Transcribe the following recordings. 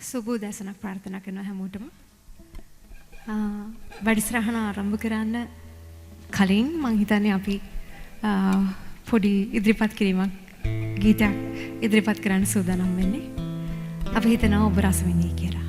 සුබෝදෑසනක් ප්‍රාර්ථනා කරනවා හැමෝටම. වැඩසටහන ආරම්භ කරන්න කලින් මං හිතන්නේ අපි පොඩි ඉදිරිපත් කිරීමක් ගීතයක් ඉදිරිපත් කරන්න සූදානම් වෙන්නේ. අපි හිතනවා ඔබ රස විඳී කියලා.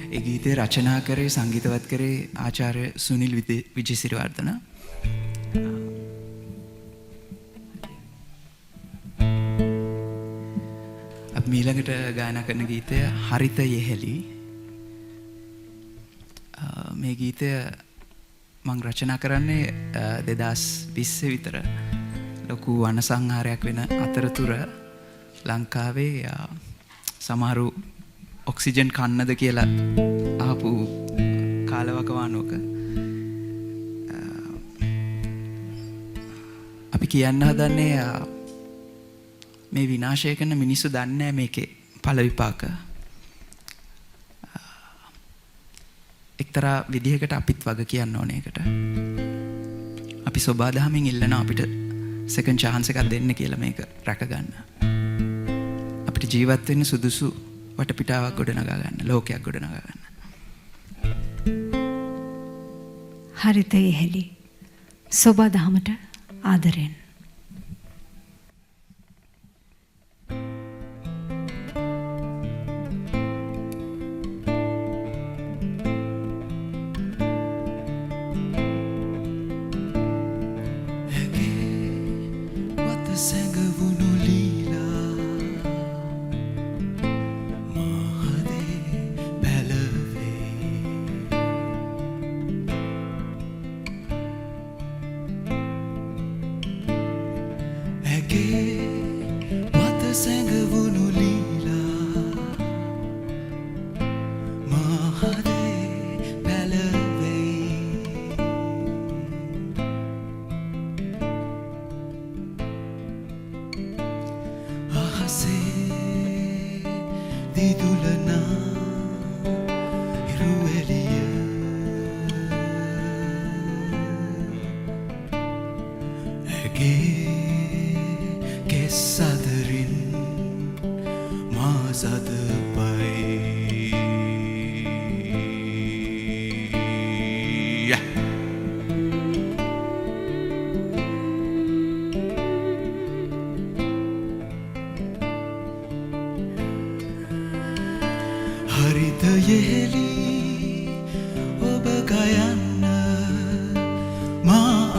ඒ ගීතය රචනා කරේ සංගීතවත් කරේ ආචාර්ය සුනිල් විජේසිරිවර්ධන. අපි ඊළඟට ගායනා කරන ගීතය හරිත යෙහෙලි. මේ ගීතය මම රචනා කරන්නේ 2020 විතර ලොකු වනසංහාරයක් වෙන අතරතුර ලංකාවේ සමහරු ඔක්සිජන් කන්නද කියලා ආපු කාලවකවානුවක අපි කියන්න හදන්නේ මේ විනාශය කරන මිනිස්සු දන්නේ නැහැ මේකේ ඵල විපාක. එක්තරා විදිහකට අපිත් වග කියන්න ඕනේ ඒකට. අපි සෝබාදහමින් ඉල්ලන අපිට සෙකන්ඩ් chance එකක් දෙන්න කියලා මේක රැක ගන්න. අපිට ජීවත් වෙන්න සුදුසු වටපිටාවක් ගොඩනගා ගන්න, ලෝකයක් ගොඩනගා ගන්න. හරිත යෙහෙලි. සෝබාදහමට ආදරෙන්. Yeah.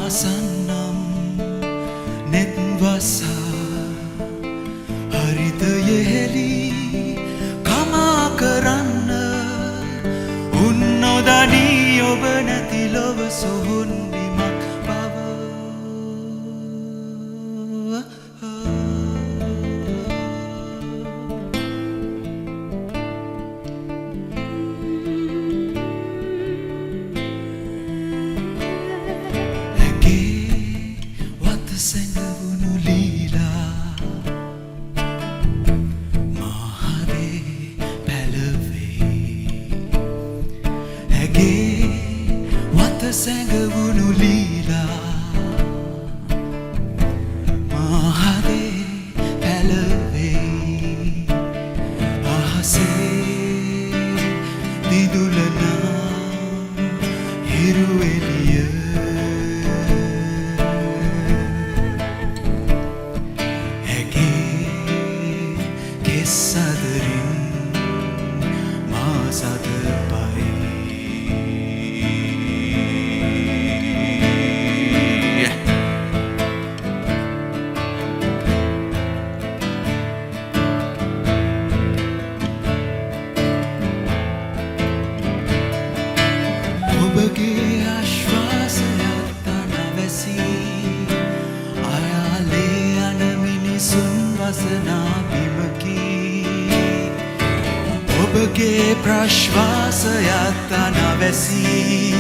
ආසන්නම් නෙත්වසා හරිතයෙහෙලි කමා කරන්න උන් නොදනී ඔබ නැති ලොව සොහොන් බිමක් බව සැඟවුණු ලීලා මහදේ පැලවේ ඇගේ වත සැඟවුණු ලීලා මහදේ පැලවේ අහසේ දිදුලනා හිරු එළිය ඔබගේ ආශ්වාසයක් තනවැසී අයාලේ යන මිනිසුන් වසනා බිමකි ඔබගේ ප්‍රශ්වාසයක් තනවැසී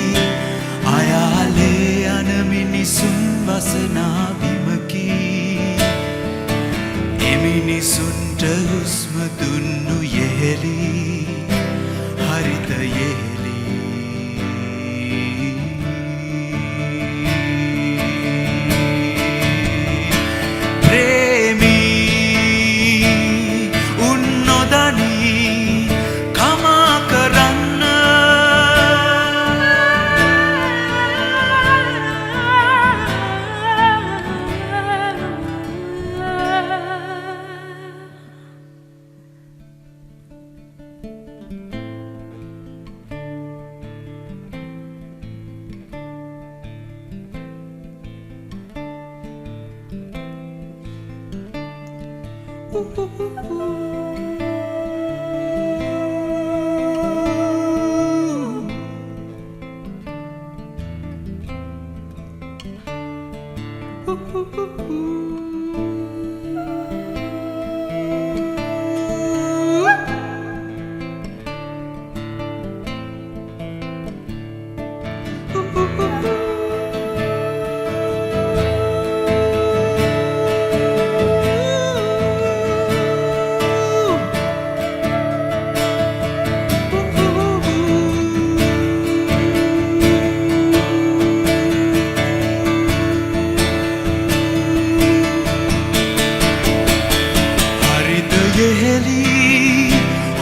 අයාලේ යන මිනිසුන් වසනා බිමකි එමිනිසුන්ට හුස්ම දුන්නු යෙහෙලි හරිත යෙහෙලි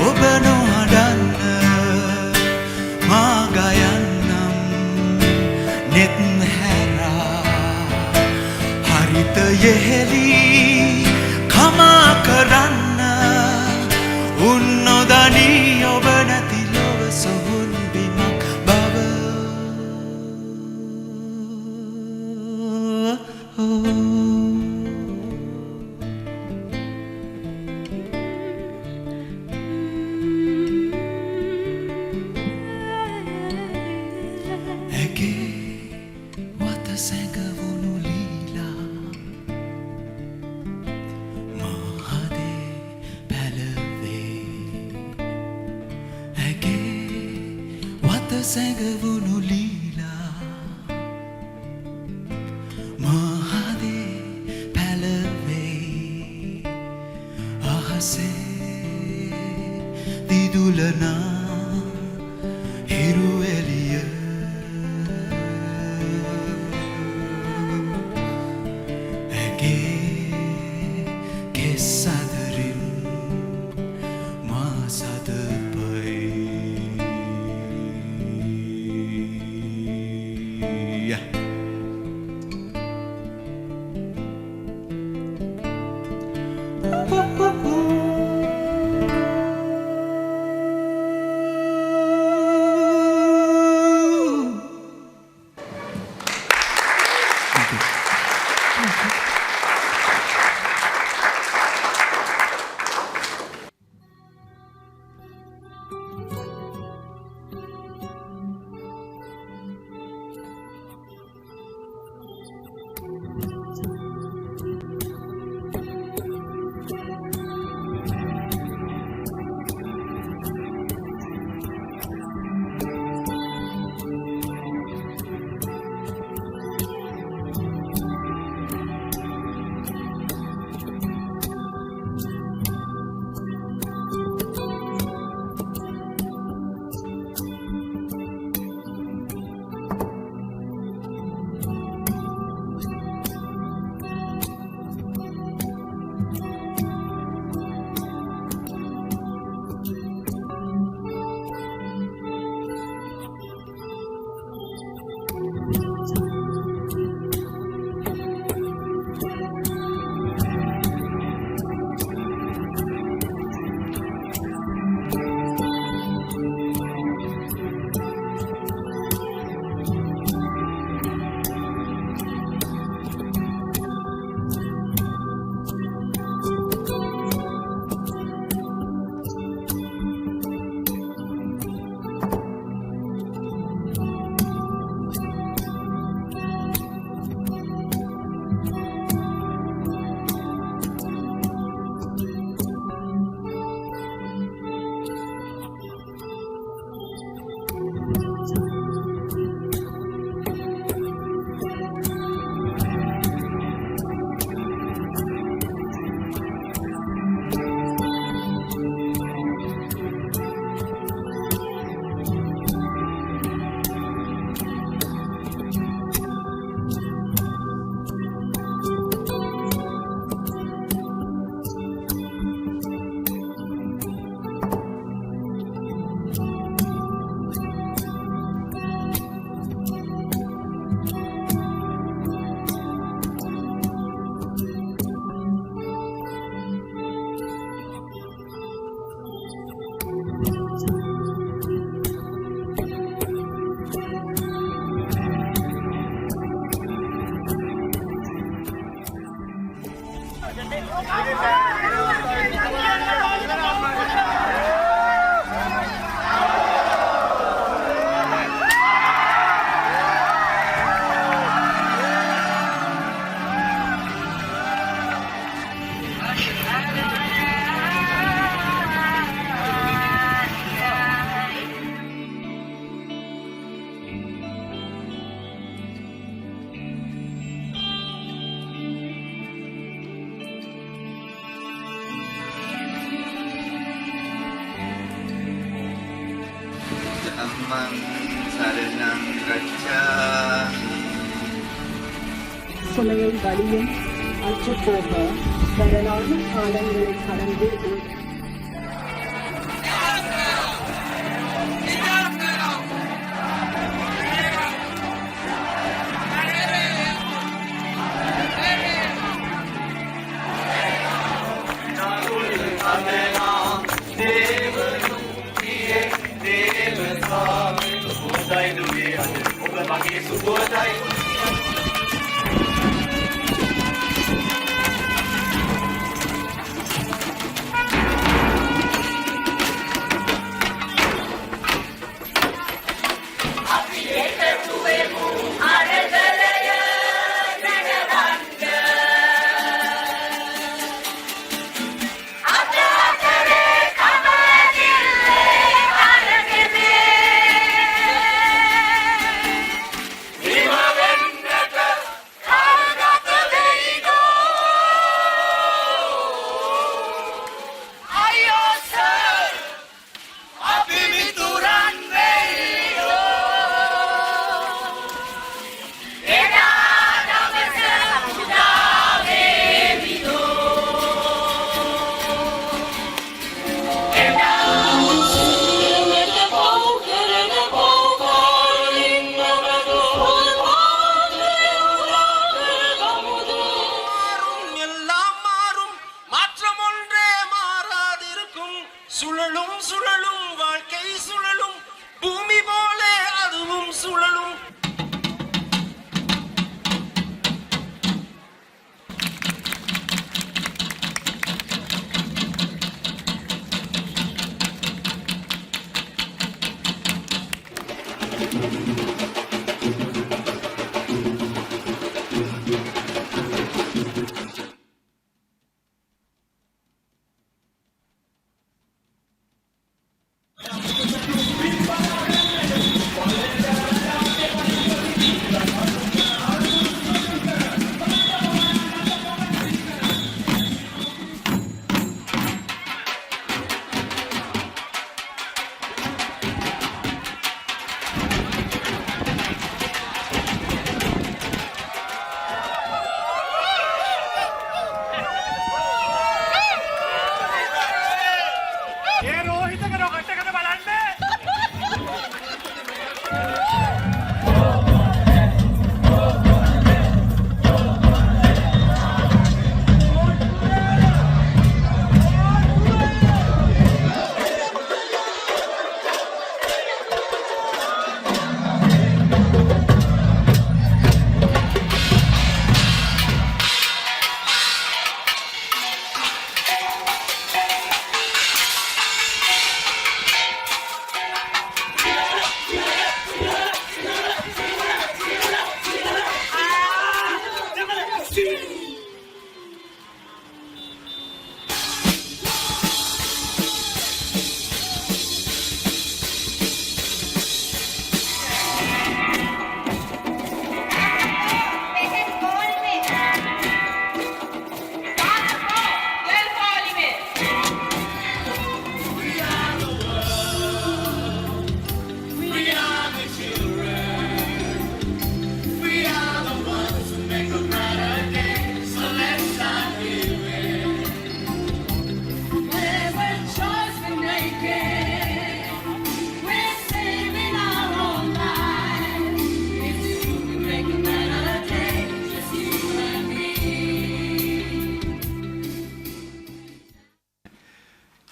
ඔබ නොහඬන්න මා ගයන්නම් නෙත් හැරා හරිත යෙහෙලි කමා කරන්න උන් නොදනී ඔබ නැති ලොව සොහොන් බිමක් බව සැඟවුණු ලීලා මහදේ පැලවේ ඇගේ වත සැඟවුණු ලීලා මහදේ පැලවේ අහසේ දිදුලනා හිරු එළිය සදරින් මා සදපයි Thank you. Thank you. Dhammam saranam gacchami. சுமையை வழியும் அற்றுப்போக வரலாறு காலங்களை கடந்து Primavera!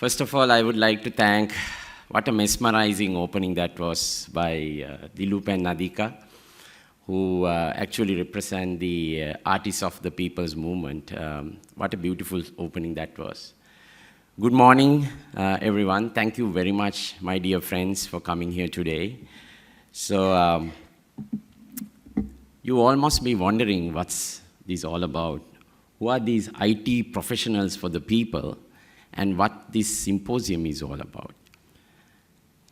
First of all, I would like to thank, what a mesmerizing opening that was by Dilup and Nadika, who actually represent the artists of the people's movement. What a beautiful opening that was. Good morning, everyone. Thank you very much, my dear friends, for coming here today. So, you all must be wondering what's this all about. Who are these IT professionals for the people, and what this symposium is all about?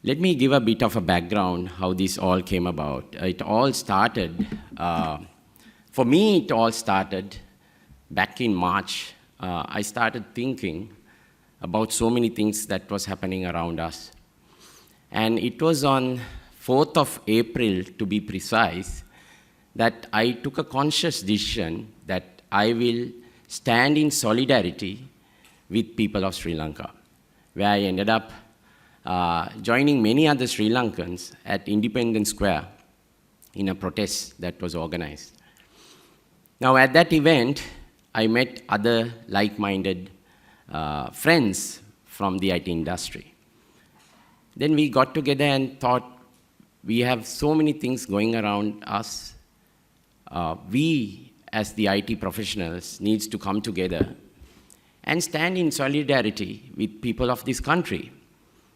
Let me give a bit of a background how this all came about. It all started, for me it all started back in March. I started thinking about so many things that was happening around us. And it was on 4th of April, to be precise, that I took a conscious decision that I will stand in solidarity with people of Sri Lanka, where I ended up joining many other Sri Lankans at Independence Square in a protest that was organized. Now at that event, I met other like-minded friends from the IT industry. Then we got together and thought, we have so many things going around us. We, as the IT professionals, needs to come together and stand in solidarity with people of this country.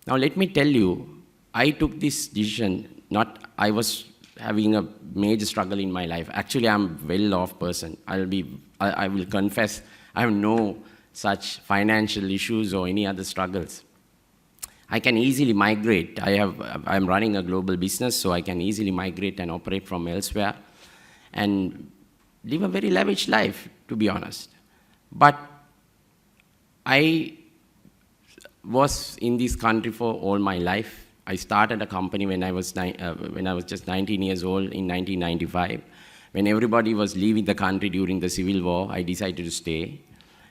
Now let me tell you, I took this decision, I was having a major struggle in my life. Actually, I'm a well-off person. I will confess, I have no such financial issues or any other struggles. I can easily migrate. I'm running a global business, so I can easily migrate and operate from elsewhere and live a very lavish life, to be honest. But I was in this country for all my life. I started a company when I was just 19 years old in 1995. When everybody was leaving the country during the Civil War, I decided to stay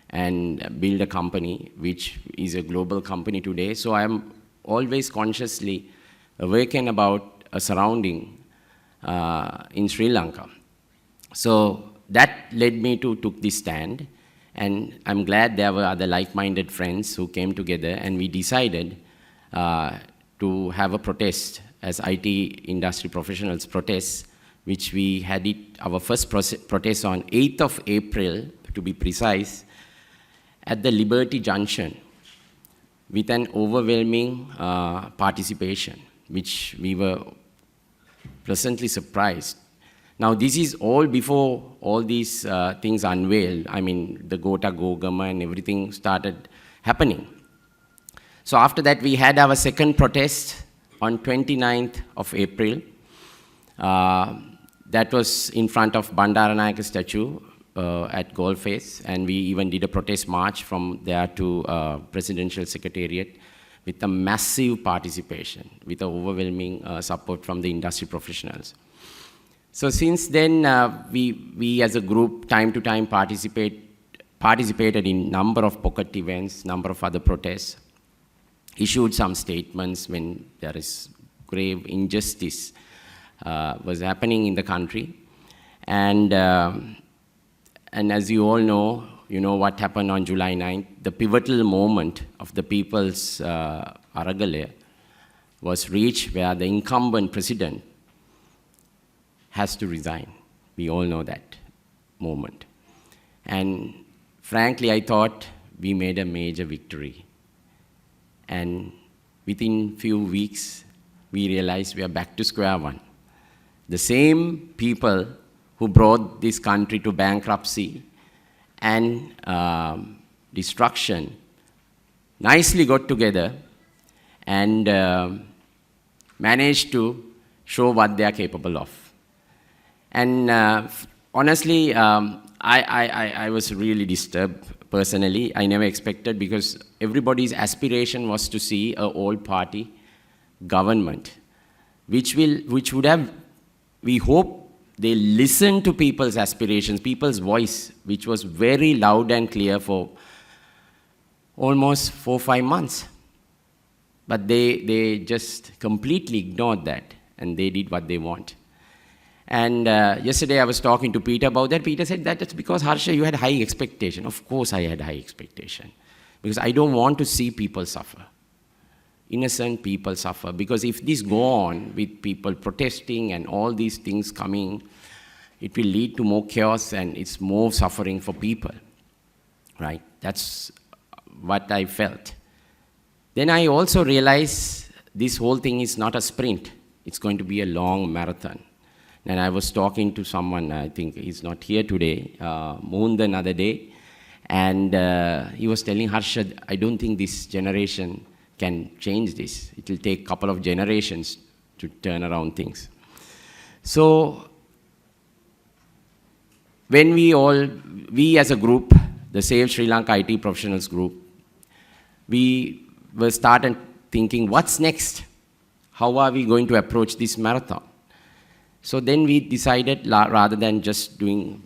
and build a company, which is a global company today. So I'm always consciously awakened about a surrounding in Sri Lanka. So that led me to take this stand, and I'm glad there were other like-minded friends who came together, and we decided to have a protest as IT industry professionals protest, which we had our first protest on 8th of April, to be precise, at the Liberty Junction, with an overwhelming participation, which we were pleasantly surprised. Now, this is all before all these things unveiled. I mean, the Gota Gogama and everything started happening. So after that, we had our second protest on 29th of April. That was in front of Bandaranayake statue at Goldface, and we even did a protest march from there to Presidential Secretariat with a massive participation, with an overwhelming support from the industry professionals. So since then, we as a group, time to time, participated in number of pocket events, number of other protests, issued some statements when there is grave injustice was happening in the country. And as you all know, you know what happened on July 9th. The pivotal moment of the people's Aragale was reached, where the incumbent president has to resign. We all know that moment. And frankly, I thought we made a major victory. And within few weeks, we realized we are back to square one. The same people who brought this country to bankruptcy and destruction nicely got together and managed to show what they are capable of. And honestly, I was really disturbed personally. I never expected, because everybody's aspiration was to see an all-party government, which would have, we hope, they listen to people's aspirations, people's voice, which was very loud and clear for almost 4 or 5 months. But they just completely ignored that, and they did what they want. And yesterday I was talking to Peter about that. Peter said that it's because, Harsha, you had high expectation. Of course I had high expectation. because I don't want to see people suffer. Innocent people suffer, because if this go on with people protesting and all these things coming, it will lead to more chaos and it's more suffering for people, right? That's what I felt. Then I also realized this whole thing is not a sprint. It's going to be a long marathon. And I was talking to someone, I think he's not here today, Moon the other day, and he was telling Harshad, I don't think this generation can change this. It will take a couple of generations to turn around things. So when we as a group, the Save Sri Lanka IT Professionals Group, we were started thinking, what's next? How are we going to approach this marathon? So then we decided, rather than just doing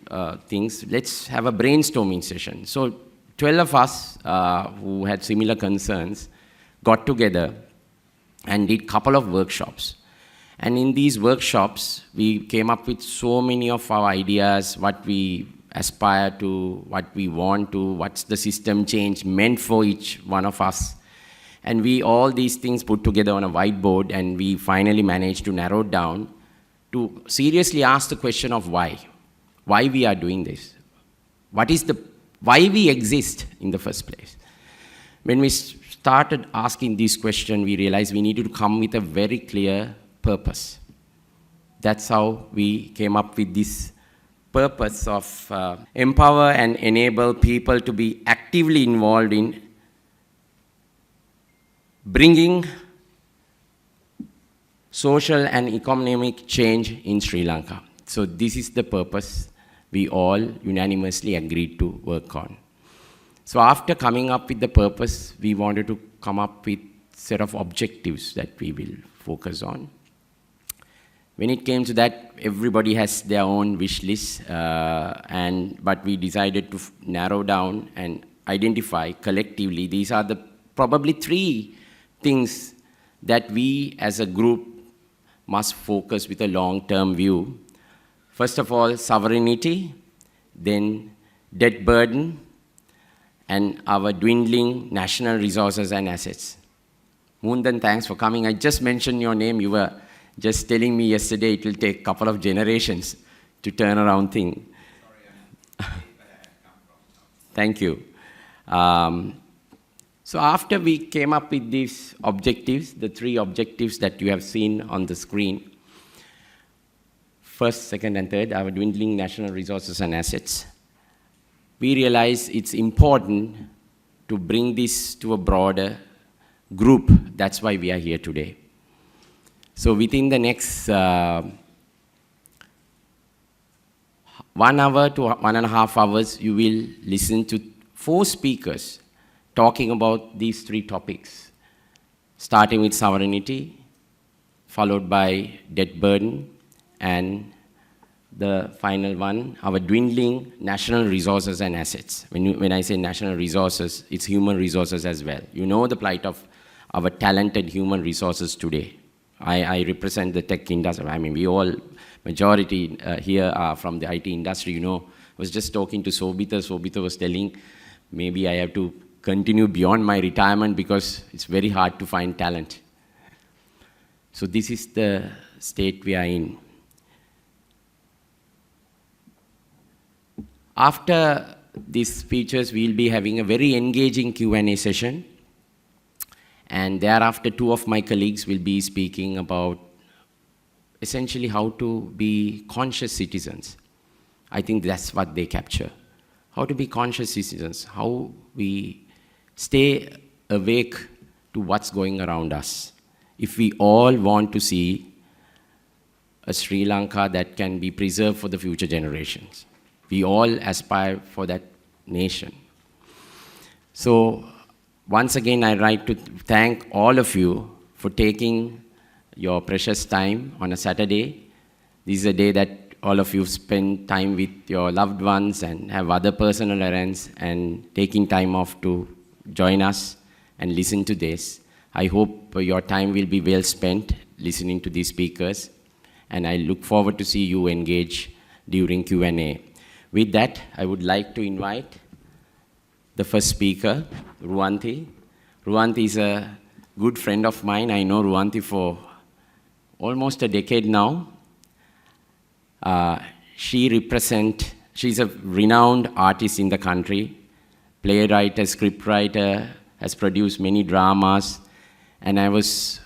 things, let's have a brainstorming session. So 12 of us who had similar concerns got together and did a couple of workshops. And in these workshops, we came up with so many of our ideas, what we aspire to, what we want to, what's the system change meant for each one of us. And we all these things put together on a whiteboard, and we finally managed to narrow it down to seriously ask the question of why. Why we are doing this? Why we exist in the first place? When we started asking this question, we realized we needed to come with a very clear purpose. That's how we came up with this purpose of empower and enable people to be actively involved in bringing social and economic change in Sri Lanka. So this is the purpose we all unanimously agreed to work on. So after coming up with the purpose, we wanted to come up with a set of objectives that we will focus on. When it came to that, everybody has their own wish list, but we decided to narrow down and identify collectively. These are the probably 3 things that we as a group must focus with a long-term view. First of all, sovereignty, then debt burden, and our dwindling national resources and assets. Moondan, thanks for coming. I just mentioned your name. You were just telling me yesterday it will take a couple of generations to turn around things. Thank you. So after we came up with these objectives, the 3 objectives that you have seen on the screen, first, second, and third, our dwindling national resources and assets, we realized it's important to bring this to a broader group. That's why we are here today. So within the next 1 hour to 1.5 hours, you will listen to 4 speakers talking about these 3 topics, starting with sovereignty, followed by debt burden, and the final one, our dwindling national resources and assets. When I say national resources, it's human resources as well. You know the plight of our talented human resources today. I represent the tech industry. I mean, we all, majority here are from the IT industry. You know, I was just talking to Sobita. Sobita was telling, maybe I have to continue beyond my retirement because it's very hard to find talent. So this is the state we are in. After these speeches, we'll be having a very engaging Q&A session. And thereafter, 2 of my colleagues will be speaking about essentially how to be conscious citizens. I think that's what they capture. How to be conscious citizens, how we stay awake to what's going around us. If we all want to see a Sri Lanka that can be preserved for the future generations. We all aspire for that nation. So once again, I'd like to thank all of you for taking your precious time on a Saturday. This is a day that all of you spend time with your loved ones and have other personal errands and taking time off to join us and listen to this. I hope your time will be well spent listening to these speakers, and I look forward to see you engage during Q&A. With that, I would like to invite the first speaker, Ruanti. Ruanti is a good friend of mine. I know Ruanti for almost a decade now. She's a renowned artist in the country, playwright, scriptwriter, has produced many dramas, and I was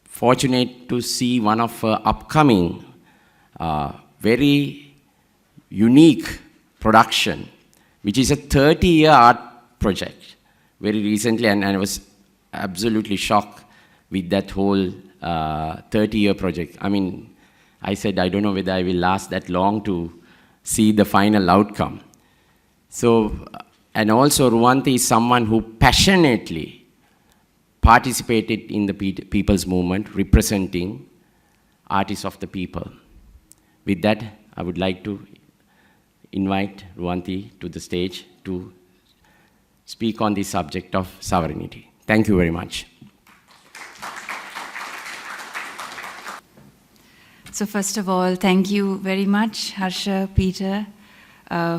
fortunate to see one of her upcoming, very unique production, which is a 30-year art project, very recently, and I was absolutely shocked with that whole 30-year project. I mean, I said, I don't know whether I will last that long to see the final outcome. So, and also Ruanti is someone who passionately participated in the people's movement, representing artists of the people. With that, I would like to invite Ruanti to the stage to speak on the subject of sovereignty. Thank you very much. So first of all, thank you very much, Harsha, Peter,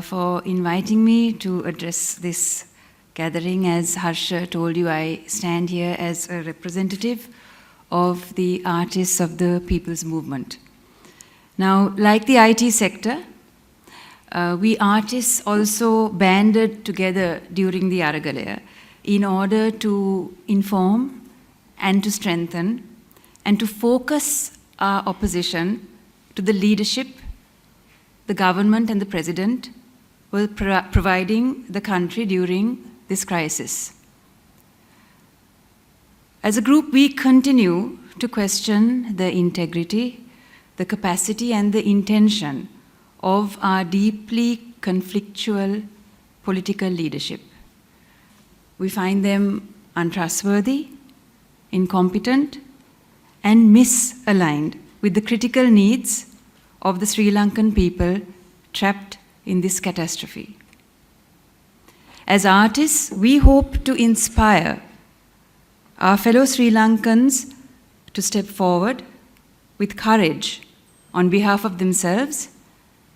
for inviting me to address this gathering. As Harsha told you, I stand here as a representative of the artists of the people's movement. Now, like the IT sector, we artists also banded together during the Aragalaya in order to inform and to strengthen and to focus our opposition to the leadership, the government and the president were providing the country during this crisis. As a group, we continue to question the integrity, the capacity and the intention of our deeply conflictual political leadership. We find them untrustworthy, incompetent, and misaligned with the critical needs of the Sri Lankan people trapped in this catastrophe. As artists, we hope to inspire our fellow Sri Lankans to step forward with courage on behalf of themselves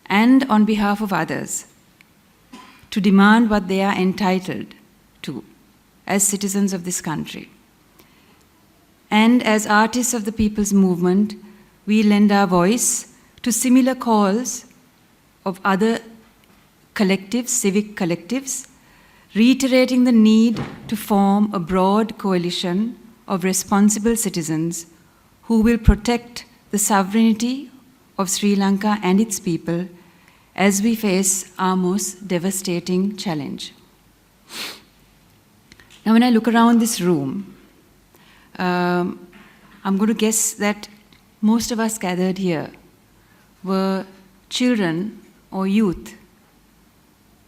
and on behalf of others, to demand what they are entitled to as citizens of this country. And as artists of the people's movement, we lend our voice to similar calls of other collectives, civic collectives, reiterating the need to form a broad coalition of responsible citizens who will protect the sovereignty of Sri Lanka and its people as we face our most devastating challenge. Now, when I look around this room, I'm going to guess that most of us gathered here were children or youth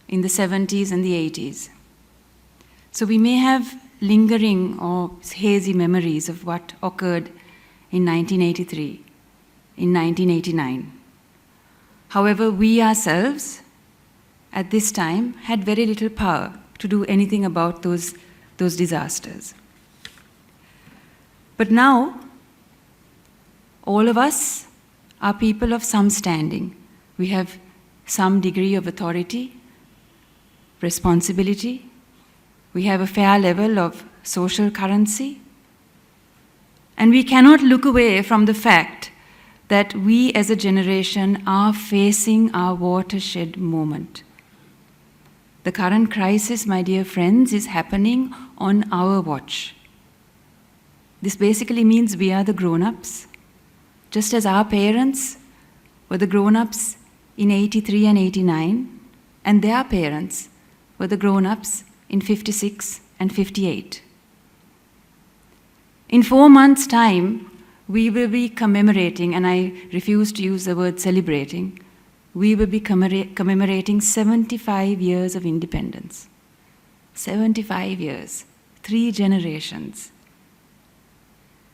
in the 70s and the 80s. So we may have lingering or hazy memories of what occurred in 1983, in 1989. However, we ourselves at this time had very little power to do anything about those disasters. But now, all of us are people of some standing. We have some degree of authority, responsibility. We have a fair level of social currency. And we cannot look away from the fact that we as a generation are facing our watershed moment. The current crisis, my dear friends, is happening on our watch. This basically means we are the grown-ups, just as our parents were the grown-ups in 83 and 89, and their parents were the grown-ups in 56 and 58. In 4 months' time, we will be commemorating, and I refuse to use the word celebrating, we will be commemorating 75 years of independence. 75 years, 3 generations.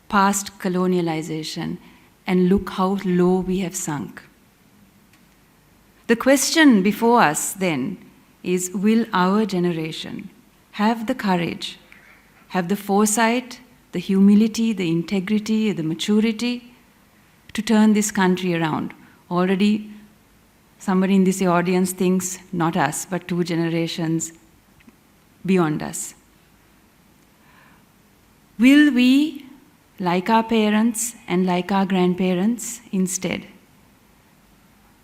Past colonialization, and look how low we have sunk. The question before us then is, will our generation have the courage, have the foresight, the humility, the integrity, the maturity to turn this country around? Already somebody in this audience thinks, not us, but 2 generations beyond us. Will we, like our parents and like our grandparents, instead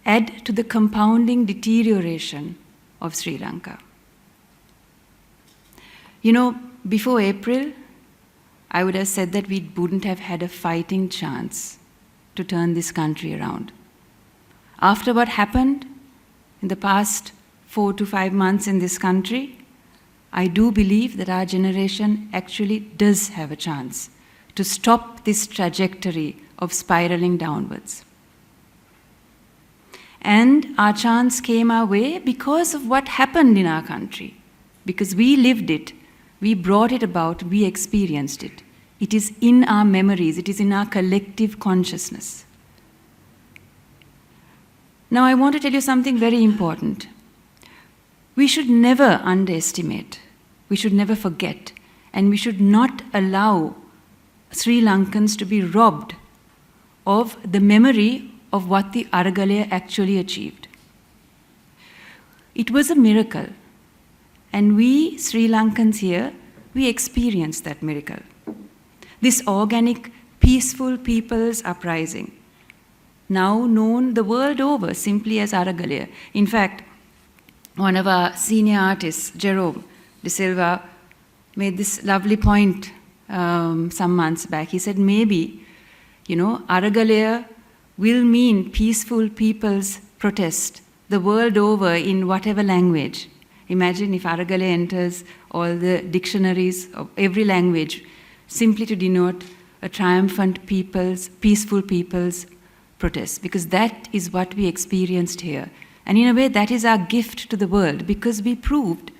add to the compounding deterioration of Sri Lanka? You know, before April, I would have said that we wouldn't have had a fighting chance to turn this country around. After what happened in the past 4 to 5 months in this country, I do believe that our generation actually does have a chance to stop this trajectory of spiraling downwards. And our chance came our way because of what happened in our country, because we lived it, we brought it about, we experienced it. It is in our memories, it is in our collective consciousness. Now, I want to tell you something very important. We should never underestimate, we should never forget, and we should not allow Sri Lankans to be robbed of the memory of what the Aragalaya actually achieved. It was a miracle, and we Sri Lankans here, we experienced that miracle. This organic, peaceful people's uprising, now known the world over simply as Aragalaya. In fact, one of our senior artists, Jerome De Silva, made this lovely point some months back. He said, maybe, Aragalaya will mean peaceful people's protest the world over in whatever language. Imagine if Aragalaya enters all the dictionaries of every language simply to denote a triumphant people's, peaceful people's protest, because that is what we experienced here. And in a way, that is our gift to the world, because we proved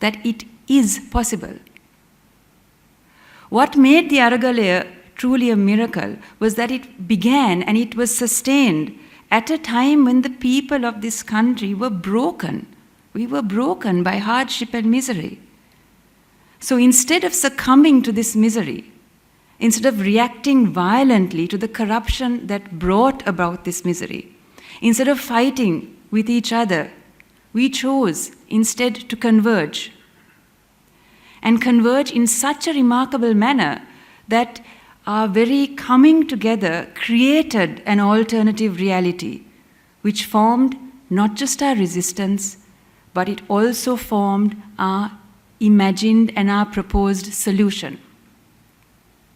that it is possible. What made the Aragalaya truly a miracle was that it began and it was sustained at a time when the people of this country were broken. We were broken by hardship and misery. So instead of succumbing to this misery, instead of reacting violently to the corruption that brought about this misery, instead of fighting with each other, we chose instead to converge. And converge in such a remarkable manner that our very coming together created an alternative reality, which formed not just our resistance, but it also formed our imagined and our proposed solution.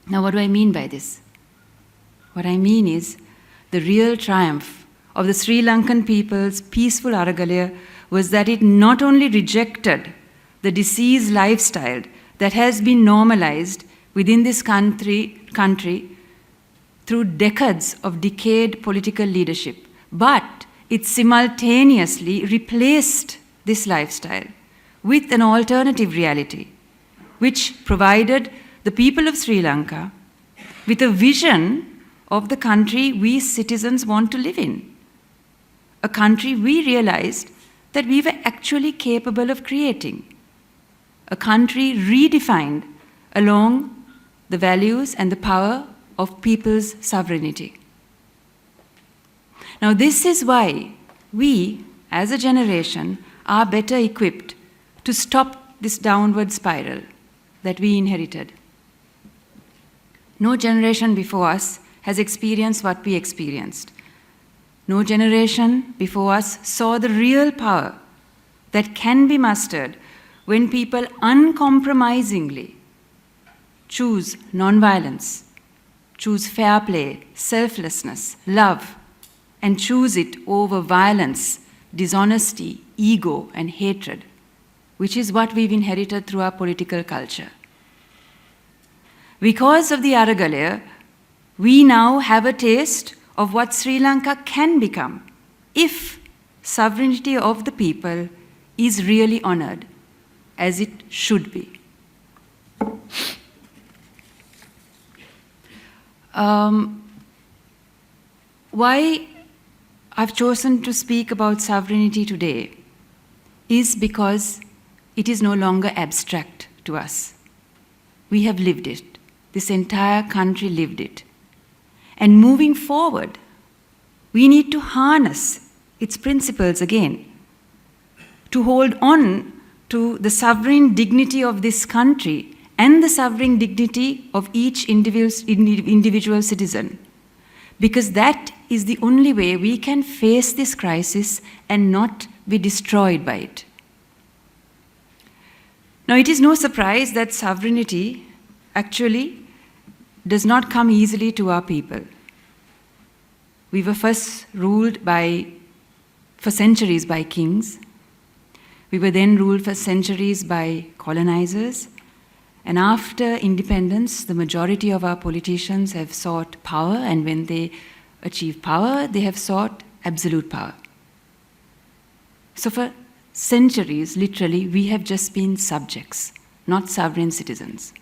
Now, what do I mean by this? What I mean is the real triumph of the Sri Lankan people's peaceful Aragalaya was that it not only rejected the diseased lifestyle that has been normalized within this country through decades of decayed political leadership, but it simultaneously replaced this lifestyle with an alternative reality, which provided the people of Sri Lanka with a vision of the country we citizens want to live in. A country we realized that we were actually capable of creating. A country redefined along the values and the power of people's sovereignty. Now, this is why we, as a generation, are better equipped to stop this downward spiral that we inherited. No generation before us has experienced what we experienced. No generation before us saw the real power that can be mustered when people uncompromisingly choose nonviolence, choose fair play, selflessness, love, and choose it over violence, dishonesty, ego, and hatred, which is what we've inherited through our political culture. Because of the Aragalaya, we now have a taste of what Sri Lanka can become if sovereignty of the people is really honored, as it should be. Why I've chosen to speak about sovereignty today is because it is no longer abstract to us. We have lived it. This entire country lived it. And moving forward, we need to harness its principles again, to hold on to the sovereign dignity of this country and the sovereign dignity of each individual citizen. Because that is the only way we can face this crisis and not be destroyed by it. Now, it is no surprise that sovereignty actually does not come easily to our people. We were first ruled for centuries by kings. We were then ruled for centuries by colonizers. And after independence, the majority of our politicians have sought power, and when they achieve power, they have sought absolute power. So for centuries, literally, we have just been subjects, not sovereign citizens.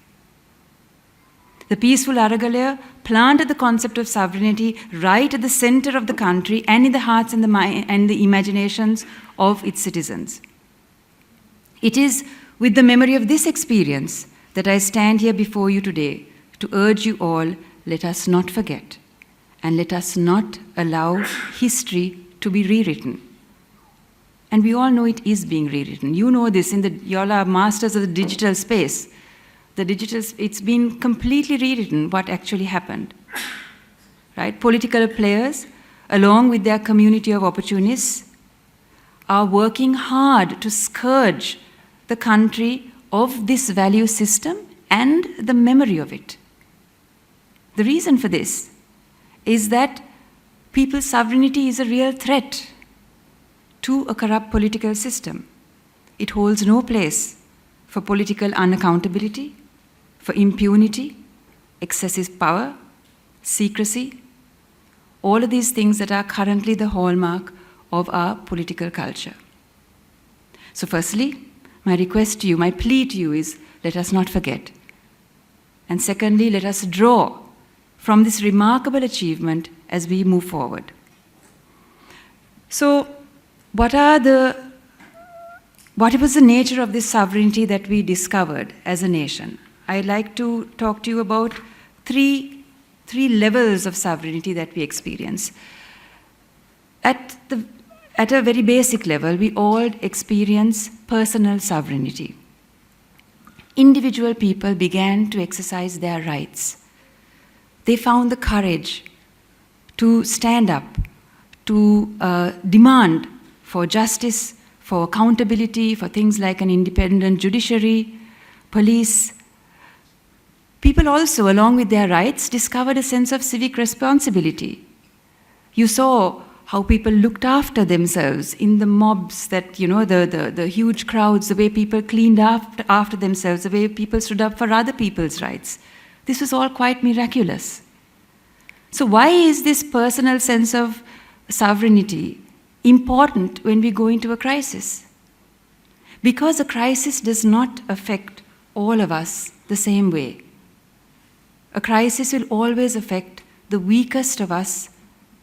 The peaceful Aragalaya planted the concept of sovereignty right at the center of the country and in the hearts and the imaginations of its citizens. It is with the memory of this experience that I stand here before you today to urge you all, let us not forget, and let us not allow history to be rewritten. And we all know it is being rewritten. You know this, you all are masters of the digital space. It's been completely rewritten what actually happened. Right? Political players, along with their community of opportunists, are working hard to scourge the country of this value system and the memory of it. The reason for this is that people's sovereignty is a real threat to a corrupt political system. It holds no place for political unaccountability, for impunity, excessive power, secrecy, all of these things that are currently the hallmark of our political culture. So firstly, my request to you, my plea to you is, let us not forget. And secondly, let us draw from this remarkable achievement as we move forward. So, what was the nature of this sovereignty that we discovered as a nation? I'd like to talk to you about three levels of sovereignty that we experience. At a very basic level, we all experience personal sovereignty. Individual people began to exercise their rights. They found the courage to stand up, to demand for justice, for accountability, for things like an independent judiciary, police. People also, along with their rights, discovered a sense of civic responsibility. You saw how people looked after themselves in the mobs, that, the huge crowds, the way people cleaned after themselves, the way people stood up for other people's rights. This was all quite miraculous. So why is this personal sense of sovereignty important when we go into a crisis? Because a crisis does not affect all of us the same way. A crisis will always affect the weakest of us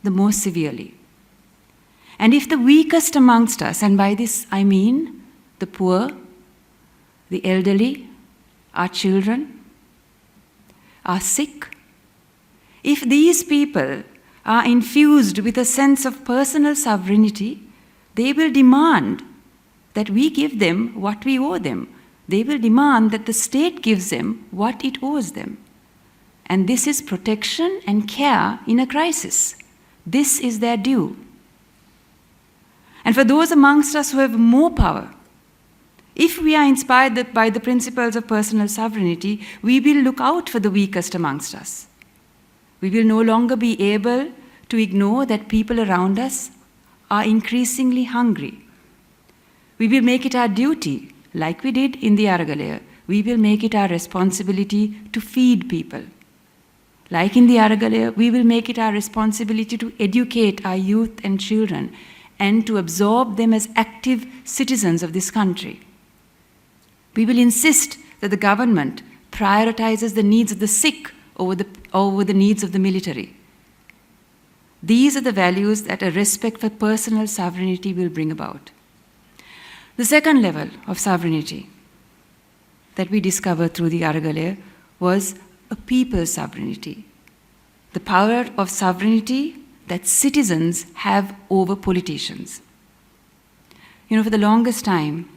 the most severely. And if the weakest amongst us, and by this I mean the poor, the elderly, our children, are sick, if these people are infused with a sense of personal sovereignty, they will demand that we give them what we owe them. They will demand that the state gives them what it owes them. And this is protection and care in a crisis. This is their due. And for those amongst us who have more power, if we are inspired by the principles of personal sovereignty, we will look out for the weakest amongst us. We will no longer be able to ignore that people around us are increasingly hungry. We will make it our duty, like we did in the Aragalaya, we will make it our responsibility to feed people. Like in the Aragalaya, we will make it our responsibility to educate our youth and children and to absorb them as active citizens of this country. We will insist that the government prioritizes the needs of the sick over the needs of the military. These are the values that a respect for personal sovereignty will bring about. The second level of sovereignty that we discovered through the Aragalaya was a people's sovereignty, the power of sovereignty that citizens have over politicians. For the longest time,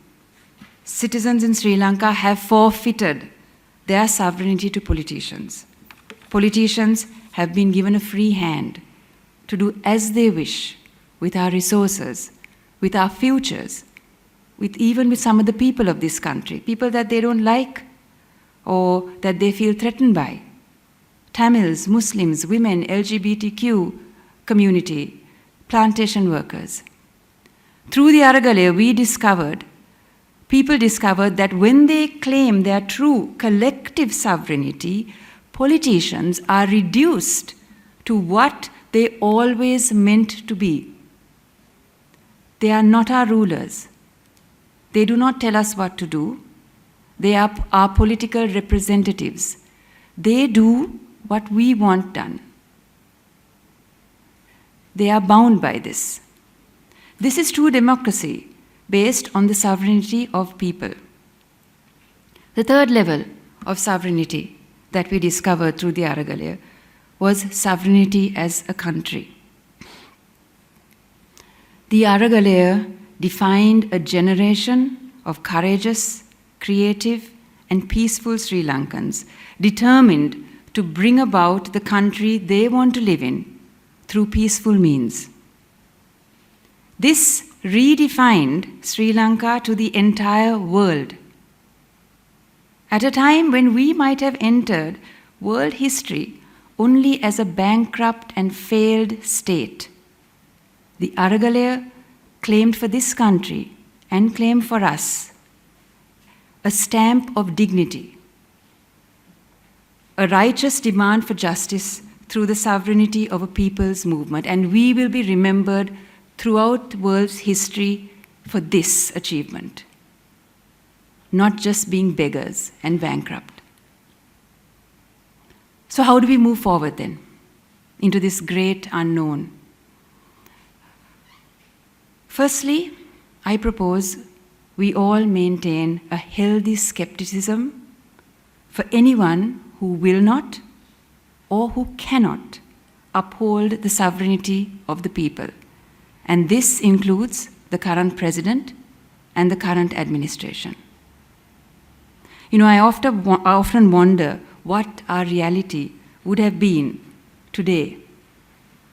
citizens in Sri Lanka have forfeited their sovereignty to politicians. Politicians have been given a free hand to do as they wish with our resources, with our futures, even with some of the people of this country, people that they don't like or that they feel threatened by. Tamils, Muslims, women, LGBTQ community, plantation workers. Through the Aragalaya, people discovered that when they claim their true collective sovereignty, politicians are reduced to what they always meant to be. They are not our rulers. They do not tell us what to do. They are our political representatives. They do what we want done. They are bound by this. This is true democracy based on the sovereignty of people. The third level of sovereignty that we discovered through the Aragalaya was sovereignty as a country. The Aragalaya defined a generation of courageous, creative, and peaceful Sri Lankans determined to bring about the country they want to live in through peaceful means. This redefined Sri Lanka to the entire world. At a time when we might have entered world history only as a bankrupt and failed state, the Aragalaya claimed for this country and claimed for us a stamp of dignity, a righteous demand for justice through the sovereignty of a people's movement, and we will be remembered throughout the world's history for this achievement, not just being beggars and bankrupt. So how do we move forward then into this great unknown? Firstly, I propose we all maintain a healthy skepticism for anyone who will not or who cannot uphold the sovereignty of the people. And this includes the current president and the current administration. You know, I often wonder what our reality would have been today,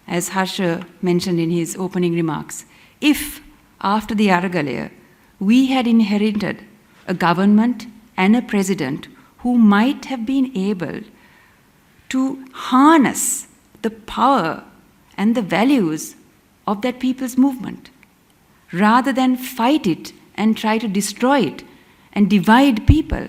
as Harsha mentioned in his opening remarks, if after the Aragalaya we had inherited a government and a president who might have been able to harness the power and the values of that people's movement, rather than fight it and try to destroy it and divide people.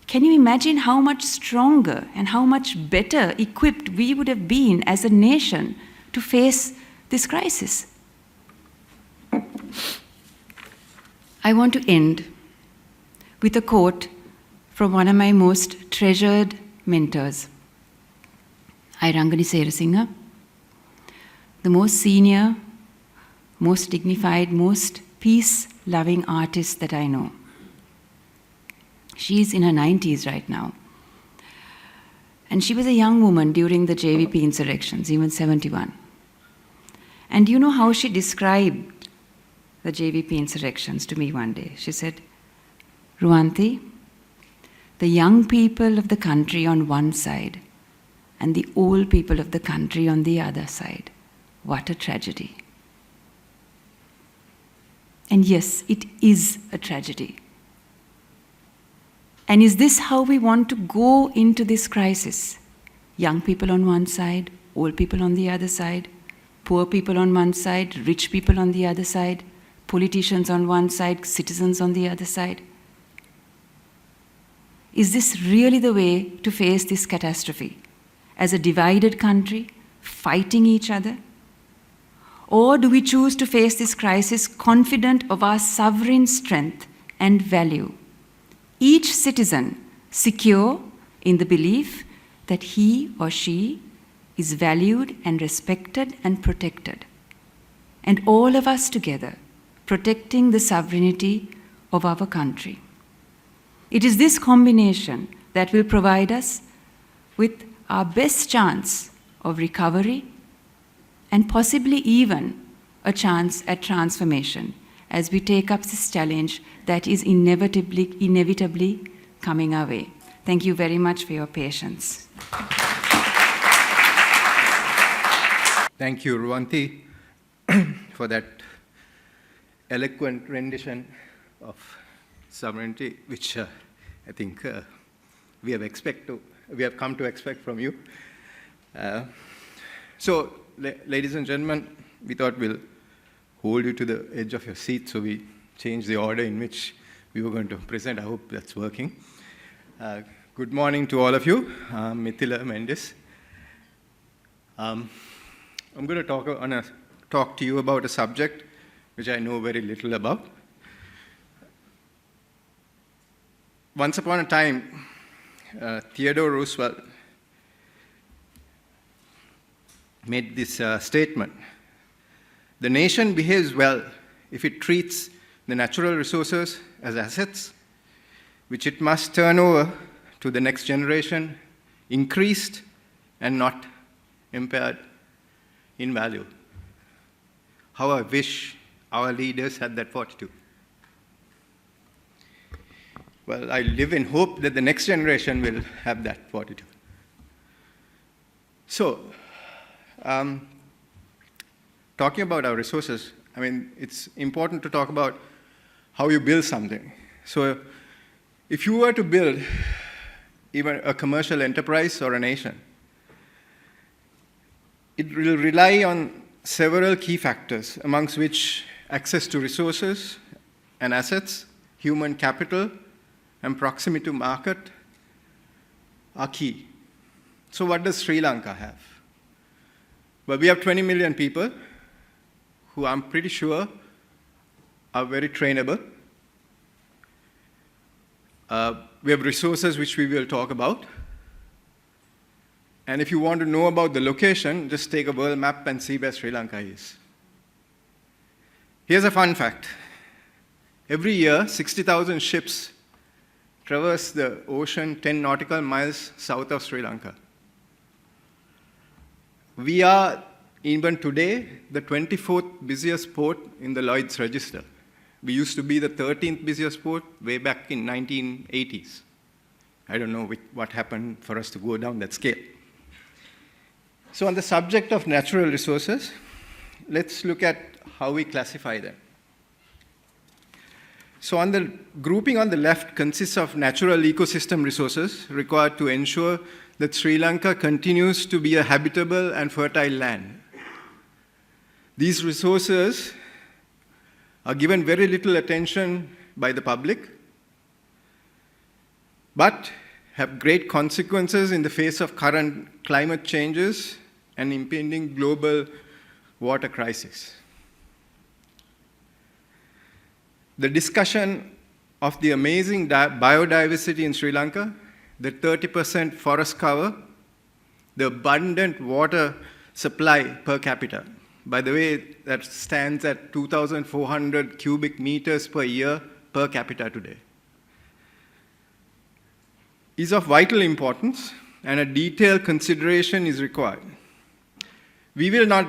Can you imagine how much stronger and how much better equipped we would have been as a nation to face this crisis? I want to end with a quote from one of my most treasured mentors, Irangani Serasinga, the most senior, most dignified, most peace-loving artist that I know. She's in her 90s right now. And she was a young woman during the JVP insurrections, even 71. And do you know how she described the JVP insurrections to me one day? She said, Ruanti, the young people of the country on one side and the old people of the country on the other side. What a tragedy. And yes, it is a tragedy. And is this how we want to go into this crisis? Young people on one side, old people on the other side, poor people on one side, rich people on the other side, politicians on one side, citizens on the other side? Is this really the way to face this catastrophe? As a divided country, fighting each other? Or do we choose to face this crisis confident of our sovereign strength and value? Each citizen secure in the belief that he or she is valued and respected and protected. And all of us together protecting the sovereignty of our country. It is this combination that will provide us with our best chance of recovery and possibly even a chance at transformation as we take up this challenge that is inevitably coming our way. Thank you very much for your patience. Thank you, Ruanti, for that eloquent rendition of sovereignty, which I think we have come to expect from you. So, ladies and gentlemen, we thought we'll hold you to the edge of your seat, so we changed the order in which we were going to present. I hope that's working. Good morning to all of you. I'm Mithila Mendes. I'm going to talk to you about a subject which I know very little about. Once upon a time, Theodore Roosevelt made this statement: the nation behaves well if it treats the natural resources as assets, which it must turn over to the next generation, increased and not impaired in value. How I wish our leaders had that fortitude. Well, I live in hope that the next generation will have that fortitude. So, talking about our resources, I mean, it's important to talk about how you build something. So, if you were to build even a commercial enterprise or a nation, it will rely on several key factors, amongst which access to resources and assets, human capital, and proximity to market are key. So what does Sri Lanka have? Well, we have 20 million people who I'm pretty sure are very trainable. We have resources which we will talk about. And if you want to know about the location, just take a world map and see where Sri Lanka is. Here's a fun fact. Every year, 60,000 ships traverse the ocean 10 nautical miles south of Sri Lanka. We are, even today, the 24th busiest port in the Lloyd's Register. We used to be the 13th busiest port way back in 1980s. I don't know what happened for us to go down that scale. So on the subject of natural resources, let's look at how we classify them. So on the grouping on the left consists of natural ecosystem resources required to ensure that Sri Lanka continues to be a habitable and fertile land. These resources are given very little attention by the public, but have great consequences in the face of current climate changes and impending global water crisis. The discussion of the amazing biodiversity in Sri Lanka, the 30% forest cover, the abundant water supply per capita. By the way, that stands at 2,400 cubic meters per year per capita today, is of vital importance, and a detailed consideration is required. We will not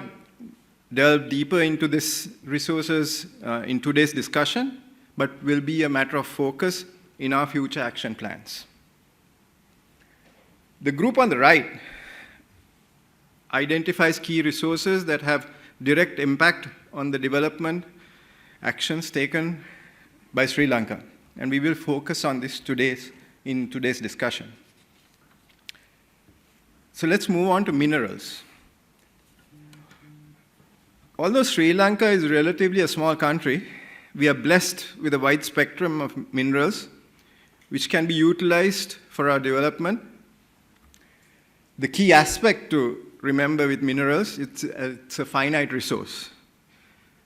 delve deeper into these resources in today's discussion, but will be a matter of focus in our future action plans. The group on the right identifies key resources that have direct impact on the development actions taken by Sri Lanka, and we will focus on this in today's discussion. So let's move on to minerals. Although Sri Lanka is relatively a small country, we are blessed with a wide spectrum of minerals which can be utilized for our development. The key aspect to remember with minerals, it's a finite resource.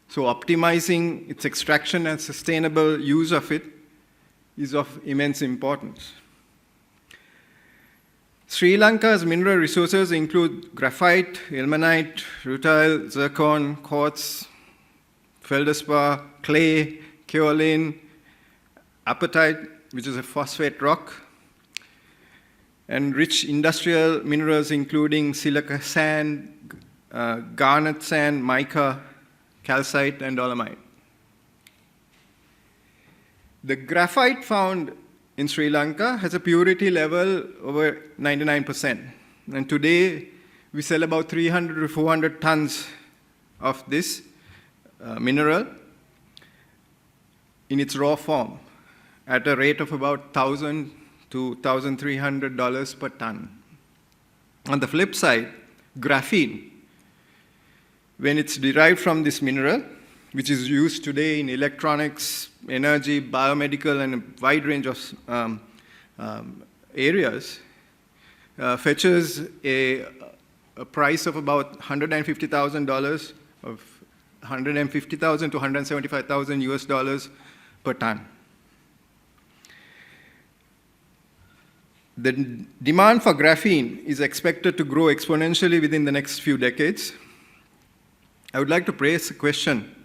So optimizing its extraction and sustainable use of it is of immense importance. Sri Lanka's mineral resources include graphite, ilmenite, rutile, zircon, quartz, feldspar, clay, kaolin, apatite, which is a phosphate rock, and rich industrial minerals including silica sand, garnet sand, mica, calcite, and dolomite. The graphite found in Sri Lanka has a purity level over 99%. And today, we sell about 300 to 400 tons of this mineral in its raw form at a rate of about $1,000 to $1,300 per ton. On the flip side, graphene, when it's derived from this mineral, which is used today in electronics, energy, biomedical, and a wide range of areas, fetches a price of about $150,000 of $150,000 to $175,000 US dollars per ton. The demand for graphene is expected to grow exponentially within the next few decades. I would like to raise a question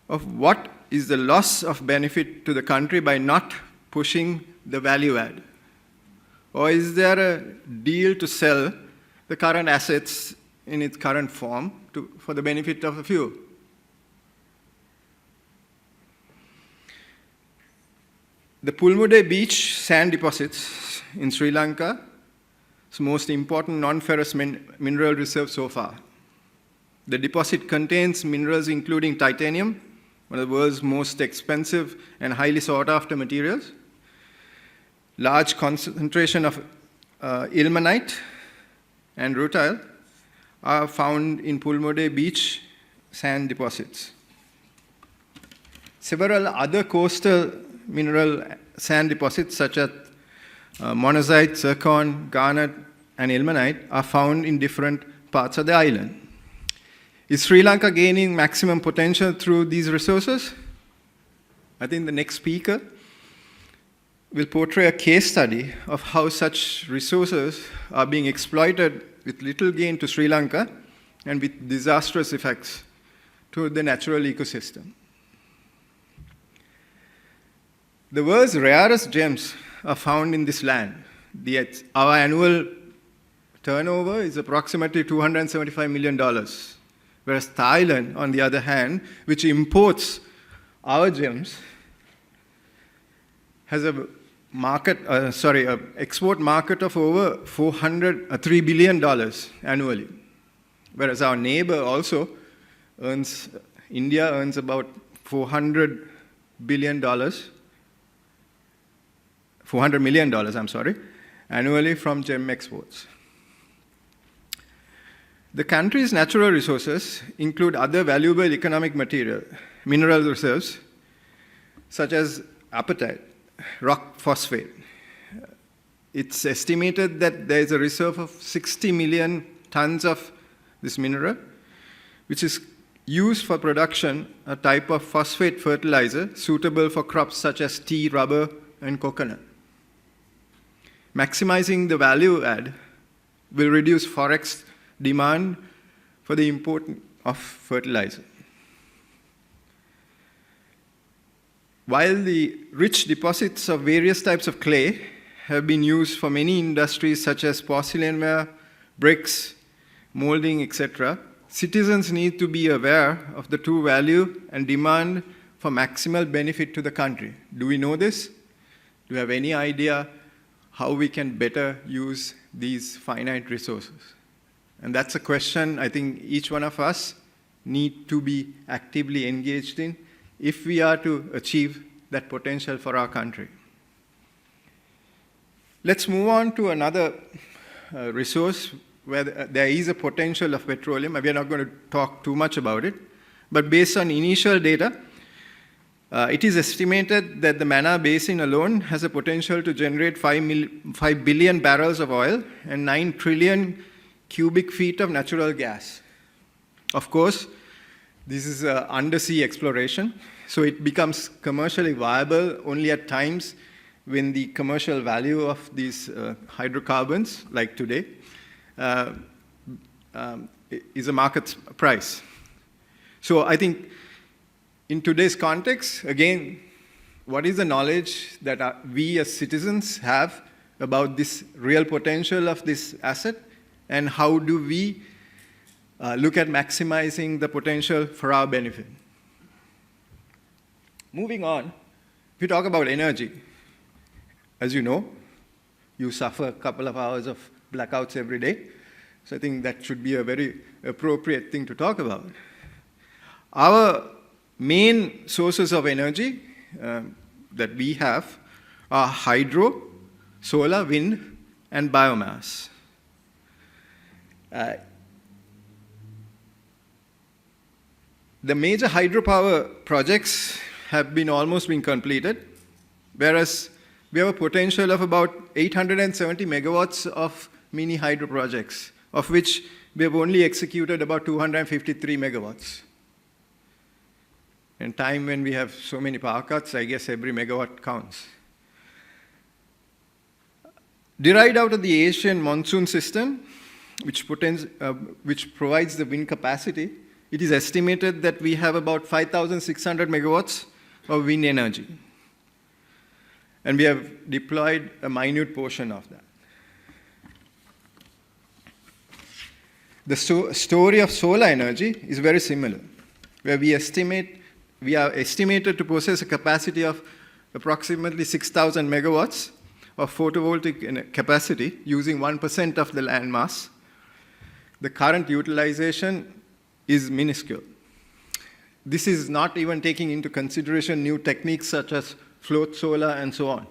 of what is the loss of benefit to the country by not pushing the value add? Or is there a deal to sell the current assets in its current form for the benefit of a few? The Pulmude Beach sand deposits in Sri Lanka is the most important non-ferrous mineral reserve so far. The deposit contains minerals including titanium, one of the world's most expensive and highly sought-after materials, large concentration of ilmenite and rutile are found in Pulmude Beach sand deposits. Several other coastal mineral sand deposits such as monazite, zircon, garnet, and ilmenite are found in different parts of the island. Is Sri Lanka gaining maximum potential through these resources? I think the next speaker will portray a case study of how such resources are being exploited with little gain to Sri Lanka and with disastrous effects to the natural ecosystem. The world's rarest gems are found in this land. Our annual turnover is approximately $275 million, whereas Thailand, on the other hand, which imports our gems, has a export market of over $3 billion annually, whereas our neighbor also India earns about $400 million annually from gem exports. The country's natural resources include other valuable economic mineral reserves, such as apatite, rock phosphate. It's estimated that there is a reserve of 60 million tons of this mineral, which is used for production, a type of phosphate fertilizer suitable for crops such as tea, rubber, and coconut. Maximizing the value add will reduce forex demand for the import of fertilizer. While the rich deposits of various types of clay have been used for many industries such as porcelainware, bricks, molding, etc., citizens need to be aware of the true value and demand for maximal benefit to the country. Do we know this? Do we have any idea how we can better use these finite resources? And that's a question I think each one of us need to be actively engaged in if we are to achieve that potential for our country. Let's move on to another resource where there is a potential of petroleum. We are not going to talk too much about it, but based on initial data, it is estimated that the Mana Basin alone has a potential to generate 5 billion barrels of oil and 9 trillion cubic feet of natural gas. Of course, this is undersea exploration, so it becomes commercially viable only at times when the commercial value of these hydrocarbons, like today, is a market price. So I think in today's context, again, what is the knowledge that we as citizens have about this real potential of this asset, and how do we look at maximizing the potential for our benefit? Moving on, If you talk about energy, as you know, you suffer a couple of hours of blackouts every day. So I think that should be a very appropriate thing to talk about. Our main sources of energy that we have are hydro, solar, wind, and biomass. The major hydropower projects have almost been completed, whereas we have a potential of about 870 megawatts of mini hydro projects, of which we have only executed about 253 megawatts. In time when we have so many power cuts, I guess every megawatt counts. Derived out of the Asian monsoon system, which provides the wind capacity, it is estimated that we have about 5,600 megawatts of wind energy. And we have deployed a minute portion of that. The story of solar energy is very similar, where we are estimated to possess a capacity of approximately 6,000 megawatts of photovoltaic capacity using 1% of the land mass. The current utilization is minuscule. This is not even taking into consideration new techniques such as float solar and so on.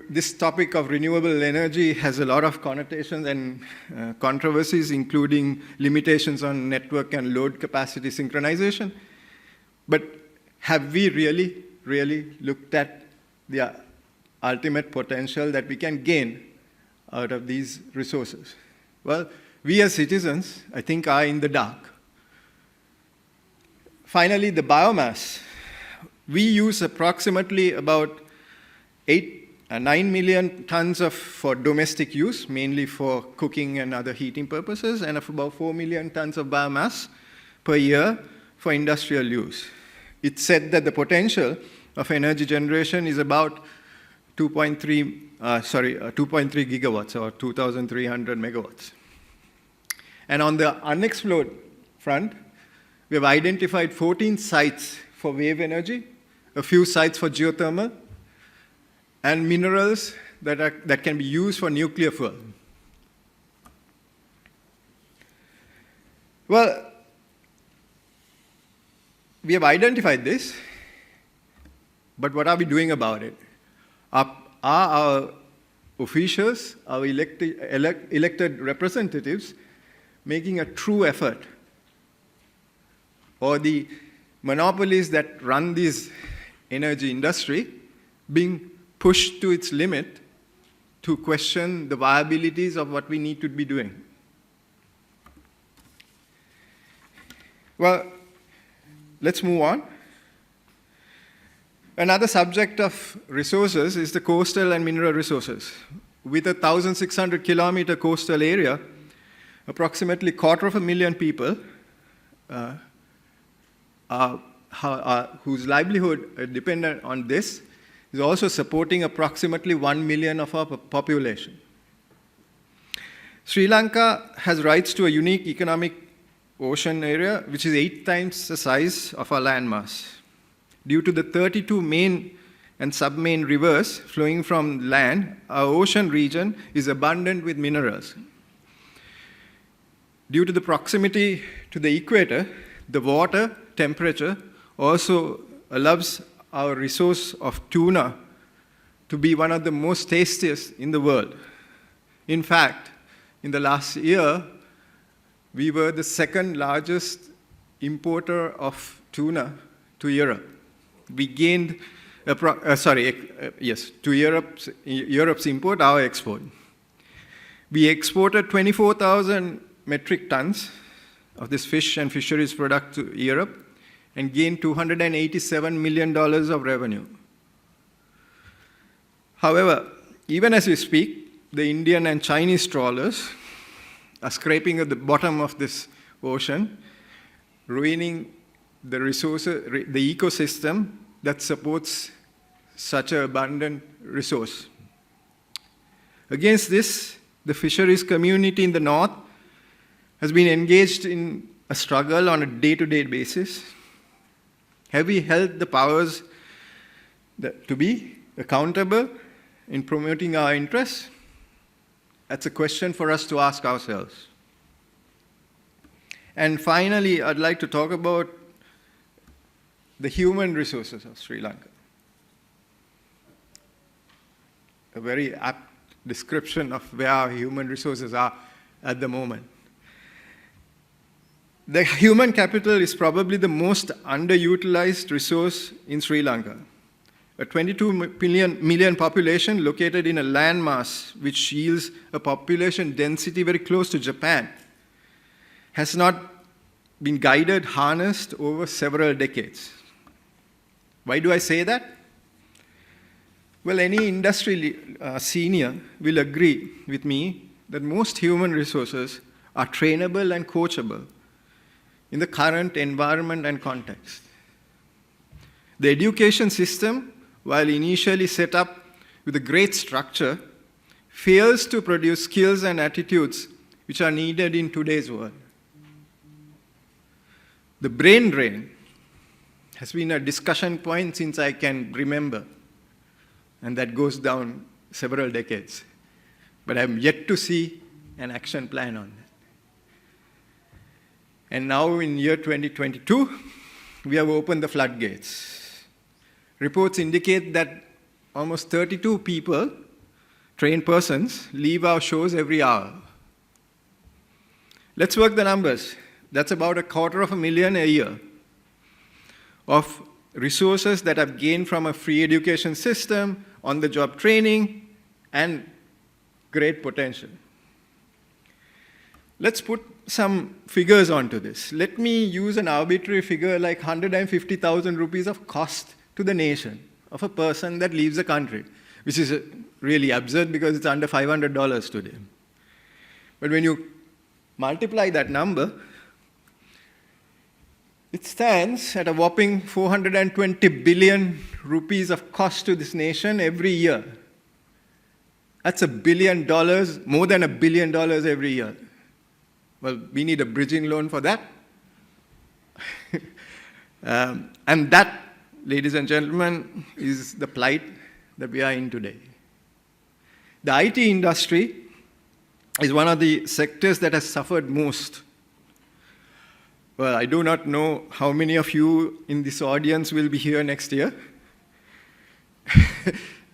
This topic of renewable energy has a lot of connotations and controversies, including limitations on network and load capacity synchronization. But have we really looked at the ultimate potential that we can gain out of these resources? Well, we as citizens, I think, are in the dark. Finally, the biomass. We use approximately about 9 million tons for domestic use, mainly for cooking and other heating purposes, and of about 4 million tons of biomass per year for industrial use. It's said that the potential of energy generation is about 2.3 gigawatts, or 2,300 megawatts. And on the unexplored front, we have identified 14 sites for wave energy, a few sites for geothermal, and minerals that can be used for nuclear fuel. Well, we have identified this, but what are we doing about it? Are our officials, our elected representatives, making a true effort? Or the monopolies that run this energy industry being pushed to its limit to question the viabilities of what we need to be doing? Well, let's move on. Another subject of resources is the coastal and mineral resources. With a 1,600-kilometer coastal area, approximately 250,000 people whose livelihood dependent on this is also supporting approximately 1 million of our population. Sri Lanka has rights to a unique economic ocean area, which is 8 times the size of our landmass. Due to the 32 main and sub-main rivers flowing from land, our ocean region is abundant with minerals. Due to the proximity to the equator, the water temperature also allows our resource of tuna to be one of the most tastiest in the world. In fact, in the last year, we were the second largest importer of tuna to Europe. We gained, to Europe's import, our export. We exported 24,000 metric tons of this fish and fisheries product to Europe and gained $287 million of revenue. However, even as we speak, the Indian and Chinese trawlers are scraping at the bottom of this ocean, ruining the resources, the ecosystem that supports such an abundant resource. Against this, the fisheries community in the north has been engaged in a struggle on a day-to-day basis. Have we held the powers to be accountable in promoting our interests? That's a question for us to ask ourselves. And finally, I'd like to talk about the human resources of Sri Lanka. A very apt description of where our human resources are at the moment. The human capital is probably the most underutilized resource in Sri Lanka. A 22 million population located in a landmass which yields a population density very close to Japan has not been guided, harnessed over several decades. Why do I say that? Well, any industry senior will agree with me that most human resources are trainable and coachable in the current environment and context. The education system, while initially set up with a great structure, fails to produce skills and attitudes which are needed in today's world. The brain drain has been a discussion point since I can remember, and that goes down several decades. But I'm yet to see an action plan on that. And now in year 2022, we have opened the floodgates. Reports indicate that almost 32 people, trained persons, leave our shores every hour. Let's work the numbers. That's about 250,000 a year of resources that have gained from a free education system, on-the-job training, and great potential. Let's put some figures onto this. Let me use an arbitrary figure like 150,000 rupees of cost to the nation of a person that leaves the country, which is really absurd because it's under $500 today. But when you multiply that number, it stands at a whopping 420 billion rupees of cost to this nation every year. That's $1 billion, more than $1 billion every year. Well, we need a bridging loan for that. And that, ladies and gentlemen, is the plight that we are in today. The IT industry is one of the sectors that has suffered most. Well, I do not know how many of you in this audience will be here next year.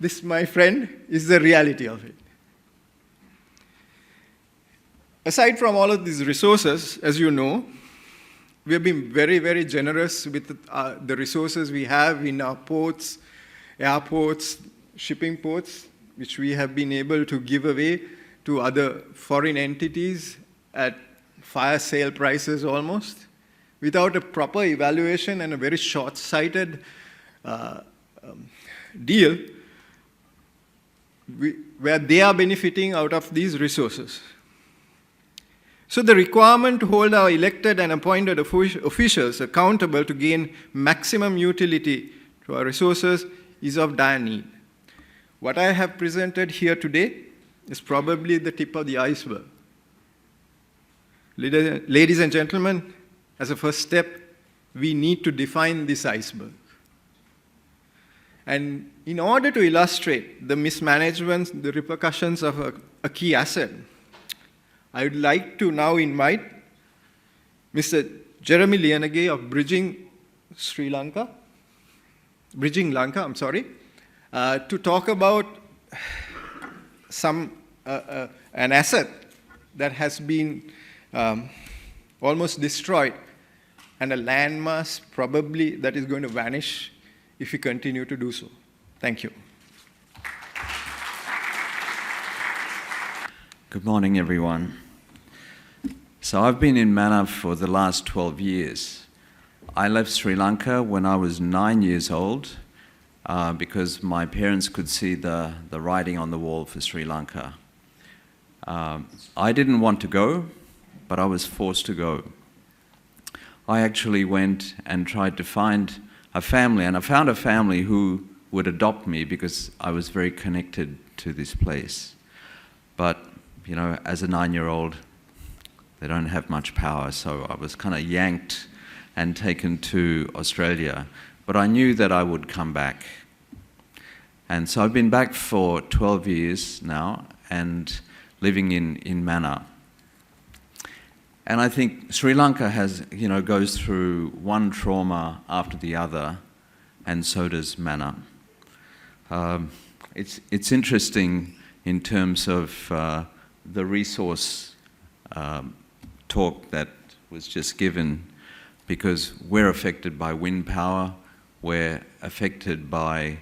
This, my friend, is the reality of it. Aside from all of these resources, as you know, we have been very, very generous with the resources we have in our ports, airports, shipping ports, which we have been able to give away to other foreign entities at fire sale prices almost, without a proper evaluation and a very short-sighted deal where they are benefiting out of these resources. So the requirement to hold our elected and appointed officials accountable to gain maximum utility to our resources is of dire need. What I have presented here today is probably the tip of the iceberg. Ladies and gentlemen, as a first step, we need to define this iceberg. And in order to illustrate the mismanagement, the repercussions of a key asset, I would like to now invite Mr. Jeremy Lianage of Bridging Lanka, to talk about an asset that has been almost destroyed and a landmass probably that is going to vanish if we continue to do so. Thank you. Good morning, everyone. So I've been in Manna for the last 12 years. I left Sri Lanka when I was 9 years old because my parents could see the writing on the wall for Sri Lanka. I didn't want to go, but I was forced to go. I actually went and tried to find a family, and I found a family who would adopt me because I was very connected to this place. But, you know, as a 9-year-old, they don't have much power, so I was kind of yanked and taken to Australia. But I knew that I would come back. And so I've been back for 12 years now and living in Mannar. And I think Sri Lanka goes through one trauma after the other, and so does Mannar. It's interesting in terms of the resource talk that was just given, because we're affected by wind power, we're affected by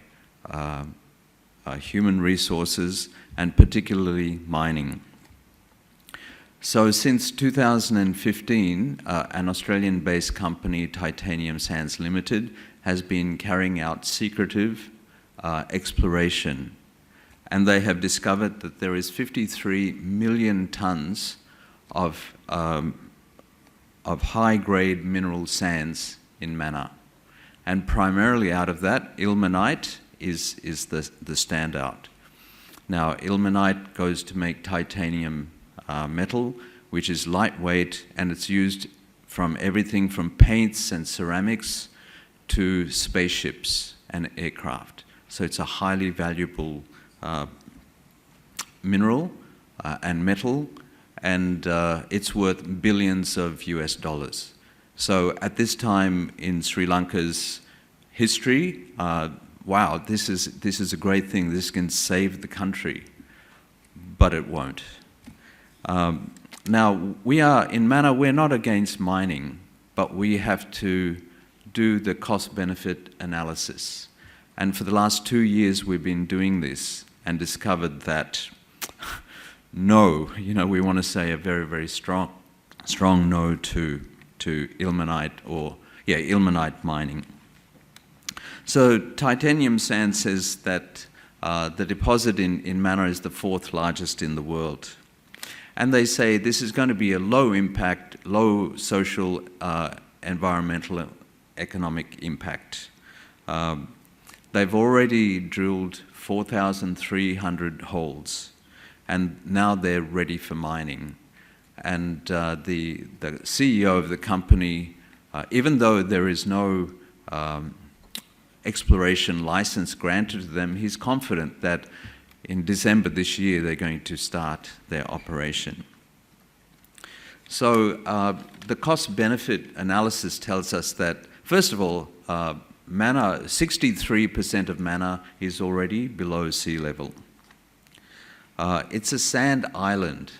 human resources, and particularly mining. So since 2015, an Australian-based company, Titanium Sands Limited, has been carrying out secretive exploration. And they have discovered that there is 53 million tonnes of high-grade mineral sands in Mannar. And primarily out of that, ilmenite is the standout. Now, ilmenite goes to make titanium metal, which is lightweight, and it's used from everything from paints and ceramics to spaceships and aircraft. So it's a highly valuable mineral and metal, and it's worth billions of US dollars. So at this time in Sri Lanka's history, wow, this is a great thing. This can save the country, but it won't. Now, we are, in Mannar, we're not against mining, but we have to do the cost-benefit analysis. And for the last 2 years, we've been doing this and discovered that no, we want to say a very, very strong no to ilmenite ilmenite mining. So Titanium Sand says that the deposit in Mannar is the 4th largest in the world. And they say this is going to be a low impact, low social, environmental, economic impact. They've already drilled 4,300 holes, and now they're ready for mining. And the CEO of the company, even though there is no exploration license granted to them, he's confident that in December this year they're going to start their operation. So the cost-benefit analysis tells us that, first of all, Mannar, 63% of Mannar is already below sea level. It's a sand island,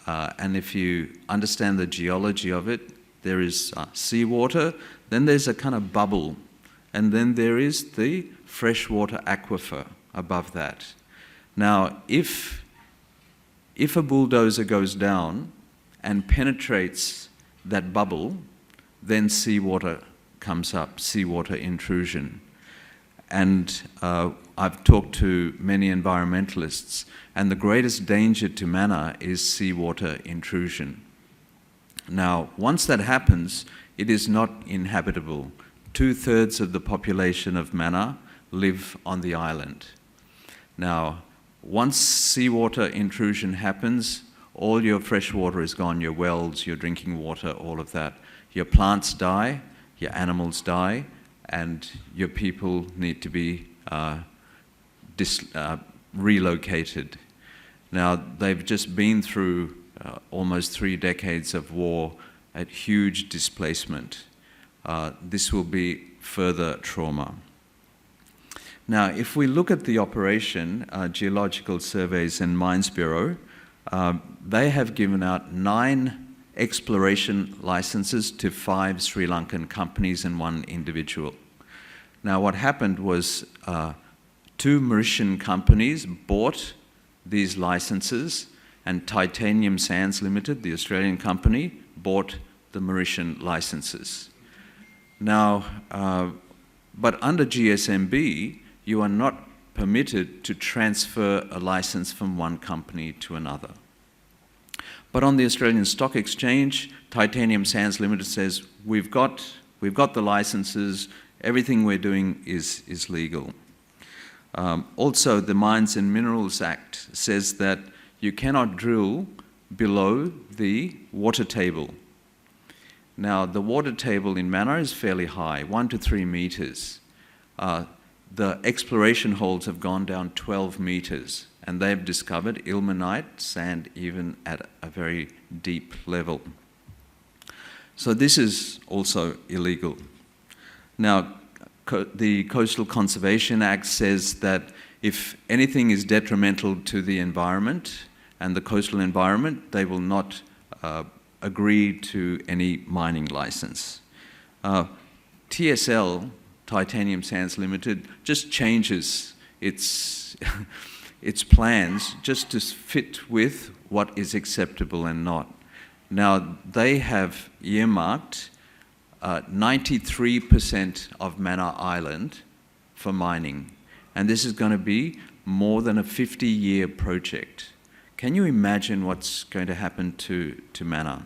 and if you understand the geology of it, there is seawater, then there's a kind of bubble, and then there is the freshwater aquifer above that. Now, if a bulldozer goes down and penetrates that bubble, then seawater comes up, seawater intrusion. And I've talked to many environmentalists, and the greatest danger to Mannar is seawater intrusion. Now, once that happens, it is not inhabitable. 2/3 of the population of Mannar live on the island. Now, once seawater intrusion happens, all your fresh water is gone, your wells, your drinking water, all of that. Your plants die, your animals die, and your people need to be relocated. Now, they've just been through almost 3 decades of war at huge displacement. This will be further trauma. Now, if we look at the operation, Geological Surveys and Mines Bureau, they have given out 9 exploration licenses to 5 Sri Lankan companies and 1 individual. Now, what happened was 2 Mauritian companies bought these licenses, and Titanium Sands Limited, the Australian company, bought the Mauritian licenses. Now, but under GSMB, you are not permitted to transfer a license from one company to another. But on the Australian Stock Exchange, Titanium Sands Limited says, we've got the licenses, everything we're doing is legal. Also, the Mines and Minerals Act says that you cannot drill below the water table. Now, the water table in Mannar is fairly high, 1 to 3 meters. The exploration holes have gone down 12 meters, and they've discovered ilmenite sand even at a very deep level. So this is also illegal. Now, the Coastal Conservation Act says that if anything is detrimental to the environment and the coastal environment, they will not agree to any mining license. TSL, Titanium Sands Limited, just changes its plans just to fit with what is acceptable and not. Now, they have earmarked 93% of Mannar Island for mining, and this is going to be more than a 50-year project. Can you imagine what's going to happen to Mannar?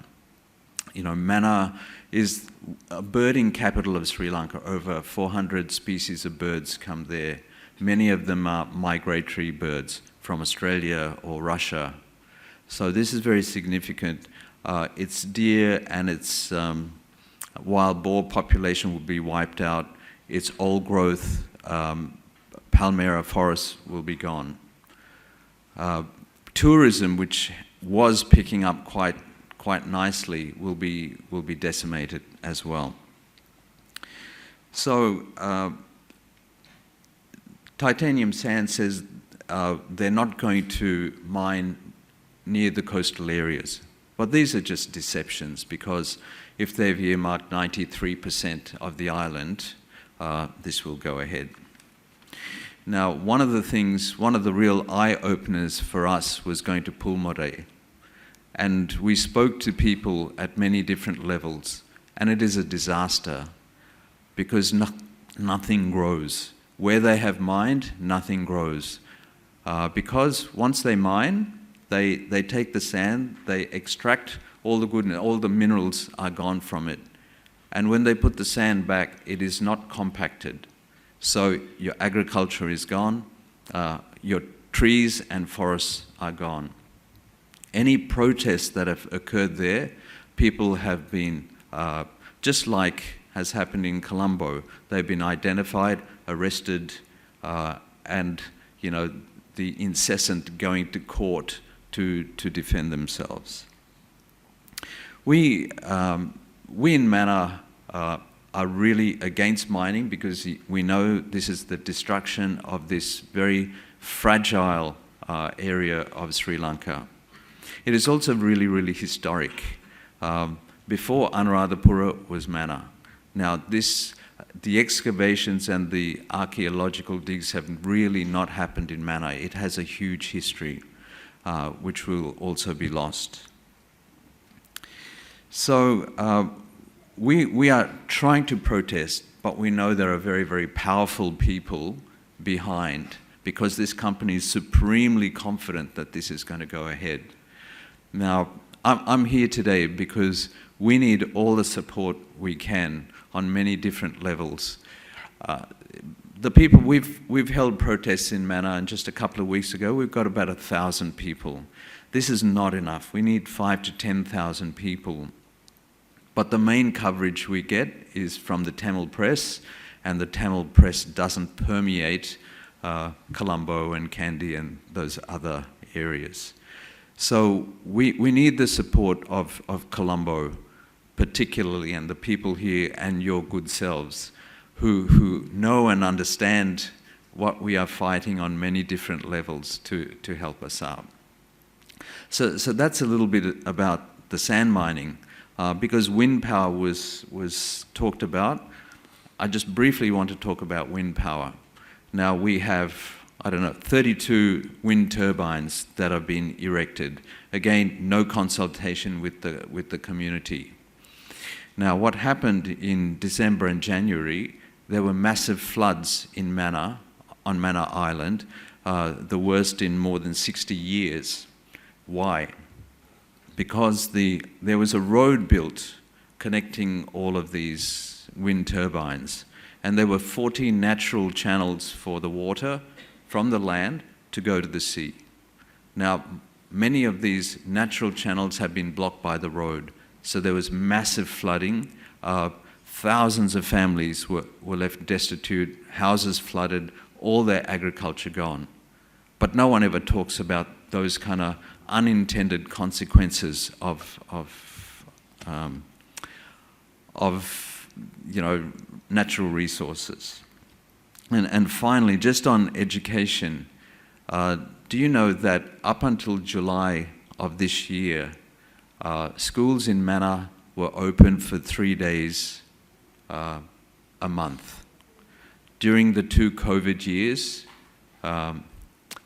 You know, Mannar is a birding capital of Sri Lanka. Over 400 species of birds come there. Many of them are migratory birds from Australia or Russia. So this is very significant. Its deer and its wild boar population will be wiped out. Its old growth Palmyra forest will be gone. Tourism, which was picking up quite nicely, will be decimated as well. So Titanium Sand says they're not going to mine near the coastal areas. But these are just deceptions, because if they've earmarked 93% of the island, this will go ahead. Now, one of the real eye-openers for us was going to Pulmore. And we spoke to people at many different levels, and it is a disaster, because nothing grows. Where they have mined, nothing grows. Because once they mine, they take the sand, they extract all the goodness, all the minerals are gone from it. And when they put the sand back, it is not compacted. So your agriculture is gone, your trees and forests are gone. Any protests that have occurred there, people have been, just like has happened in Colombo, they've been identified, arrested, and you know, the incessant going to court to defend themselves. We in Mannar are really against mining, because we know this is the destruction of this very fragile area of Sri Lanka. It is also really, really historic. Before Anuradhapura was Mannar. Now the excavations and the archaeological digs have really not happened in Mannar. It has a huge history, which will also be lost. So we are trying to protest, but we know there are very, very powerful people behind, because this company is supremely confident that this is going to go ahead. Now, I'm here today because we need all the support we can on many different levels. The people, we've held protests in Mannar, and just a couple of weeks ago, we've got about 1,000 people. This is not enough. We need 5,000 to 10,000 people. But the main coverage we get is from the Tamil press, and the Tamil press doesn't permeate Colombo and Kandy and those other areas. So we need the support of Colombo, particularly, and the people here and your good selves, who know and understand what we are fighting on many different levels to help us out. So that's a little bit about the sand mining. Because wind power was talked about, I just briefly want to talk about wind power. Now we have, 32 wind turbines that have been erected. Again, no consultation with the community. Now what happened in December and January, there were massive floods in Mannar, on Mannar Island, the worst in more than 60 years. Why? Because there was a road built connecting all of these wind turbines, and there were 14 natural channels for the water from the land to go to the sea. Now, many of these natural channels have been blocked by the road. So there was massive flooding. Thousands of families were left destitute, houses flooded, all their agriculture gone. But no one ever talks about those kind of unintended consequences of natural resources. And finally, just on education, do you know that up until July of this year, schools in Manor were open for 3 days a month? During the 2 COVID years,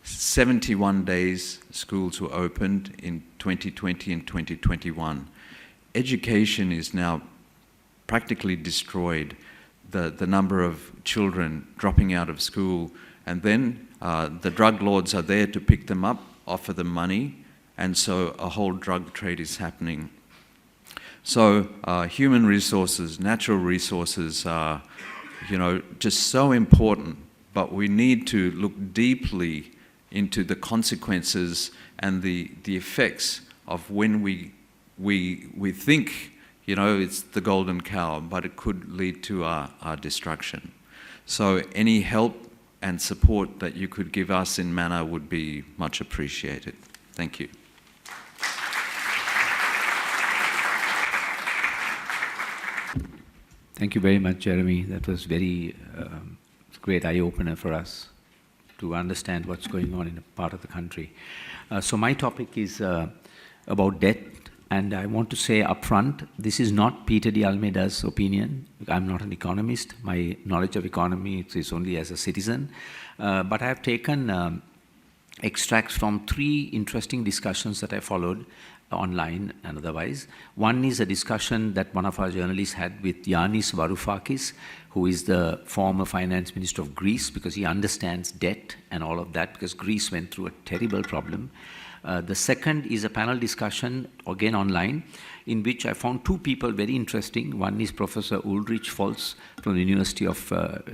71 days schools were opened in 2020 and 2021. Education is now practically destroyed. The number of children dropping out of school, and then the drug lords are there to pick them up, offer them money, and so a whole drug trade is happening. So human resources, natural resources are, just so important, but we need to look deeply into the consequences and the effects of when we think it's the golden cow, but it could lead to our destruction. So any help and support that you could give us in Manor would be much appreciated. Thank you. Thank you very much, Jeremy. That was very great eye-opener for us to understand what's going on in a part of the country. So my topic is about debt. And I want to say upfront, this is not Peter D. Almeida's opinion. I'm not an economist. My knowledge of economy is only as a citizen. But I have taken extracts from 3 interesting discussions that I followed online and otherwise. One is a discussion that one of our journalists had with Yanis Varoufakis, who is the former finance minister of Greece, because he understands debt and all of that, because Greece went through a terrible problem. The second is a panel discussion, again online, in which I found 2 people very interesting. One is Professor Ulrich Folz from the University of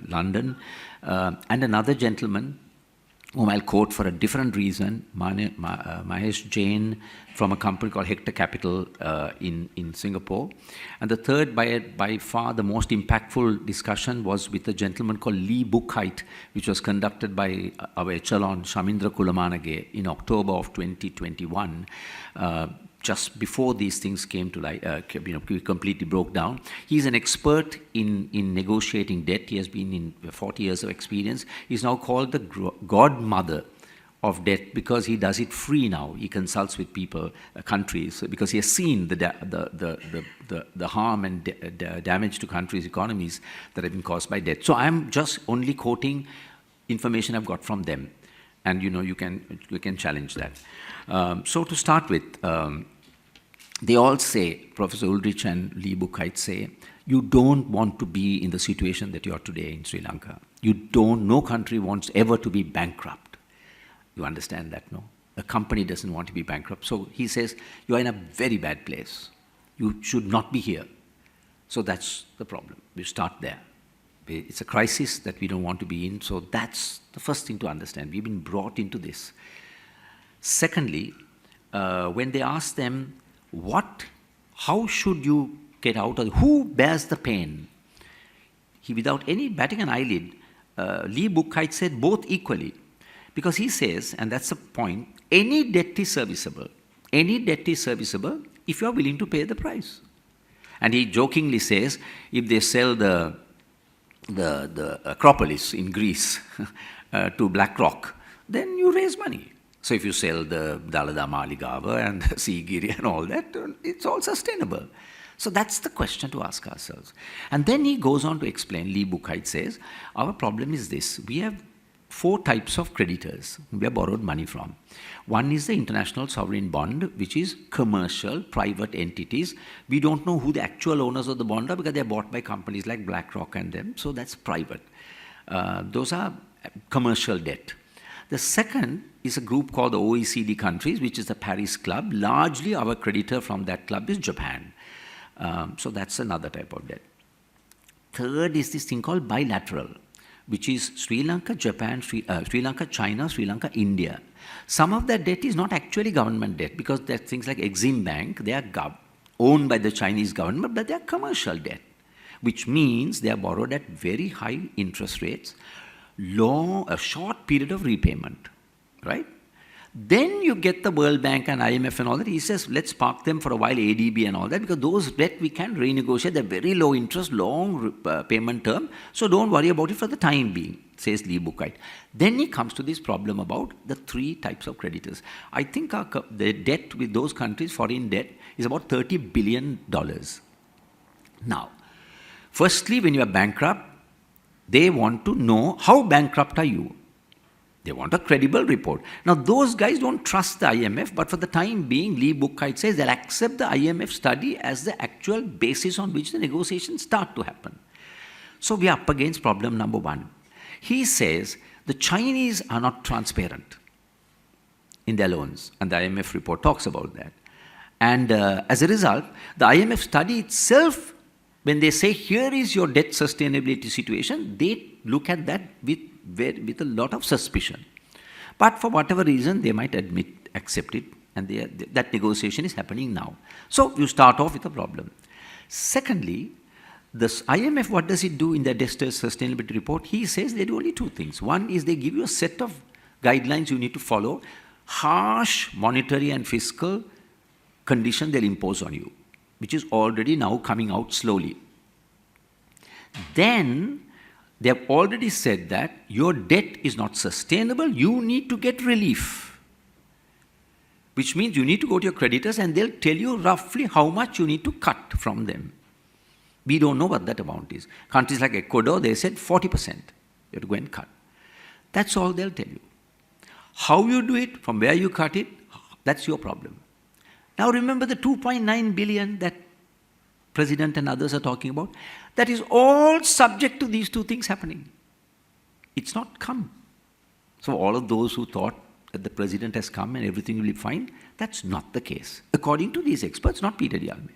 London, and another gentleman whom I'll quote for a different reason, Mahesh Jain from a company called Hector Capital in Singapore. And the third, by far the most impactful discussion, was with a gentleman called Lee Buchheit, which was conducted by our echelon Shamindra Kulamanage in October of 2021. Just before these things came to light, completely broke down. He's an expert in negotiating debt. He has been in 40 years of experience. He's now called the godmother of debt because he does it free now. He consults with people, countries, because he has seen the harm and damage to countries' economies that have been caused by debt. So I'm just only quoting information I've got from them, and you can challenge that. So to start with, they all say, Professor Ulrich and Lee Buchheit say, you don't want to be in the situation that you are today in Sri Lanka. No country wants ever to be bankrupt. You understand that, no? A company doesn't want to be bankrupt. So he says, you are in a very bad place. You should not be here. So that's the problem. We start there. It's a crisis that we don't want to be in. So that's the first thing to understand. We've been brought into this. Secondly, when they ask them, how should you get out of it? Who bears the pain? Without any batting an eyelid, Lee Buchheit said both equally. Because he says, and that's the point, any debt is serviceable. Any debt is serviceable if you are willing to pay the price. And he jokingly says, if they sell the Acropolis in Greece to BlackRock, then you raise money. So if you sell the Dalada Maligava and the Sigiri and all that, it's all sustainable. So that's the question to ask ourselves. And then he goes on to explain, Lee Buchheit says, our problem is this. We have 4 types of creditors we have borrowed money from. One is the international sovereign bond, which is commercial, private entities. We don't know who the actual owners of the bond are because they're bought by companies like BlackRock and them, so that's private. Those are commercial debt. The second is a group called the OECD countries, which is the Paris Club. Largely our creditor from that club is Japan. So that's another type of debt. Third is this thing called bilateral, which is Sri Lanka, Japan, Sri Lanka, China, Sri Lanka, India. Some of that debt is not actually government debt because there are things like Exim Bank, they are owned by the Chinese government, but they are commercial debt, which means they are borrowed at very high interest rates, a short period of repayment, right? Then you get the World Bank and IMF and all that. He says, let's park them for a while, ADB and all that, because those debt we can renegotiate. They're very low interest, long payment term. So don't worry about it for the time being, says Lee Buchheit. Then he comes to this problem about the three types of creditors. I think the debt with those countries, foreign debt, is about $30 billion. Now, firstly, when you are bankrupt, they want to know how bankrupt are you. They want a credible report. Now, those guys don't trust the IMF, but for the time being, Lee Buchheit says they'll accept the IMF study as the actual basis on which the negotiations start to happen. So we are up against problem number one. He says the Chinese are not transparent in their loans, and the IMF report talks about that. And as a result, the IMF study itself, when they say, here is your debt sustainability situation, they look at that with a lot of suspicion. But for whatever reason, they might accept it, and that negotiation is happening now. So you start off with a problem. Secondly, this IMF, what does it do in their debt sustainability report? He says they do only two things. One is they give you a set of guidelines you need to follow, harsh monetary and fiscal condition they'll impose on you, which is already now coming out slowly. Then they have already said that your debt is not sustainable, you need to get relief. Which means you need to go to your creditors and they'll tell you roughly how much you need to cut from them. We don't know what that amount is. Countries like Ecuador, they said 40%. You have to go and cut. That's all they'll tell you. How you do it, from where you cut it, that's your problem. Now remember the 2.9 billion that President and others are talking about, that is all subject to these two things happening. It's not come. So all of those who thought that the President has come and everything will be fine, that's not the case. According to these experts, not Peter Dialmed.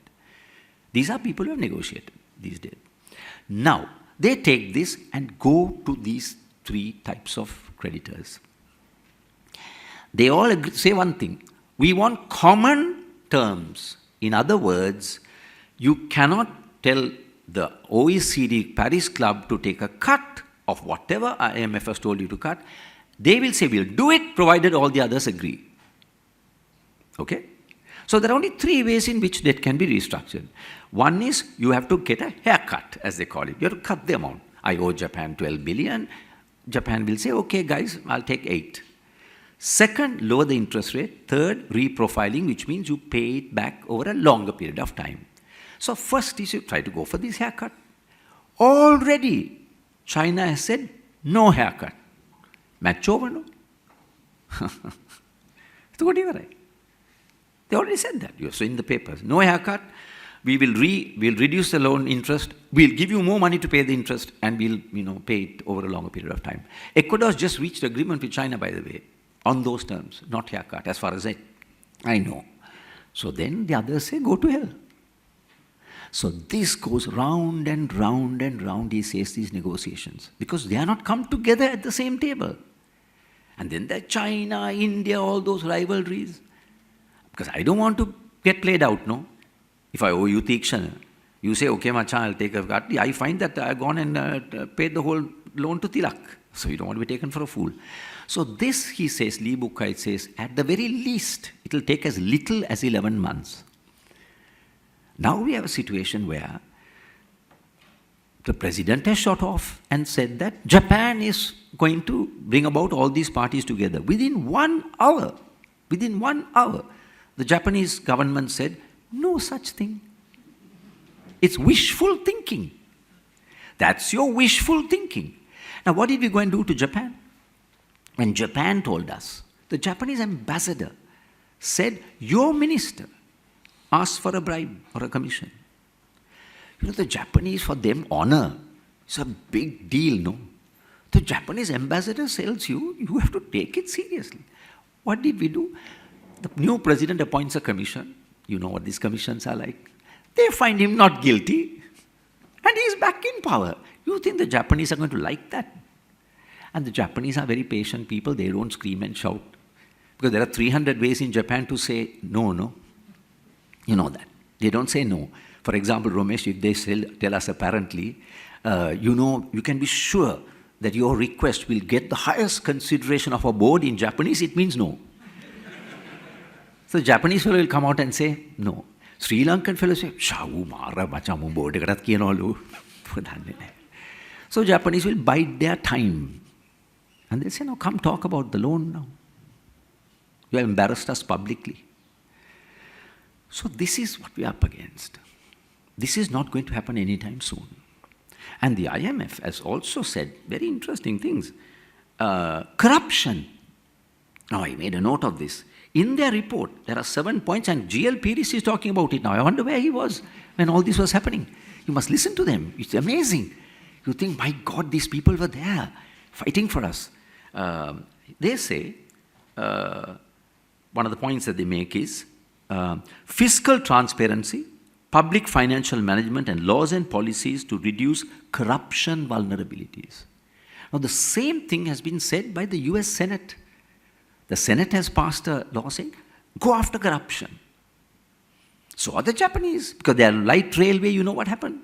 These are people who have negotiated these days. Now, they take this and go to these three types of creditors. They all say one thing. We want common terms. In other words, you cannot tell the OECD Paris Club to take a cut of whatever IMF has told you to cut. They will say, we'll do it provided all the others agree. Okay? So there are only three ways in which debt can be restructured. One is you have to get a haircut, as they call it. You have to cut the amount. I owe Japan 12 billion. Japan will say, okay, guys, I'll take 8. Second, lower the interest rate. Third, reprofiling, which means you pay it back over a longer period of time. So first is you try to go for this haircut. Already, China has said, no haircut. Match over, no? So what do you write? They already said that. You're in the papers. No haircut. We'll reduce the loan interest. We'll give you more money to pay the interest, and we'll pay it over a longer period of time. Ecuador has just reached agreement with China, by the way, on those terms, not haircut, as far as I know. So then the others say, go to hell. So this goes round and round and round, he says, these negotiations, because they are not come together at the same table. And then there's China, India, all those rivalries. Because I don't want to get played out, no? If I owe you Tikshana, you say, okay, Machan, I'll take a cut. I find that I've gone and paid the whole loan to Tilak. So you don't want to be taken for a fool. So this, he says, Lee Buchheit says, at the very least, it will take as little as 11 months. Now we have a situation where the president has shot off and said that Japan is going to bring about all these parties together. Within 1 hour, the Japanese government said, no such thing. It's wishful thinking. That's your wishful thinking. Now, what did we go and do to Japan? When Japan told us, the Japanese ambassador said, your minister asked for a bribe or a commission. The Japanese, for them, honor is a big deal, no? The Japanese ambassador tells you, you have to take it seriously. What did we do? The new president appoints a commission. You know what these commissions are like. They find him not guilty, and he's back in power. You think the Japanese are going to like that? And the Japanese are very patient people. They don't scream and shout. Because there are 300 ways in Japan to say, no, no. You know that. They don't say no. For example, Ramesh, if they tell us apparently, you can be sure that your request will get the highest consideration of our board in Japanese, it means no. So the Japanese fellow will come out and say no. Sri Lankan fellow say, Shawu mara machamu board ekadat kiyanawalu. So Japanese will bide their time. And they'll say, no, come talk about the loan now. You have embarrassed us publicly. So this is what we are up against. This is not going to happen anytime soon. And the IMF has also said very interesting things. Corruption. Now I made a note of this. In their report, there are 7 points, and GL Peiris is talking about it now. I wonder where he was when all this was happening. You must listen to them. It's amazing. You think, my God, these people were there fighting for us. They say, one of the points that they make is fiscal transparency, public financial management, and laws and policies to reduce corruption vulnerabilities. Now, the same thing has been said by the US Senate. The Senate has passed a law saying, go after corruption. So are the Japanese, because they are light railway, you know what happened.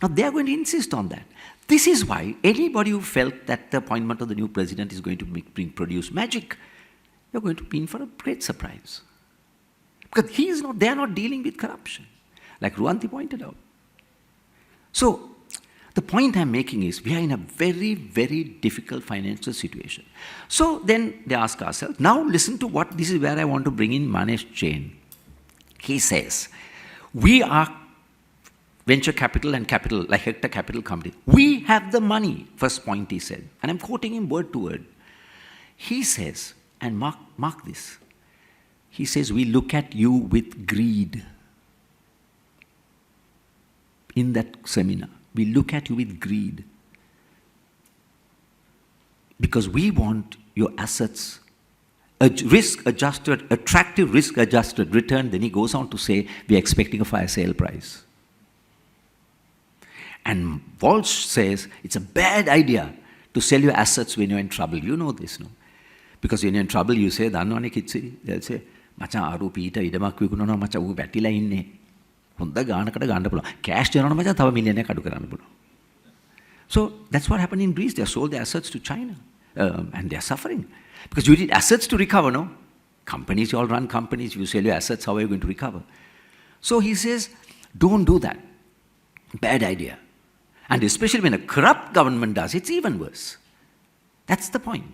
Now they are going to insist on that. This is why anybody who felt that the appointment of the new president is going to produce magic, you're going to be in for a great surprise. Because they are not dealing with corruption, like Ruanti pointed out. So the point I'm making is we are in a very, very difficult financial situation. So then they ask ourselves, now listen to what, this is where I want to bring in Manesh Jain. He says, we are venture capital and capital, like Hector Capital Company. We have the money, first point he said. And I'm quoting him word to word. He says, and mark this, he says, we look at you with greed. In that seminar, we look at you with greed. Because we want your assets, a risk-adjusted, attractive risk-adjusted return. Then he goes on to say, we are expecting a fire sale price. And Walsh says, it's a bad idea to sell your assets when you're in trouble. You know this, no? Because when you're in trouble, you say, Danwane Kitsiri, they'll say, Macha Aru Peter, Idamak Vikuno, Macha U Batila inne. Hunda Ganakata Gandapula. Cash General Macha Tava Millionaire Kadukaranapula. So that's what happened in Greece. They sold their assets to China. And they're suffering. Because you need assets to recover, no? Companies, you all run companies, you sell your assets, how are you going to recover? So he says, don't do that. Bad idea. And especially when a corrupt government does, it's even worse. That's the point.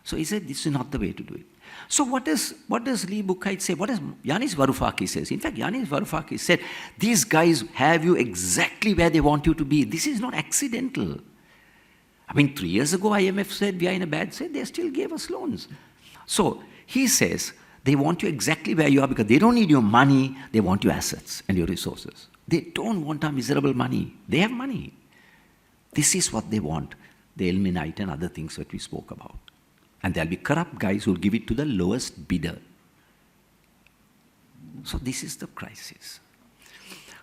So he said, this is not the way to do it. So what does Lee Buchheit say? What does Yanis Varoufakis says? In fact, Yanis Varoufakis said, these guys have you exactly where they want you to be. This is not accidental. I mean, 3 years ago, IMF said we are in a bad state. They still gave us loans. So he says, they want you exactly where you are because they don't need your money. They want your assets and your resources. They don't want our miserable money. They have money. This is what they want. The ilmenite and other things that we spoke about. And there'll be corrupt guys who will give it to the lowest bidder. So this is the crisis.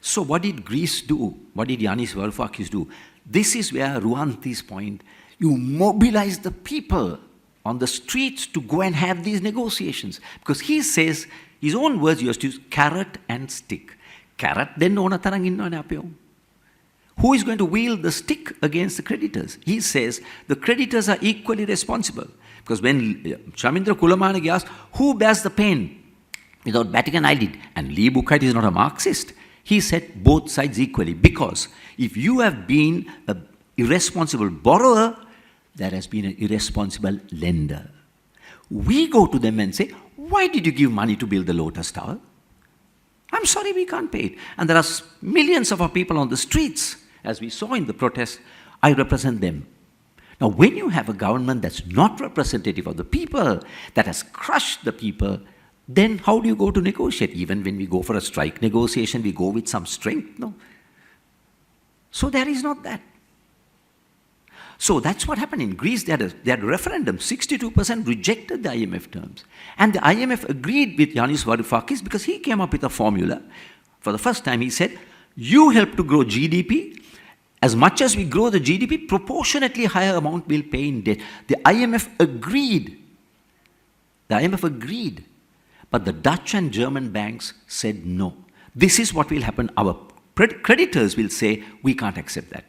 So what did Greece do? What did Yanis Varoufakis do? This is where Ruanti's point, you mobilize the people on the streets to go and have these negotiations. Because he says, his own words, he has to use carrot and stick. Carrot, then no natarang inno na apyo. Who is going to wield the stick against the creditors? He says, the creditors are equally responsible. Because when Shamindra Kulamanagi asked, who bears the pain? Without batting an eyelid. And Lee Buchheit is not a Marxist. He said both sides equally. Because if you have been an irresponsible borrower, there has been an irresponsible lender. We go to them and say, why did you give money to build the Lotus Tower? I'm sorry, we can't pay it. And there are millions of our people on the streets. As we saw in the protest, I represent them. Now, when you have a government that's not representative of the people, that has crushed the people, then how do you go to negotiate? Even when we go for a strike negotiation, we go with some strength, no? So there is not that. So that's what happened in Greece. They had a referendum. 62% rejected the IMF terms. And the IMF agreed with Yanis Varoufakis because he came up with a formula. For the first time, he said, you help to grow GDP. As much as we grow the GDP, proportionately higher amount we'll pay in debt. The IMF agreed. The IMF agreed. But the Dutch and German banks said no. This is what will happen. Our creditors will say, we can't accept that.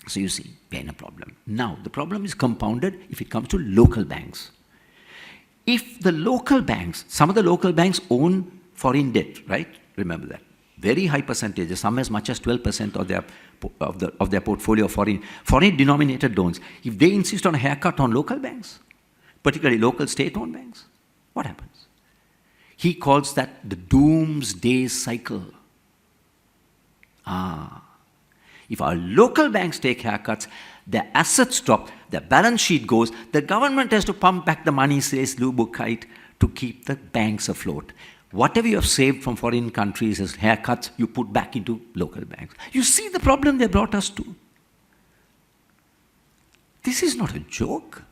So you see, we're in a problem. Now, the problem is compounded if it comes to local banks. If the local banks, some of the local banks own foreign debt, right? Remember that. Very high percentages, some as much as 12% of their portfolio of foreign denominated loans. If they insist on a haircut on local banks, particularly local state-owned banks, what happens? He calls that the doomsday cycle. If our local banks take haircuts, their assets drop, their balance sheet goes, the government has to pump back the money, says Lou Buchheit, to keep the banks afloat. Whatever you have saved from foreign countries as haircuts, you put back into local banks. You see the problem they brought us to. This is not a joke.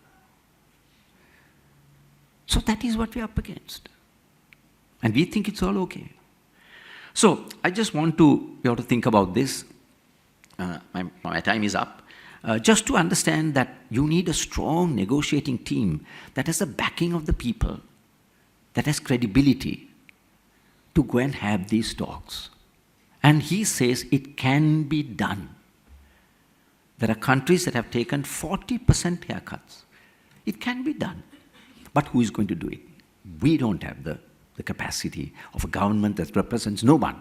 So that is what we're up against. And we think it's all okay. So I just want you to think about this. My time is up. Just to understand that you need a strong negotiating team that has the backing of the people, that has credibility, to go and have these talks. And he says it can be done. There are countries that have taken 40% haircuts. It can be done. But who is going to do it? We don't have the capacity of a government that represents no one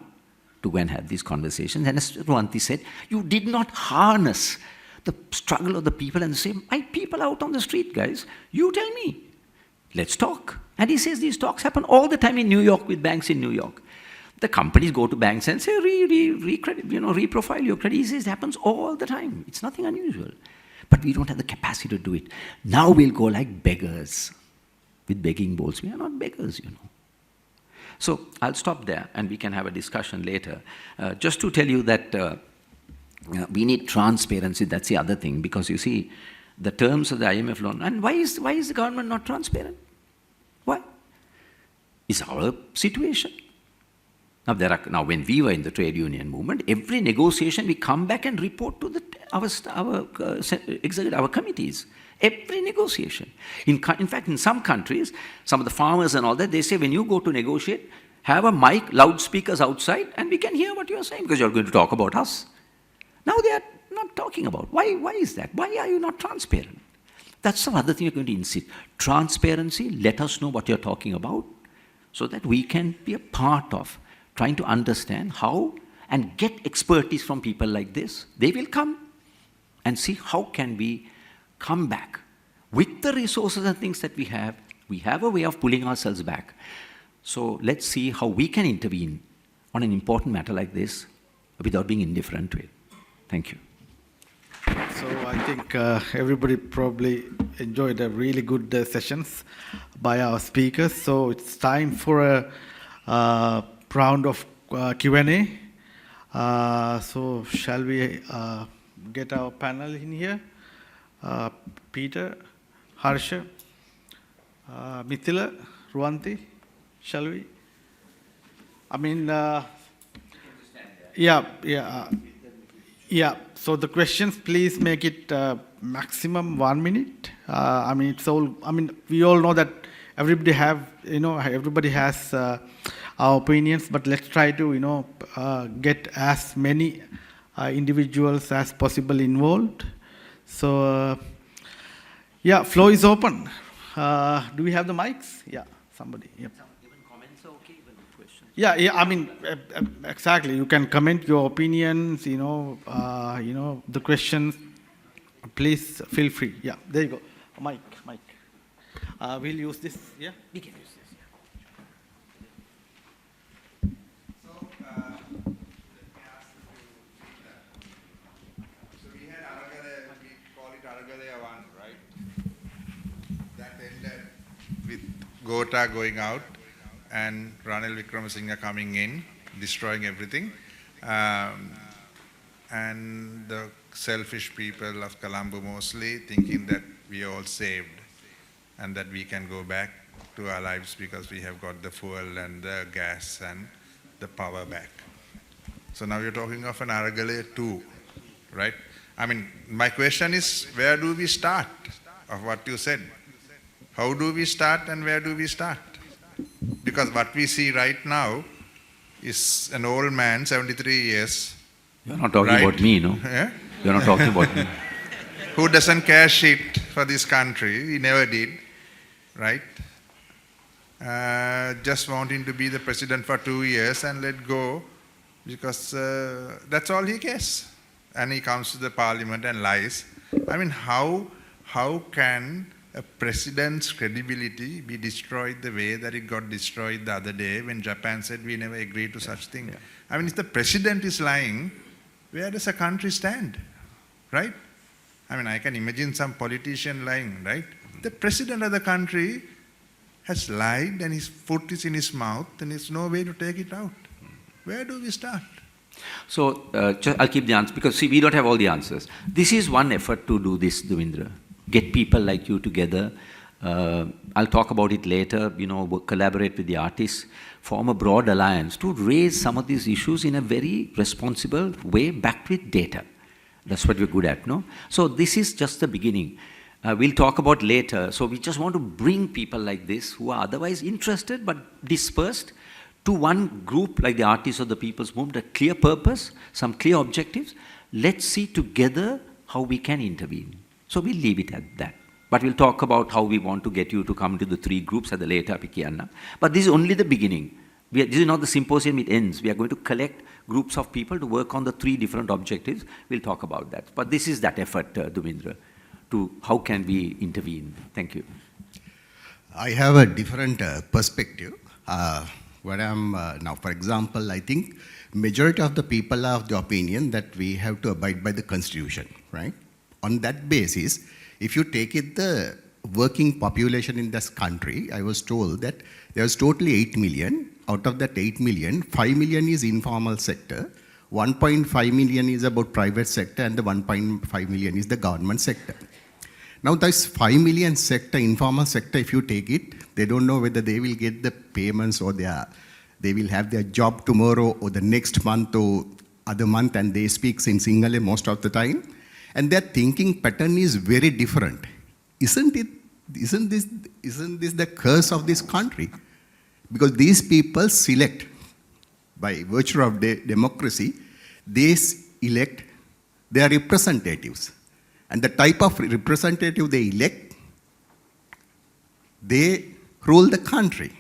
to go and have these conversations. And as Ruanti said, you did not harness the struggle of the people and say, my people out on the street, guys, you tell me. Let's talk. And he says these talks happen all the time in New York with banks in New York. The companies go to banks and say, reprofile your credit. He says it happens all the time. It's nothing unusual. But we don't have the capacity to do it. Now we'll go like beggars with begging bowls. We are not beggars, So I'll stop there and we can have a discussion later. Just to tell you that we need transparency. That's the other thing. Because you see, the terms of the IMF loan. And why is the government not transparent? Why? It's our situation. Now, when we were in the trade union movement, every negotiation we come back and report to our committees. Every negotiation. In fact, in some countries, some of the farmers and all that, they say when you go to negotiate, have a mic, loudspeakers outside, and we can hear what you are saying because you're going to talk about us. Now they are not talking about. Why is that? Why are you not transparent? That's some other thing you're going to insist. Transparency, let us know what you're talking about so that we can be a part of trying to understand how and get expertise from people like this. They will come and see how can we come back with the resources and things that we have. We have a way of pulling ourselves back. So let's see how we can intervene on an important matter like this without being indifferent to it. Thank you. So I think everybody probably enjoyed a really good sessions by our speakers. So it's time for a round of Q&A. So shall we get our panel in here? Peter, Harsha, Mithila, Ruanti, shall we? I mean, yeah. So the questions, please make it maximum 1 minute. I mean, it's all. I mean, we all know that everybody has our opinions, but let's try to get as many individuals as possible involved. So floor is open. Do we have the mics? Yeah, somebody. Yep. Even comments are okay, even questions. Yeah. I mean, exactly. You can comment your opinions. The questions. Please feel free. Yeah, there you go. Mic. We'll use this. Yeah, We can use this. Gota going out and Ranil Wickremesinghe coming in, destroying everything. And the selfish people of Colombo mostly thinking that we are all saved and that we can go back to our lives because we have got the fuel and the gas and the power back. So now you're talking of an Aragale 2, right? I mean, my question is, where do we start of what you said? How do we start and where do we start? Because what we see right now is an old man, 73 years. You're not talking right? about me, no? Yeah? You're not talking about me. Who doesn't care shit for this country. He never did, right? Just wanting to be the president for 2 years and let go because that's all he cares. And he comes to the parliament and lies. I mean, how can a president's credibility be destroyed the way that it got destroyed the other day when Japan said we never agreed to such thing? Yeah. I mean, if the president is lying, where does a country stand, right? I mean, I can imagine some politician lying, right? The president of the country has lied and his foot is in his mouth and there's no way to take it out. Where do we start? So, I'll keep the answer, because see, we don't have all the answers. This is one effort to do this, Devendra. Get people like you together. I'll talk about it later, collaborate with the artists, form a broad alliance to raise some of these issues in a very responsible way, backed with data. That's what we're good at, no? So this is just the beginning. We'll talk about later. So we just want to bring people like this who are otherwise interested but dispersed to one group like the Artists of the People's Movement, a clear purpose, some clear objectives. Let's see together how we can intervene. So we'll leave it at that. But we'll talk about how we want to get you to come to the 3 groups at the later Pikiana. But this is only the beginning. This is not the symposium, it ends. We are going to collect groups of people to work on the 3 different objectives. We'll talk about that. But this is that effort, Devendra, to how can we intervene. Thank you. I have a different perspective. Where I'm now, for example, I think majority of the people are of the opinion that we have to abide by the Constitution, right? On that basis, if you take it the working population in this country, I was told that there's totally 8 million. Out of that 8 million, 5 million is informal sector, 1.5 million is about private sector, and the 1.5 million is the government sector. Now this 5 million sector, informal sector, if you take it, they don't know whether they will get the payments or they will have their job tomorrow or the next month or other month, and they speak in Sinhala most of the time. And their thinking pattern is very different. Isn't this the curse of this country? Because these people select, by virtue of democracy, they elect their representatives. And the type of representative they elect, they rule the country.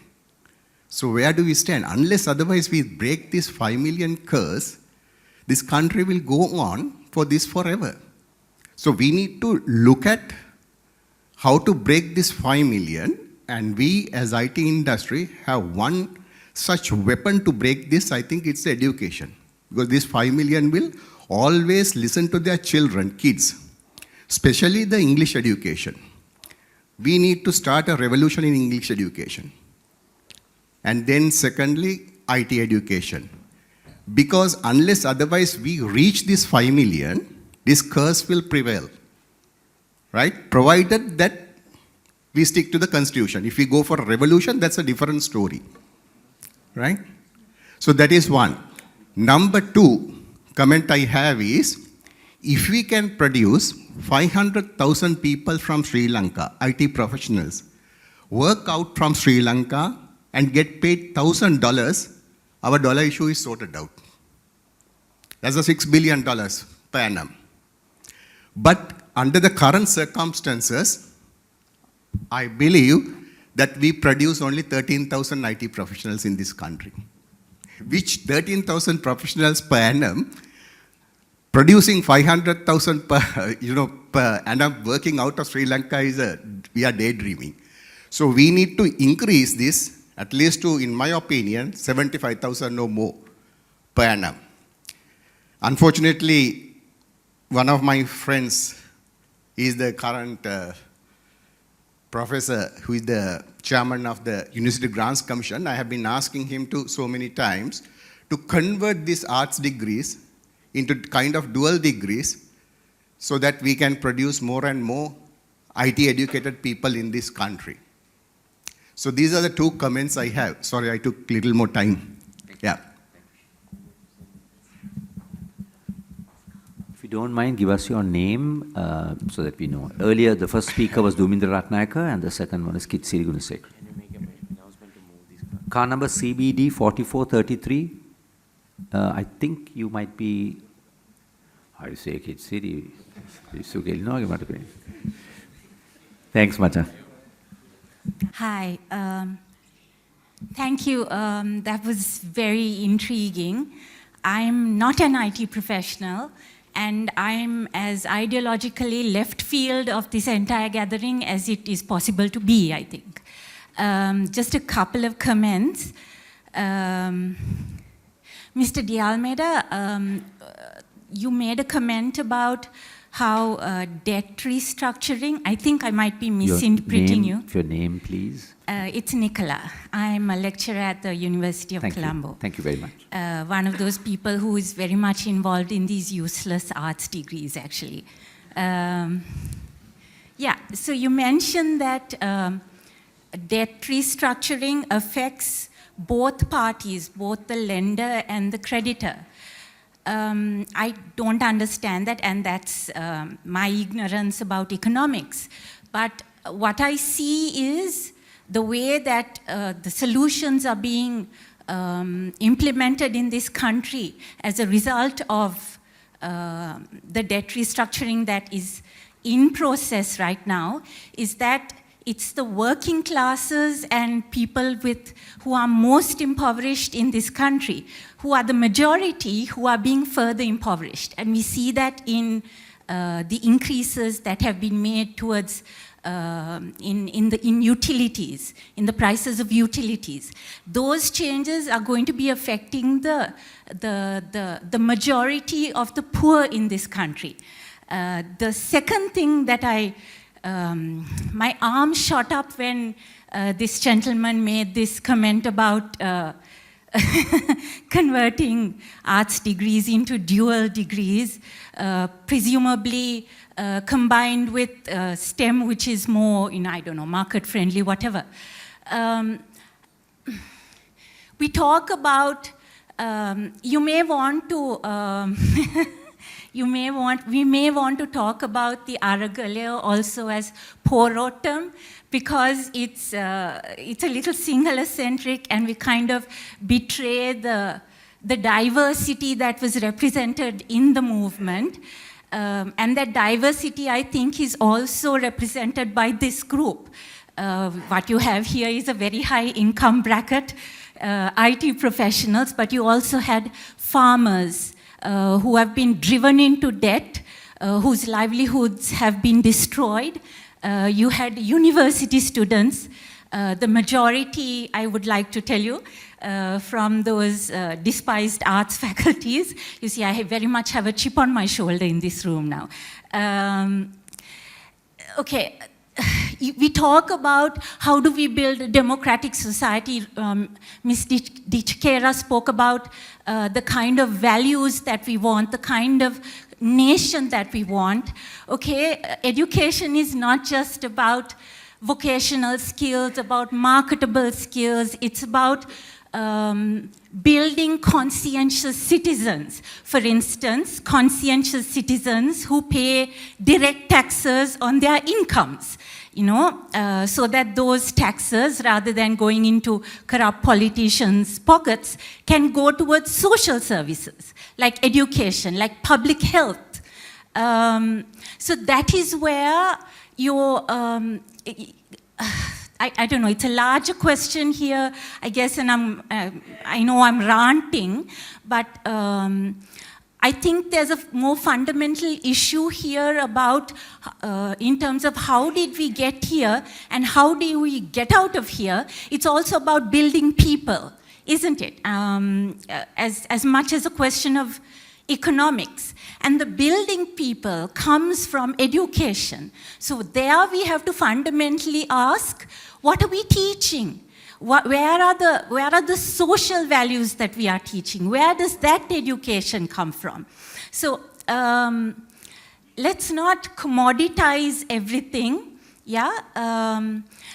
So where do we stand? Unless otherwise we break this 5 million curse, this country will go on for this forever. So we need to look at how to break this 5 million, and we as IT industry have one such weapon to break this. I think it's education, because this 5 million will always listen to their children, kids, especially the English education. We need to start a revolution in English education. And then secondly, IT education. Because unless otherwise we reach this 5 million, this curse will prevail, right? Provided that we stick to the Constitution. If we go for a revolution, that's a different story, right? So that is one. Number 2 comment I have is, if we can produce 500,000 people from Sri Lanka, IT professionals, work out from Sri Lanka and get paid $1,000, our dollar issue is sorted out. That's a $6 billion per annum. But under the current circumstances, I believe that we produce only 13,000 IT professionals in this country, which 13,000 professionals per annum, producing 500,000 per annum working out of Sri Lanka we are daydreaming. So we need to increase this at least to, in my opinion, 75,000 or more per annum. Unfortunately, one of my friends is the current professor who is the chairman of the University Grants Commission. I have been asking him to so many times to convert these arts degrees into kind of dual degrees so that we can produce more and more IT educated people in this country. So these are the 2 comments I have. Sorry, I took a little more time. Yeah. If you don't mind, give us your name so that we know. Earlier, the first speaker was Dumindra Ratnayaka and the second one is Kit Sirigunasek. Can you make an announcement to move these car number CBD 4433. I think you might be, how do you say, Kid City? Thanks, Macha. Hi. Thank you. That was very intriguing. I'm not an IT professional, and I'm as ideologically left field of this entire gathering as it is possible to be, I think. Just a couple of comments. Mr. De Almeida, you made a comment about how debt restructuring, I think I might be misinterpreting you. Your name, please. It's Nicola. I'm a lecturer at the University of Colombo. Thank you very much. One of those people who is very much involved in these useless arts degrees, actually. Yeah, so you mentioned that debt restructuring affects both parties, both the lender and the creditor. I don't understand that, and that's my ignorance about economics. But what I see is the way that the solutions are being implemented in this country as a result of the debt restructuring that is in process right now, is that it's the working classes and people who are most impoverished in this country, who are the majority, who are being further impoverished. And we see that in the increases that have been made towards in utilities, in the prices of utilities. Those changes are going to be affecting the majority of the poor in this country. The second thing that my arm shot up when this gentleman made this comment about converting arts degrees into dual degrees, presumably combined with STEM, which is more, I don't know, market-friendly, whatever. We talk about, you may want to, we may want to talk about the Aragaleo also as porotum, because it's a little Sinhala-centric, and we kind of betray the diversity that was represented in the movement. And that diversity, I think, is also represented by this group. What you have here is a very high income bracket, IT professionals, but you also had farmers who have been driven into debt, whose livelihoods have been destroyed. You had university students, the majority, I would like to tell you, from those despised arts faculties. You see, I very much have a chip on my shoulder in this room now. Okay, we talk about how do we build a democratic society. Ms. Dichkera spoke about the kind of values that we want, the kind of nation that we want. Okay, education is not just about vocational skills, about marketable skills. It's about building conscientious citizens. For instance, conscientious citizens who pay direct taxes on their incomes, so that those taxes, rather than going into corrupt politicians' pockets, can go towards social services, like education, like public health. So that is where your, I don't know, it's a larger question here, I guess, and I know I'm ranting, but I think there's a more fundamental issue here about, in terms of how did we get here and how do we get out of here. It's also about building people, isn't it? As much as a question of economics. And the building people comes from education. So there we have to fundamentally ask, what are we teaching? Where are the social values that we are teaching? Where does that education come from? So let's not commoditize everything. Yeah.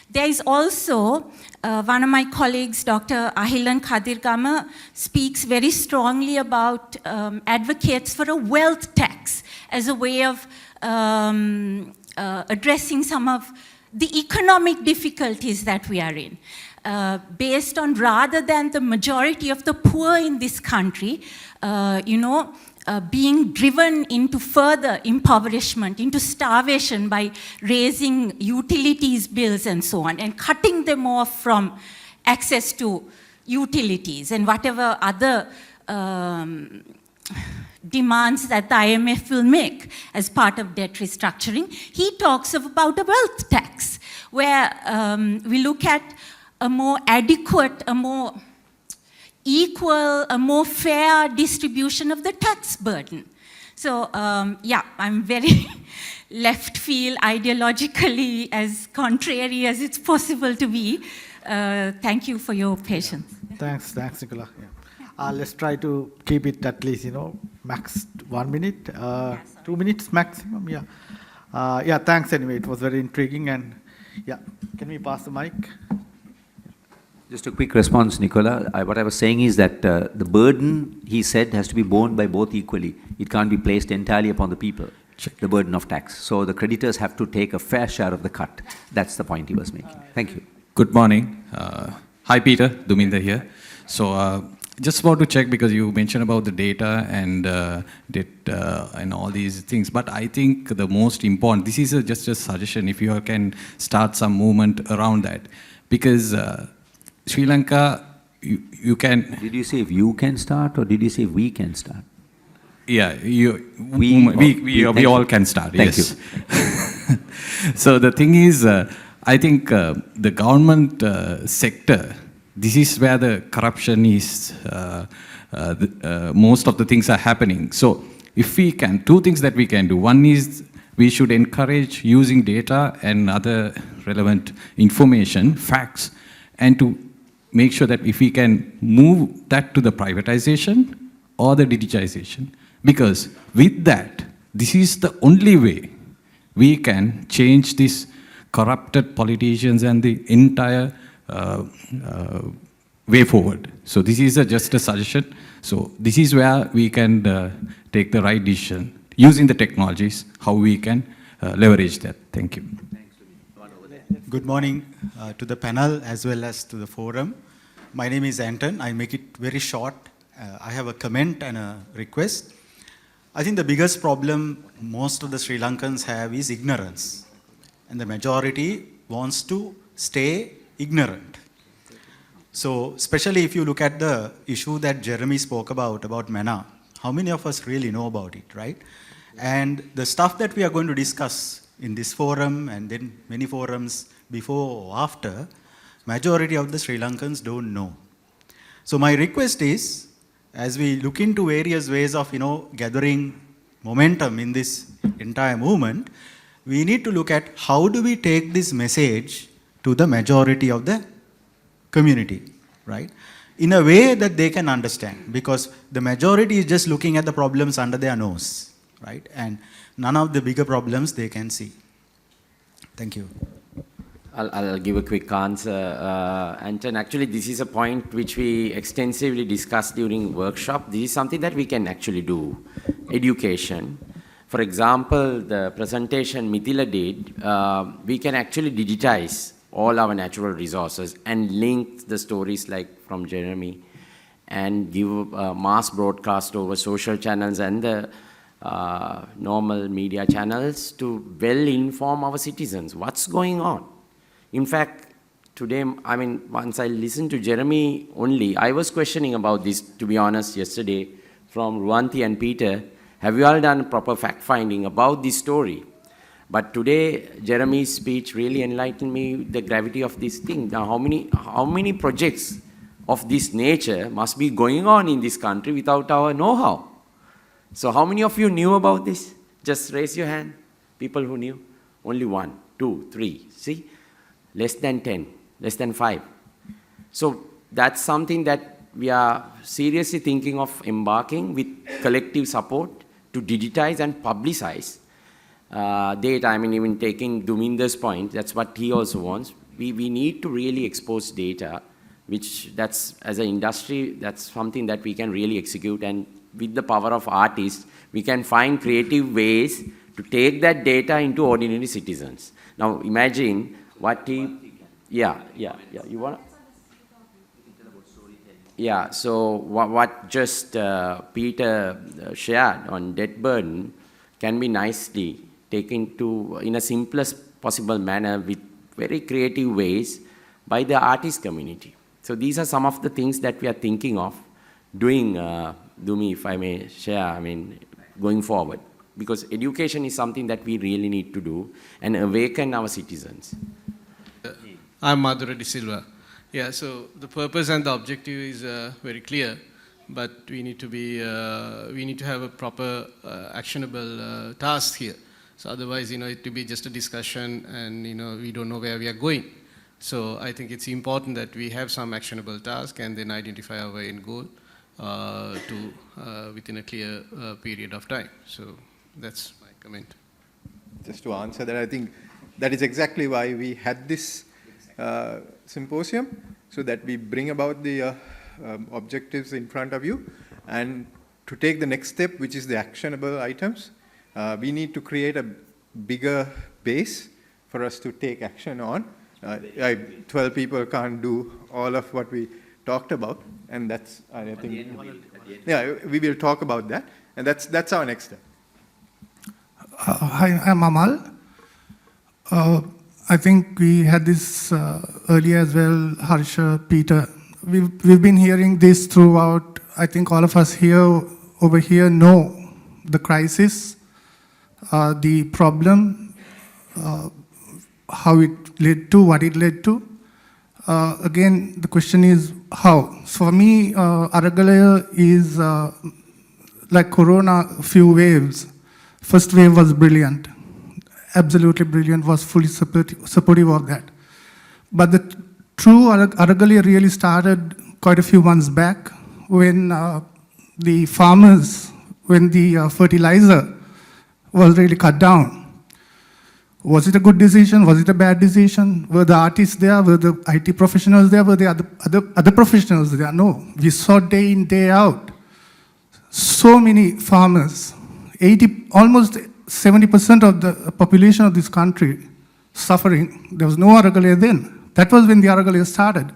There is also one of my colleagues, Dr. Ahilan Kadirgama, speaks very strongly about advocates for a wealth tax as a way of addressing some of the economic difficulties that we are in. based on rather than the majority of the poor in this country, being driven into further impoverishment, into starvation by raising utilities bills and so on, and cutting them off from access to utilities and whatever other demands that the IMF will make as part of debt restructuring. He talks about a wealth tax, where we look at a more adequate, a more equal, a more fair distribution of the tax burden. So, yeah, I'm very left field ideologically, as contrary as it's possible to be. Thank you for your patience. Thanks, Nicola. Yeah. Let's try to keep it at least, max 1 minute, 2 minutes maximum. Yeah. Yeah. Thanks anyway. It was very intriguing, and yeah. Can we pass the mic? Just a quick response, Nicola. What I was saying is that the burden, he said, has to be borne by both equally. It can't be placed entirely upon the people, the burden of tax. So the creditors have to take a fair share of the cut. That's the point he was making. Thank you. Good morning. Hi, Peter. Duminder here. So just about to check, because you mentioned about the data and and all these things. But I think the most important, this is just a suggestion, if you can start some movement around that. Because Sri Lanka, you can... Did you say if you can start, or did you say we can start? Yeah, we all can start, Thank yes. You. So the thing is, I think the government sector, this is where the corruption is, most of the things are happening. So if we can, two things that we can do. One is we should encourage using data and other relevant information, facts, and to make sure that if we can move that to the privatization or the digitization, because with that, this is the only way we can change these corrupted politicians and the entire way forward. So this is just a suggestion. So this is where we can take the right decision, using the technologies, how we can leverage that. Thank you. Good morning to the panel as well as to the forum. My name is Anton. I make it very short. I have a comment and a request. I think the biggest problem most of the Sri Lankans have is ignorance. And the majority wants to stay ignorant. So especially if you look at the issue that Jeremy spoke about manna, how many of us really know about it, right? And the stuff that we are going to discuss in this forum and then many forums before or after, majority of the Sri Lankans don't know. So my request is, as we look into various ways of, gathering momentum in this entire movement, we need to look at how do we take this message to the majority of the community, right? In a way that they can understand, because the majority is just looking at the problems under their nose, right? And none of the bigger problems they can see. Thank you. I'll give a quick answer, Anton. Actually, this is a point which we extensively discussed during workshop. This is something that we can actually do, education. For example, the presentation Mithila did, we can actually digitize all our natural resources and link the stories like from Jeremy and give mass broadcast over social channels and the normal media channels to well inform our citizens what's going on. In fact, today, once I listened to Jeremy only, I was questioning about this, to be honest, yesterday from Ruanti and Peter. Have you all done proper fact-finding about this story? But today, Jeremy's speech really enlightened me with the gravity of this thing. Now, how many projects of this nature must be going on in this country without our know-how? So how many of you knew about this? Just raise your hand. People who knew. Only 1, 2, 3. See? Less than 10, less than 5. So that's something that we are seriously thinking of embarking with collective support to digitize and publicize data. Even taking Duminder's point, that's what he also wants. We need to really expose data, which as an industry, that's something that we can really execute. And with the power of artists, we can find creative ways to take that data into ordinary citizens. Now imagine what he, you want? Yeah, so what just Peter shared on debt burden can be nicely taken to in a simplest possible manner with very creative ways by the artist community. So these are some of the things that we are thinking of doing, Dumi, if I may share, going forward. Because education is something that we really need to do and awaken our citizens. I'm Madhura De Silva. Yeah, so the purpose and the objective is very clear, but we need to have a proper actionable task here. So otherwise, it will be just a discussion, and we don't know where we are going. So I think it's important that we have some actionable task and then identify our end goal within a clear period of time. So that's my comment. Just to answer that, I think that is exactly why we had this symposium, so that we bring about the objectives in front of you, and to take the next step, which is the actionable items, we need to create a bigger base for us to take action on. 12 people can't do all of what we talked about, and that's, I think, we will talk about that, and that's our next step. Hi, I'm Amal. I think we had this earlier as well, Harsha, Peter. We've been hearing this throughout. I think all of us here, over here, know the crisis, the problem, how it led to, what it led to. Again, the question is how. So for me, Aragalaya is like Corona, a few waves. First wave was brilliant. Absolutely brilliant, was fully supportive of that. But the true Aragalaya really started quite a few months back when the farmers, when the fertilizer was really cut down. Was it a good decision? Was it a bad decision? Were the artists there? Were the IT professionals there? Were the other professionals there? No. We saw day in, day out so many farmers, almost 70% of the population of this country suffering. There was no Aragalaya then. That was when the Aragalaya started.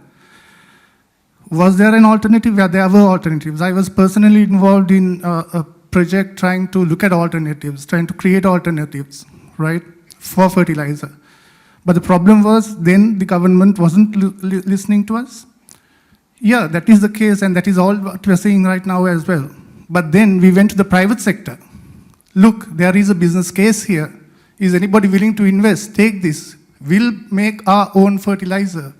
Was there an alternative? Yeah, there were alternatives. I was personally involved in a project trying to look at alternatives, trying to create alternatives, right, for fertilizer. But the problem was then the government wasn't listening to us. Yeah, that is the case, and that is all what we're saying right now as well. But then we went to the private sector. Look, there is a business case here. Is anybody willing to invest? Take this. We'll make our own fertilizer.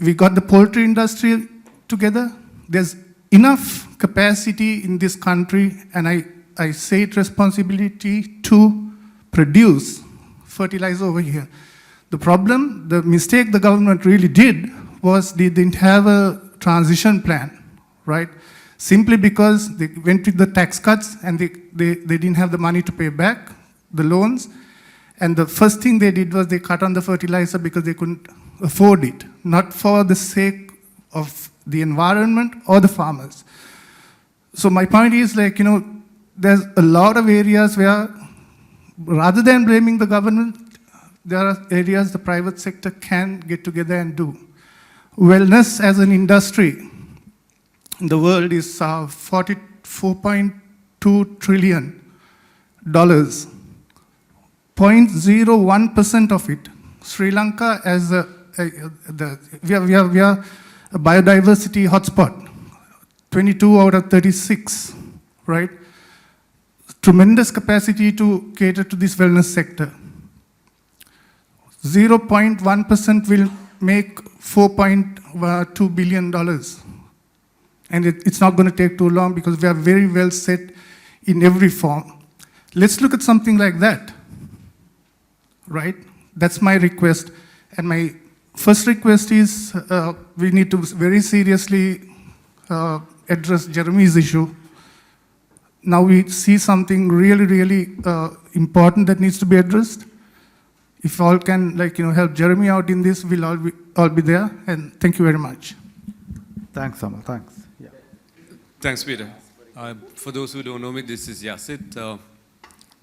We got the poultry industry together. There's enough capacity in this country, and I say it responsibility to produce fertilizer over here. The problem, the mistake the government really did was they didn't have a transition plan, right? Simply because they went with the tax cuts and they didn't have the money to pay back the loans. And the first thing they did was they cut on the fertilizer because they couldn't afford it, not for the sake of the environment or the farmers. So my point is, there's a lot of areas where, rather than blaming the government, there are areas the private sector can get together and do. Wellness as an industry in the world is $44.2 trillion. 0.01% of it. Sri Lanka as we are a biodiversity hotspot. 22 out of 36, right? Tremendous capacity to cater to this wellness sector. 0.1% will make $4.2 billion. And it's not going to take too long because we are very well set in every form. Let's look at something like that, right? That's my request. And my first request is we need to very seriously address Jeremy's issue. Now we see something really, really important that needs to be addressed. If all can, help Jeremy out in this, we'll all be there. And thank you very much. Thanks, Amal. Thanks. Yeah. Thanks, Peter. For those who don't know me, this is Yasit.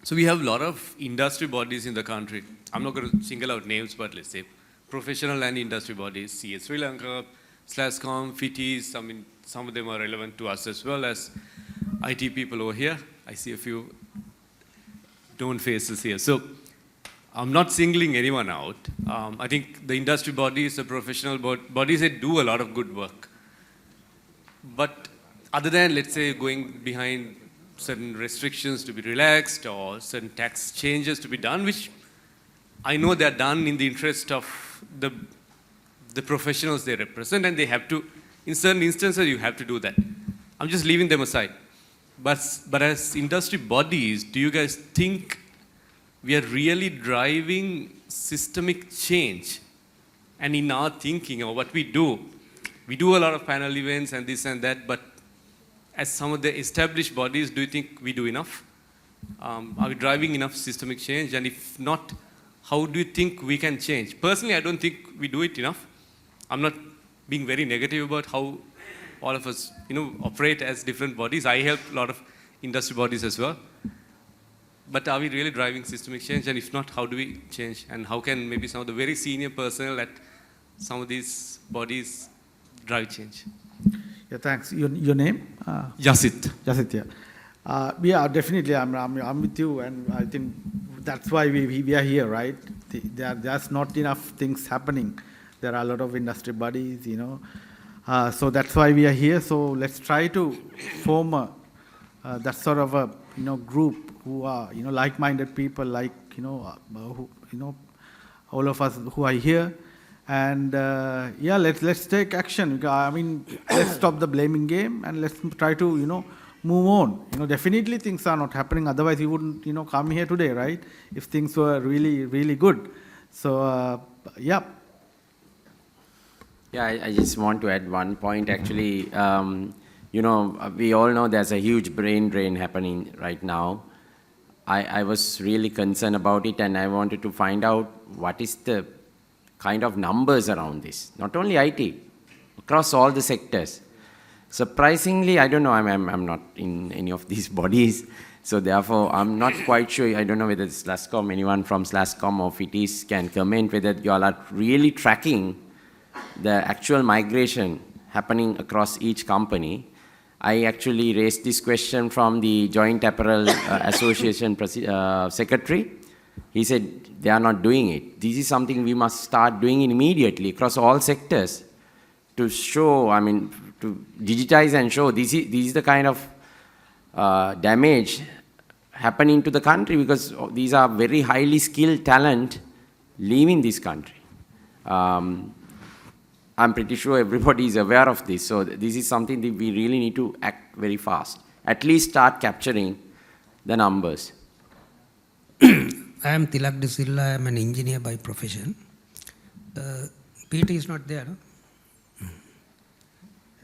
So we have a lot of industry bodies in the country. I'm not going to single out names, but let's say professional and industry bodies, CS Sri Lanka, SLASCOM, FITIs, I mean, some of them are relevant to us as well as IT people over here. I see a few known faces here. So I'm not singling anyone out. I think the industry bodies, the professional bodies, they do a lot of good work. But other than, let's say, going behind certain restrictions to be relaxed or certain tax changes to be done, which I know they're done in the interest of the professionals they represent, and they have to, in certain instances, you have to do that. I'm just leaving them aside. But as industry bodies, do you guys think we are really driving systemic change? And in our thinking or what we do a lot of panel events and this and that, but as some of the established bodies, do you think we do enough? Are we driving enough systemic change? And if not, how do you think we can change? Personally, I don't think we do it enough. I'm not being very negative about how all of us, operate as different bodies. I help a lot of industry bodies as well. But are we really driving systemic change? And if not, how do we change? And how can maybe some of the very senior personnel at some of these bodies drive change? Yeah, thanks. Your name? Yasit. Yasit, yeah. Yeah, definitely. I'm with you, and I think that's why we are here, right? There's not enough things happening. There are a lot of industry bodies, so that's why we are here. So let's try to form that sort of a group who are like-minded people, like all of us who are here, and yeah, let's take action. I mean, let's stop the blaming game and let's try to move on. Definitely things are not happening. Otherwise, we wouldn't come here today, right? If things were really good. So yeah. Yeah, I just want to add one point actually. We all know there's a huge brain drain happening right now. I was really concerned about it, and I wanted to find out what is the kind of numbers around this. Not only IT, across all the sectors. Surprisingly, I don't know, I'm not in any of these bodies, so therefore I'm not quite sure. I don't know whether SLASCOM, anyone from SLASCOM or FITIS can comment whether you all are really tracking the actual migration happening across each company. I actually raised this question from the Joint Apparel Association Secretary. He said they are not doing it. This is something we must start doing immediately across all sectors to show, to digitize and show this is the kind of damage happening to the country, because these are very highly skilled talent leaving this country. I'm pretty sure everybody is aware of this. So this is something that we really need to act very fast. At least start capturing the numbers. I am Tilak De Silva. I am an engineer by profession. Peter is not there, no?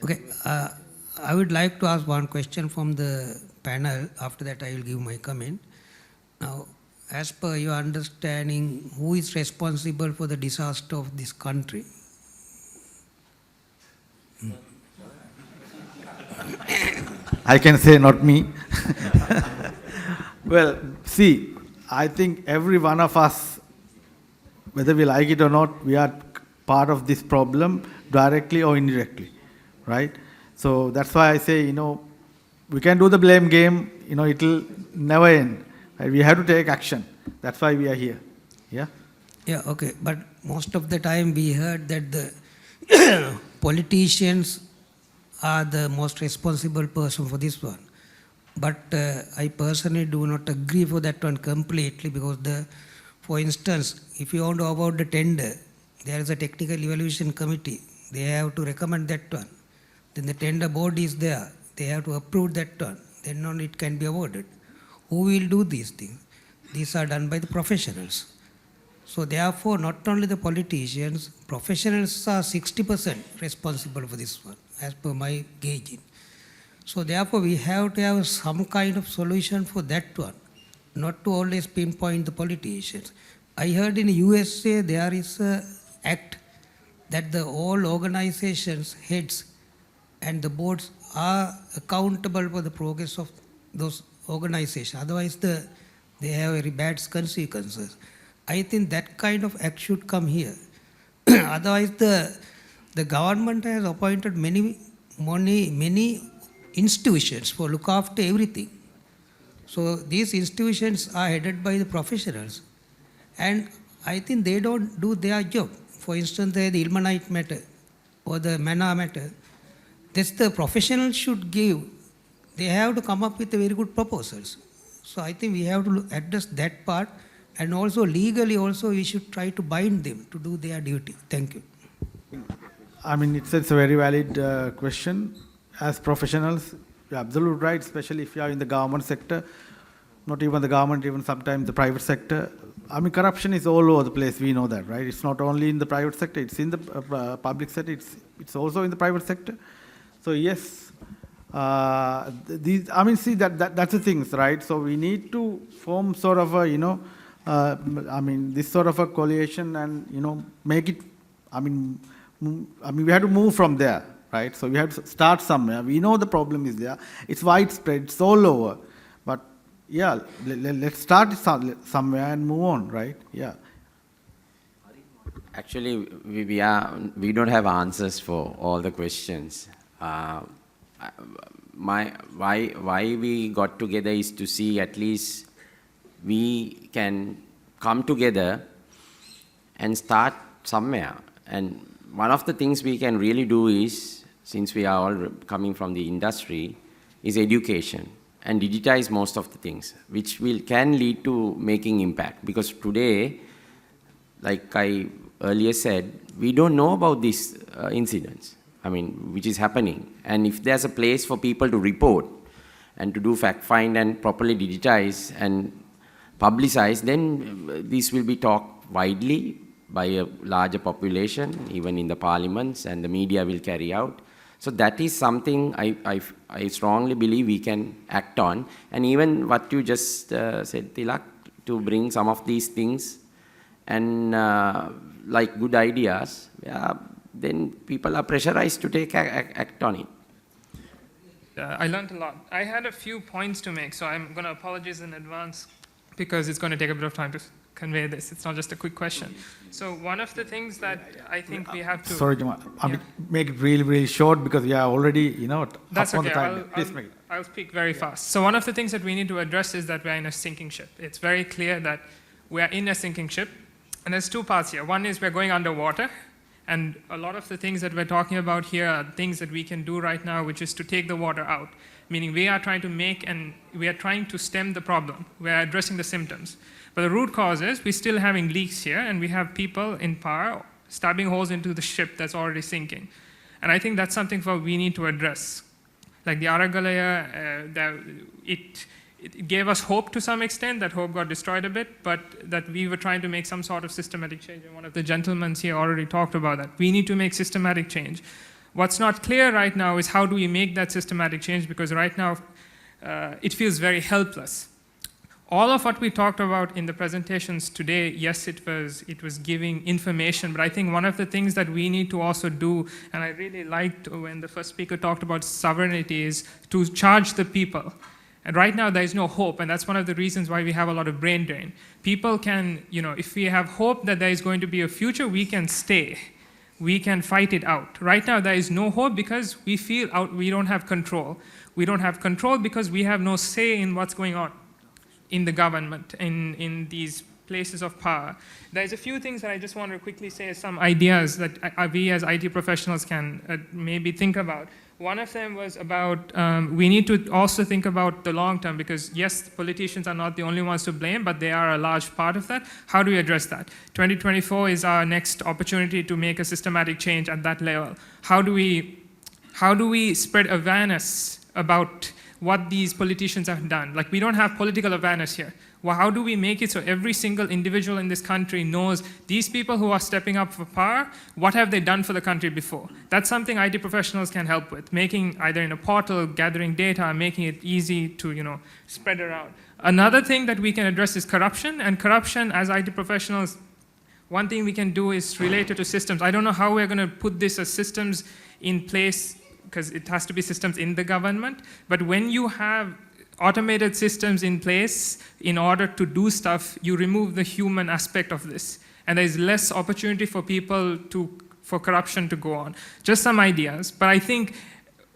Okay. I would like to ask one question from the panel. After that, I will give my comment. Now, as per your understanding, who is responsible for the disaster of this country? I can say not me. Well, see, I think every one of us, whether we like it or not, we are part of this problem directly or indirectly, right? So that's why I say, we can do the blame game, it'll never end. Right? We have to take action. That's why we are here. Yeah? Yeah, okay. But most of the time we heard that the politicians are the most responsible person for this one. But I personally do not agree for that one completely, because for instance, if you want to award the tender, there is a technical evaluation committee. They have to recommend that one. Then the tender board is there. They have to approve that one. Then only it can be awarded. Who will do these things? These are done by the professionals. So therefore, not only the politicians, professionals are 60% responsible for this one, as per my gauging. So therefore, we have to have some kind of solution for that one, not to always pinpoint the politicians. I heard in the USA there is an act that all organizations, heads, and the boards are accountable for the progress of those organizations. Otherwise, they have very bad consequences. I think that kind of act should come here. Otherwise, the government has appointed many institutions for look after everything. So these institutions are headed by the professionals. And I think they don't do their job. For instance, the ilmenite matter or the mana matter, that's the professionals should give. They have to come up with very good proposals. So I think we have to address that part, and also legally also we should try to bind them to do their duty. Thank you. I mean, it's a very valid question. As professionals, you're absolutely right, especially if you are in the government sector, not even the government, even sometimes the private sector. I mean, corruption is all over the place, we know that, right? It's not only in the private sector, it's in the public sector, it's also in the private sector. So yes, these, I mean, see, that's the things, right? So we need to form sort of a, I mean, this sort of a coalition and, make it, I mean, we have to move from there, right? So we have to start somewhere. We know the problem is there. It's widespread, it's all over. But yeah, let's start somewhere and move on, right? Yeah. Actually, we don't have answers for all the questions. Why we got together is to see at least we can come together and start somewhere. And one of the things we can really do is, since we are all coming from the industry, is education and digitize most of the things, which can lead to making impact. Because today, like I earlier said, we don't know about these incidents, I mean, which is happening. And if there's a place for people to report and to do fact find and properly digitize and publicize, then this will be talked widely by a larger population, even in the parliaments, and the media will carry out. So that is something I strongly believe we can act on. And even what you just said, Tilak, to bring some of these things and like good ideas, then people are pressurized to take act on it. I learned a lot. I had a few points to make, so I'm going to apologize in advance because it's going to take a bit of time to convey this. It's not just a quick question. So one of the things that I think we have to... Sorry, Jamal. I mean, make it really, really short because we are already, that's up on okay. the time. Please make it. I'll speak very fast. So one of the things that we need to address is that we are in a sinking ship. It's very clear that we are in a sinking ship. And there's two parts here. One is we're going underwater. And a lot of the things that we're talking about here are things that we can do right now, which is to take the water out. Meaning we are trying to stem the problem. We're addressing the symptoms. But the root cause is we're still having leaks here, and we have people in power stabbing holes into the ship that's already sinking. And I think that's something we need to address. Like the Aragalaya, it gave us hope to some extent. That hope got destroyed a bit, but that we were trying to make some sort of systematic change. And one of the gentlemen here already talked about that. We need to make systematic change. What's not clear right now is how do we make that systematic change, because right now it feels very helpless. All of what we talked about in the presentations today, yes, it was giving information, but I think one of the things that we need to also do, and I really liked when the first speaker talked about sovereignty, is to charge the people. And right now there is no hope, and that's one of the reasons why we have a lot of brain drain. People can, if we have hope that there is going to be a future, we can stay. We can fight it out. Right now there is no hope because we feel we don't have control. We don't have control because we have no say in what's going on in the government, in these places of power. There's a few things that I just want to quickly say as some ideas that we as IT professionals can maybe think about. One of them was about, we need to also think about the long term, because yes, politicians are not the only ones to blame, but they are a large part of that. How do we address that? 2024 is our next opportunity to make a systematic change at that level. How do we spread awareness about what these politicians have done? Like, we don't have political awareness here. Well, how do we make it so every single individual in this country knows these people who are stepping up for power, what have they done for the country before? That's something IT professionals can help with, making either in a portal, gathering data, making it easy to spread around. Another thing that we can address is corruption, and corruption as IT professionals, one thing we can do is related to systems. I don't know how we're going to put this as systems in place, because it has to be systems in the government. But when you have automated systems in place in order to do stuff, you remove the human aspect of this. And there's less opportunity for people to for corruption to go on. Just some ideas, but I think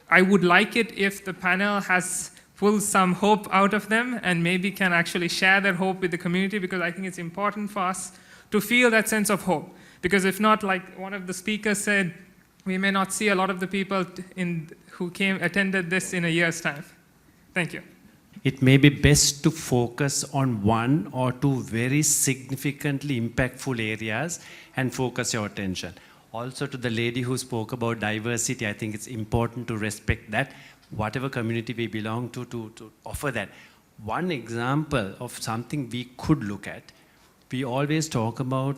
I would like it if the panel has pulled some hope out of them and maybe can actually share their hope with the community, because I think it's important for us to feel that sense of hope. Because if not, like one of the speakers said, we may not see a lot of the people who attended this in a year's time. Thank you. It may be best to focus on one or two very significantly impactful areas and focus your attention. Also, to the lady who spoke about diversity, I think it's important to respect that, whatever community we belong to offer that. One example of something we could look at, we always talk about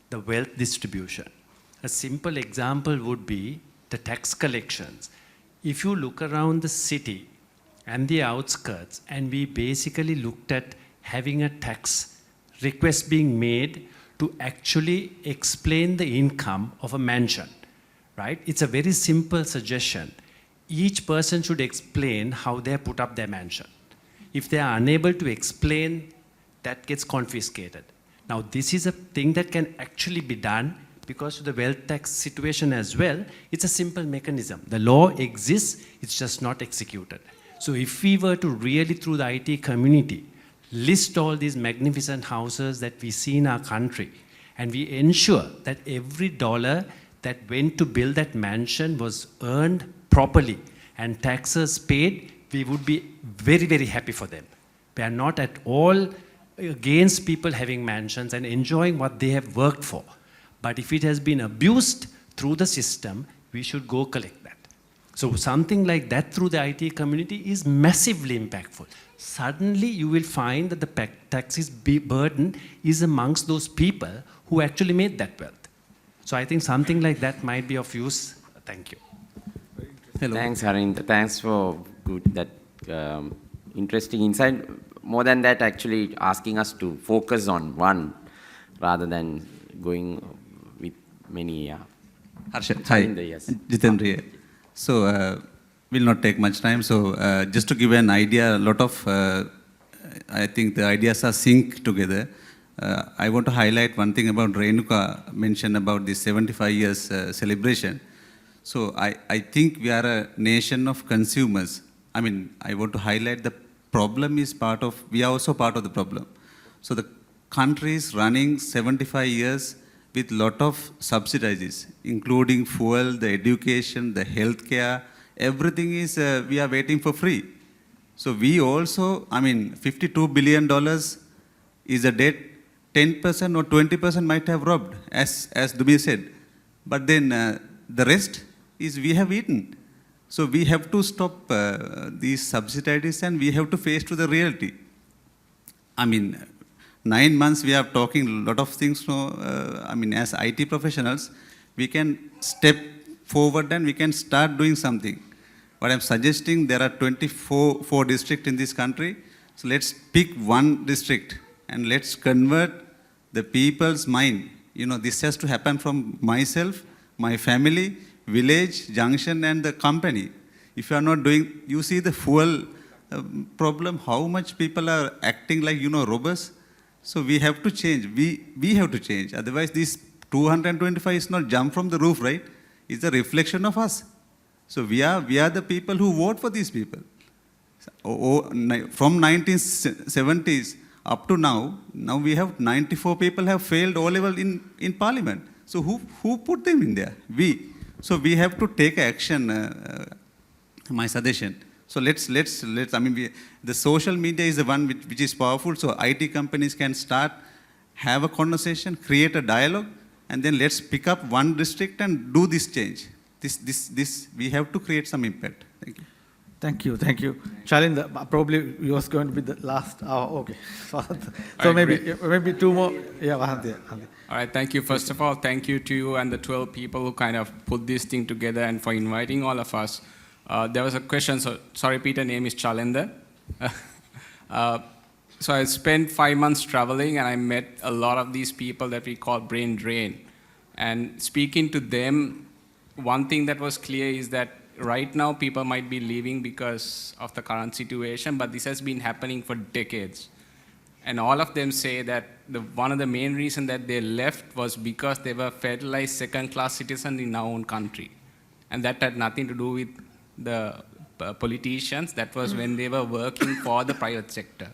the wealth distribution. A simple example would be the tax collections. If you look around the city and the outskirts, and we basically looked at having a tax request being made to actually explain the income of a mansion, right? It's a very simple suggestion. Each person should explain how they put up their mansion. If they are unable to explain, that gets confiscated. Now, this is a thing that can actually be done because of the wealth tax situation as well. It's a simple mechanism. The law exists, it's just not executed. So if we were to really, through the IT community, list all these magnificent houses that we see in our country, and we ensure that every dollar that went to build that mansion was earned properly and taxes paid, we would be very, very happy for them. We are not at all against people having mansions and enjoying what they have worked for. But if it has been abused through the system, we should go collect that. So something like that through the IT community is massively impactful. Suddenly you will find that the taxes burden is amongst those people who actually made that wealth. So I think something like that might be of use. Thank you. Hello. Thanks, Harind. Thanks for that interesting insight. More than that, actually asking us to focus on one rather than going with many. Harshad, hi, yes. Jitendra here. So will not take much time. So just to give an idea, a lot of, I think the ideas are synced together. I want to highlight one thing about Renuka mentioned about the 75 years celebration. So I think we are a nation of consumers. I mean, I want to highlight the problem is part of, we are also part of the problem. So the country is running 75 years with lot of subsidies, including fuel, the education, the healthcare, everything is, we are waiting for free. So we also, I mean, $52 billion is a debt 10% or 20% might have robbed, as Dumi said. But then the rest is we have eaten. So we have to stop these subsidies and we have to face to the reality. I mean, 9 months we are talking a lot of things. I mean, as IT professionals, we can step forward and we can start doing something. What I'm suggesting, there are 24 districts in this country. So let's pick one district and let's convert the people's mind. You know, this has to happen from myself, my family, village, junction, and the company. If you are not doing, you see the fuel problem, how much people are acting like, you know, robbers. So we have to change. We have to change. Otherwise, this 225 is not jump from the roof, right? It's a reflection of us. So we are the people who vote for these people. From 1970s up to now we have 94 people have failed all level in parliament. So who put them in there? We. So we have to take action, my suggestion. So let's I mean, the social media is the one which is powerful. So IT companies can start, have a conversation, create a dialogue, and then let's pick up one district and do this change. This we have to create some impact. Thank you. Thank you. Shailendra, probably yours going to be the last. Oh, okay. So maybe two more. Yeah, Vahanti. All right, thank you. First of all, thank you to you and the 12 people who kind of put this thing together and for inviting all of us. There was a question, so sorry, Peter, name is Shailendra. So I spent 5 months traveling and I met a lot of these people that we call brain drain. And speaking to them, one thing that was clear is that right now people might be leaving because of the current situation, but this has been happening for decades. And all of them say that one of the main reasons that they left was because they were federalized second-class citizens in our own country. And that had nothing to do with the politicians. That was when they were working for the private sector.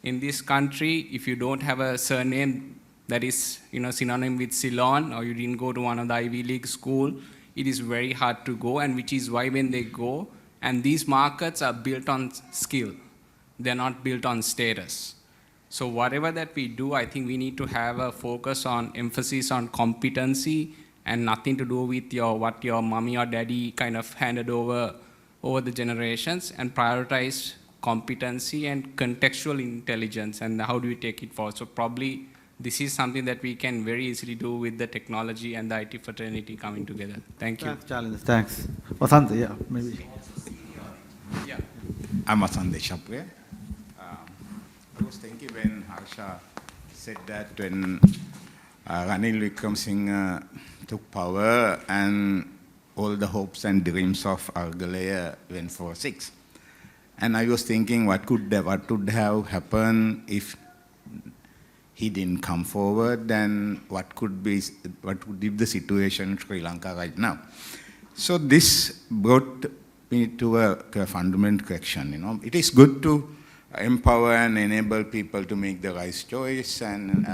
In this country, if you don't have a surname that is synonym with Ceylon, or you didn't go to one of the Ivy League school, it is very hard to go, and which is why when they go, and these markets are built on skill. They're not built on status. So whatever that we do, I think we need to have a focus on emphasis on competency and nothing to do with what your mommy or daddy kind of handed over the generations, and prioritize competency and contextual intelligence, and how do we take it forward. So probably this is something that we can very easily do with the technology and the IT fraternity coming together. Thank you. Thanks. Vasant, yeah, maybe. Yeah. I'm Vasant Deshapre. I was thinking when Harsha said that when Ranil Wickremesinghe took power and all the hopes and dreams of Argalaya went for 6. And I was thinking what would have happened if he didn't come forward, then what would be the situation in Sri Lanka right now? So this brought me to a fundamental question. It is good to empower and enable people to make the right choice and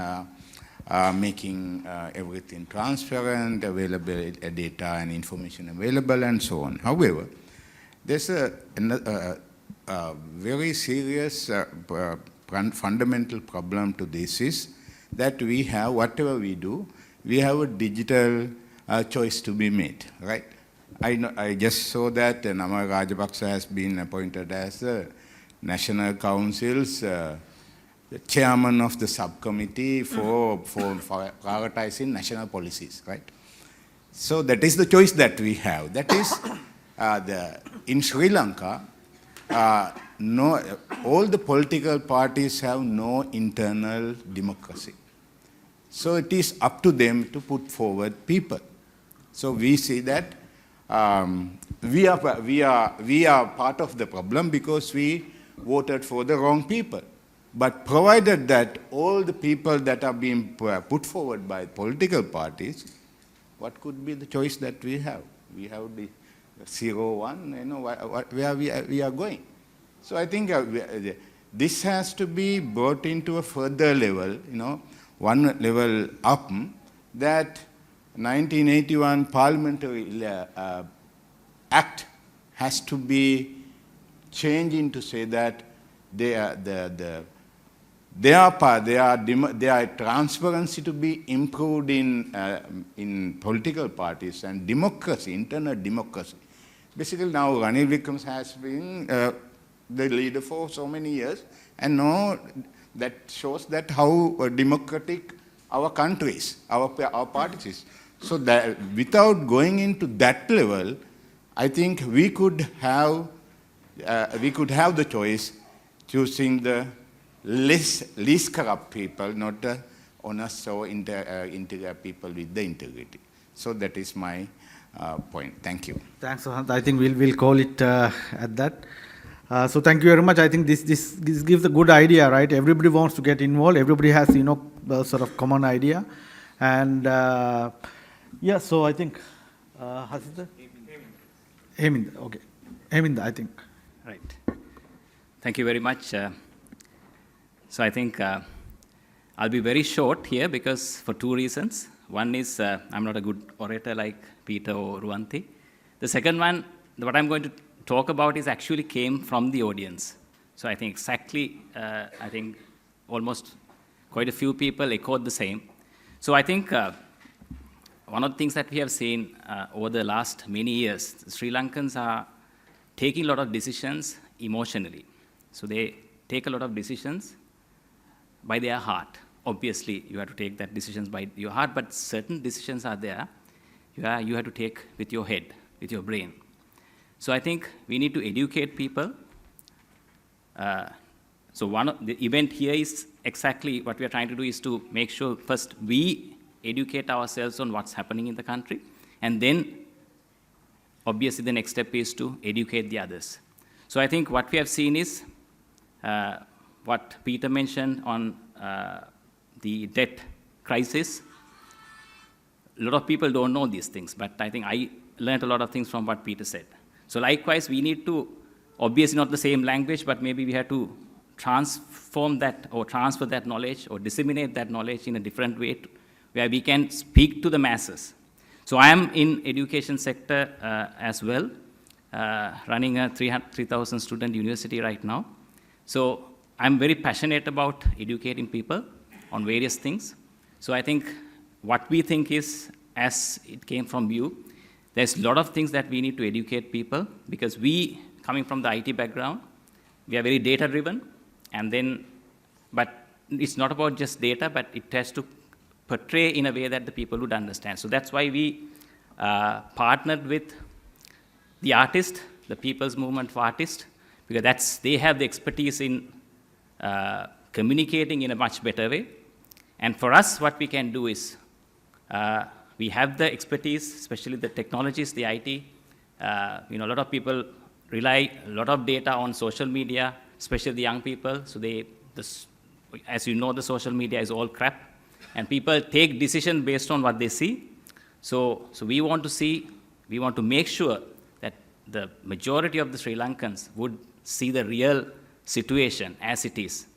making everything transparent, available data and information available, and so on. However, there's a very serious fundamental problem to this is that we have, whatever we do, we have a digital choice to be made, right? I just saw that Namal Rajapaksa has been appointed as the National Council's chairman of the subcommittee for prioritizing national policies, right? So that is the choice that we have. That is, in Sri Lanka, all the political parties have no internal democracy. So it is up to them to put forward people. So we see that we are part of the problem because we voted for the wrong people. But provided that all the people that are being put forward by political parties, what could be the choice that we have? We have the 0-1, where we are going. So I think this has to be brought into a further level, one level up, that 1981 Parliamentary Act has to be changed into say that there are transparency to be improved in political parties and democracy, internal democracy. Basically now Ranil Wickremesinghe has been the leader for so many years, and now that shows that how democratic our country is, our parties is. So that without going into that level, I think we could have the choice choosing the least corrupt people, not the honest or integral people with the integrity. So that is my point. Thank you. Thanks, Vasant. I think we'll call it at that. So thank you very much. I think this gives a good idea, right? Everybody wants to get involved. Everybody has, the sort of common idea. And yeah, so I think, Hasita? Heminda, okay. Heminda, I think. Right. Thank you very much. So I think I'll be very short here because for 2 reasons. One is I'm not a good orator like Peter or Ruanti. The second one, what I'm going to talk about is actually came from the audience. So I think exactly, I think almost quite a few people echoed the same. So I think one of the things that we have seen over the last many years, Sri Lankans are taking a lot of decisions emotionally. So they take a lot of decisions by their heart. Obviously, you have to take that decisions by your heart, but certain decisions are there you have to take with your head, with your brain. So I think we need to educate people. So one of the event here is exactly what we are trying to do is to make sure first we educate ourselves on what's happening in the country, and then obviously the next step is to educate the others. So I think what we have seen is what Peter mentioned on the debt crisis, a lot of people don't know these things, but I think I learned a lot of things from what Peter said. So likewise, we need to, obviously not the same language, but maybe we have to transform that or transfer that knowledge or disseminate that knowledge in a different way where we can speak to the masses. So I am in education sector as well, running a 3,000 student university right now. So I'm very passionate about educating people on various things. So I think what we think is, as it came from you, there's a lot of things that we need to educate people, because we, coming from the IT background, we are very data-driven, and then, but it's not about just data, but it has to portray in a way that the people would understand. So that's why we partnered with the artists, the People's Movement for Artists, because they have the expertise in communicating in a much better way. And for us, what we can do is, we have the expertise, especially the technologies, the IT. A lot of people rely a lot of data on social media, especially the young people. So as you know, the social media is all crap, and people take decisions based on what they see. So we want to make sure that the majority of the Sri Lankans would see the real situation as it is.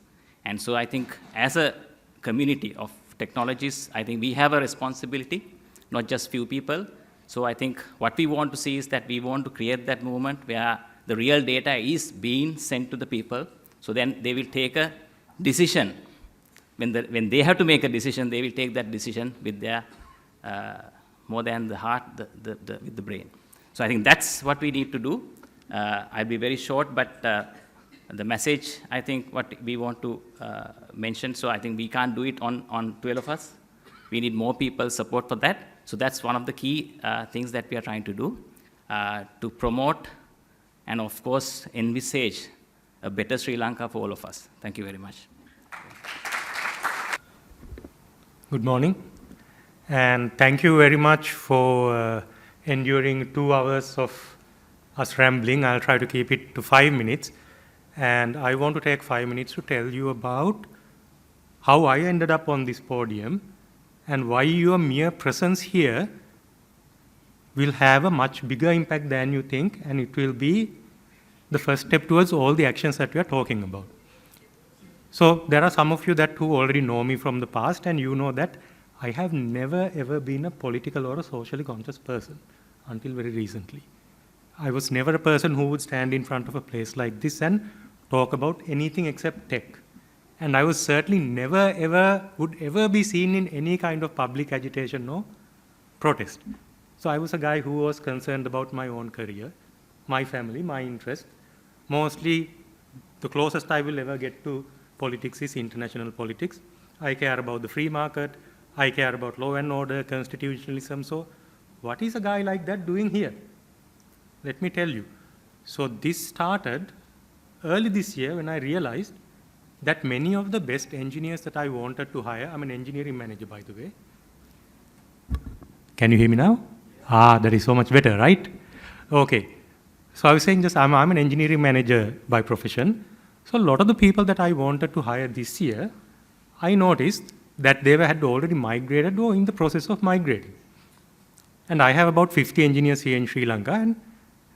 And so I think as a community of technologists, I think we have a responsibility, not just few people. So I think what we want to see is that we want to create that movement where the real data is being sent to the people, so then they will take a decision. When they have to make a decision, they will take that decision with their, more than the heart, with the brain. So I think that's what we need to do. I'll be very short, but the message, I think, what we want to mention, so I think we can't do it on 12 of us. We need more people support for that. So that's one of the key things that we are trying to do, to promote and, of course, envisage a better Sri Lanka for all of us. Thank you very much. Good morning, and thank you very much for enduring 2 hours of us rambling. I'll try to keep it to 5 minutes. And I want to take 5 minutes to tell you about how I ended up on this podium and why your mere presence here will have a much bigger impact than you think, and it will be the first step towards all the actions that we are talking about. So there are some of you that who already know me from the past, and you know that I have never ever been a political or a socially conscious person until very recently. I was never a person who would stand in front of a place like this and talk about anything except tech. And I was certainly never ever, would ever be seen in any kind of public agitation or protest. So I was a guy who was concerned about my own career, my family, my interest. Mostly the closest I will ever get to politics is international politics. I care about the free market, I care about law and order, constitutionalism. So what is a guy like that doing here? Let me tell you. So this started early this year when I realized that many of the best engineers that I wanted to hire, I'm an engineering manager, by the way. Can you hear me now? That is so much better, right? Okay. So I was saying I'm an engineering manager by profession. So a lot of the people that I wanted to hire this year, I noticed that they had already migrated or in the process of migrating. And I have about 50 engineers here in Sri Lanka, and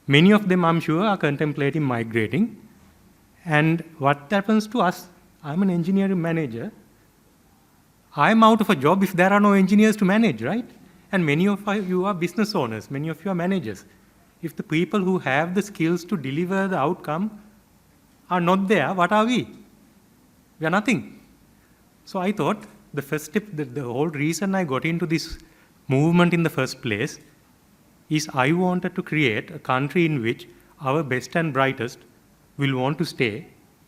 many of them, I'm sure, are contemplating migrating. And what happens to us, I'm an engineering manager, I'm out of a job if there are no engineers to manage, right? And many of you are business owners, many of you are managers. If the people who have the skills to deliver the outcome are not there, what are we? We are nothing. So I thought the first step, the whole reason I got into this movement in the first place is I wanted to create a country in which our best and brightest will want to stay,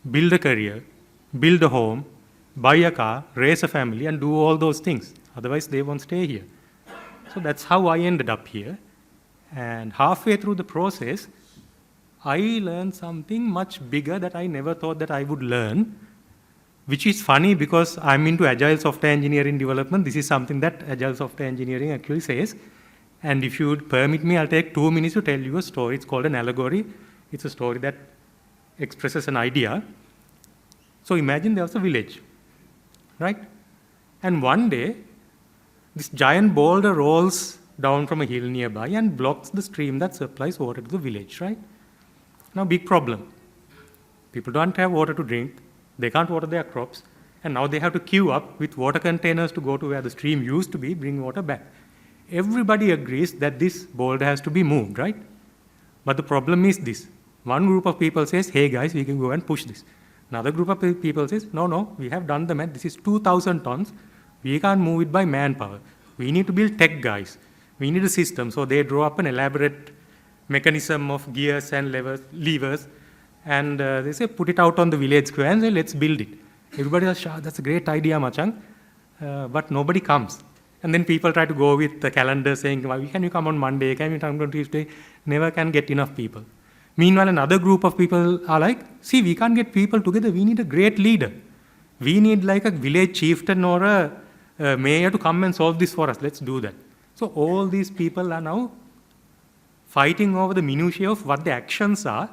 build a career, build a home, buy a car, raise a family, and do all those things. Otherwise, they won't stay here. So that's how I ended up here. And halfway through the process, I learned something much bigger that I never thought that I would learn, which is funny because I'm into agile software engineering development. This is something that agile software engineering actually says. And if you would permit me, I'll take 2 minutes to tell you a story. It's called an allegory. It's a story that expresses an idea. So imagine there was a village, right? And one day, this giant boulder rolls down from a hill nearby and blocks the stream that supplies water to the village, right? Now, big problem. People don't have water to drink, they can't water their crops, and now they have to queue up with water containers to go to where the stream used to be, bring water back. Everybody agrees that this boulder has to be moved, right? But the problem is this. One group of people says, hey guys, we can go and push this. Another group of people says, no, we have done the math, this is 2,000 tons, we can't move it by manpower. We need to build tech guys. We need a system. So they draw up an elaborate mechanism of gears and levers, and they say, put it out on the village square and say, let's build it. Everybody says, Shah, that's a great idea, Machang, but nobody comes. And then people try to go with the calendar saying, can you come on Monday, can you come on Tuesday? Never can get enough people. Meanwhile, another group of people are like, see, we can't get people together, we need a great leader. We need like a village chieftain or a mayor to come and solve this for us, let's do that. So all these people are now fighting over the minutiae of what the actions are,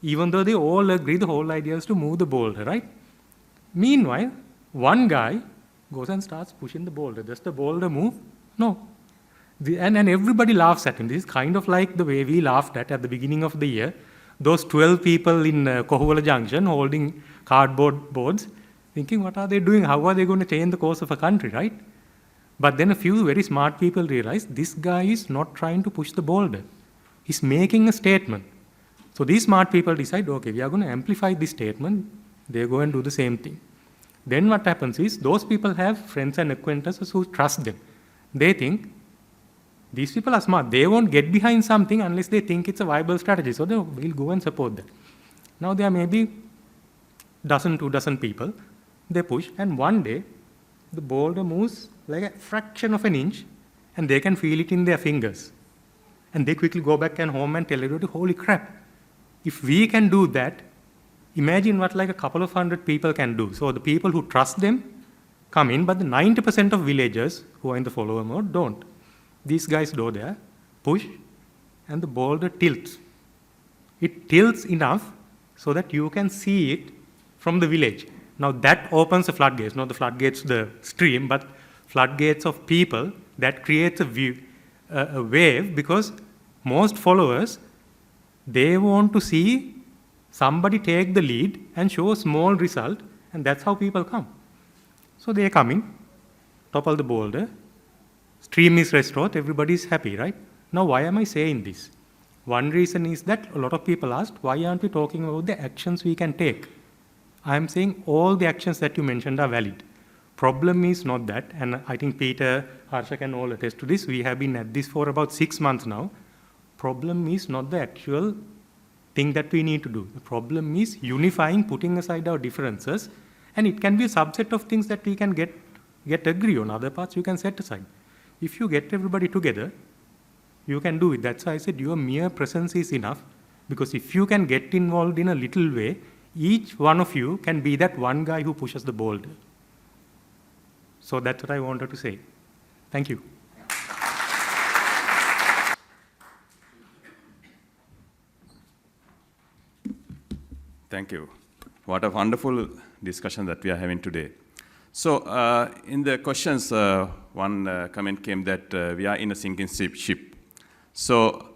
even though they all agree the whole idea is to move the boulder, right? Meanwhile, one guy goes and starts pushing the boulder. Does the boulder move? No. And everybody laughs at him. This is kind of like the way we laughed at the beginning of the year. Those 12 people in Kohuwala Junction holding cardboard boards, thinking, what are they doing? How are they going to change the course of a country, right? But then a few very smart people realize this guy is not trying to push the boulder. He's making a statement. So these smart people decide, okay, we are going to amplify this statement. They go and do the same thing. Then what happens is, those people have friends and acquaintances who trust them. They think, these people are smart. They won't get behind something unless they think it's a viable strategy. So they will go and support that. Now there may be dozen, 2 dozen people. They push, and one day, the boulder moves like a fraction of an inch, and they can feel it in their fingers. And they quickly go back and home and tell everybody, holy crap, if we can do that, imagine what like a couple of hundred people can do. So the people who trust them come in, but the 90% of villagers who are in the follower mode don't. These guys go there, push, and the boulder tilts. It tilts enough so that you can see it from the village. Now that opens the floodgates, not the floodgates, the stream, but floodgates of people that creates a wave, because most followers, they want to see somebody take the lead and show a small result, and that's how people come. So they come in, topple the boulder, stream is restored, everybody is happy, right? Now why am I saying this? One reason is that a lot of people asked, why aren't we talking about the actions we can take? I am saying all the actions that you mentioned are valid. Problem is not that, and I think Peter, Harsha can all attest to this. We have been at this for about 6 months now. Problem is not the actual thing that we need to do. The problem is unifying, putting aside our differences, and it can be a subset of things that we can get agree on. Other parts you can set aside. If you get everybody together, you can do it. That's why I said your mere presence is enough, because if you can get involved in a little way, each one of you can be that one guy who pushes the boulder. So that's what I wanted to say. Thank you. Thank you. What a wonderful discussion that we are having today. So in the questions, one comment came that we are in a sinking ship. So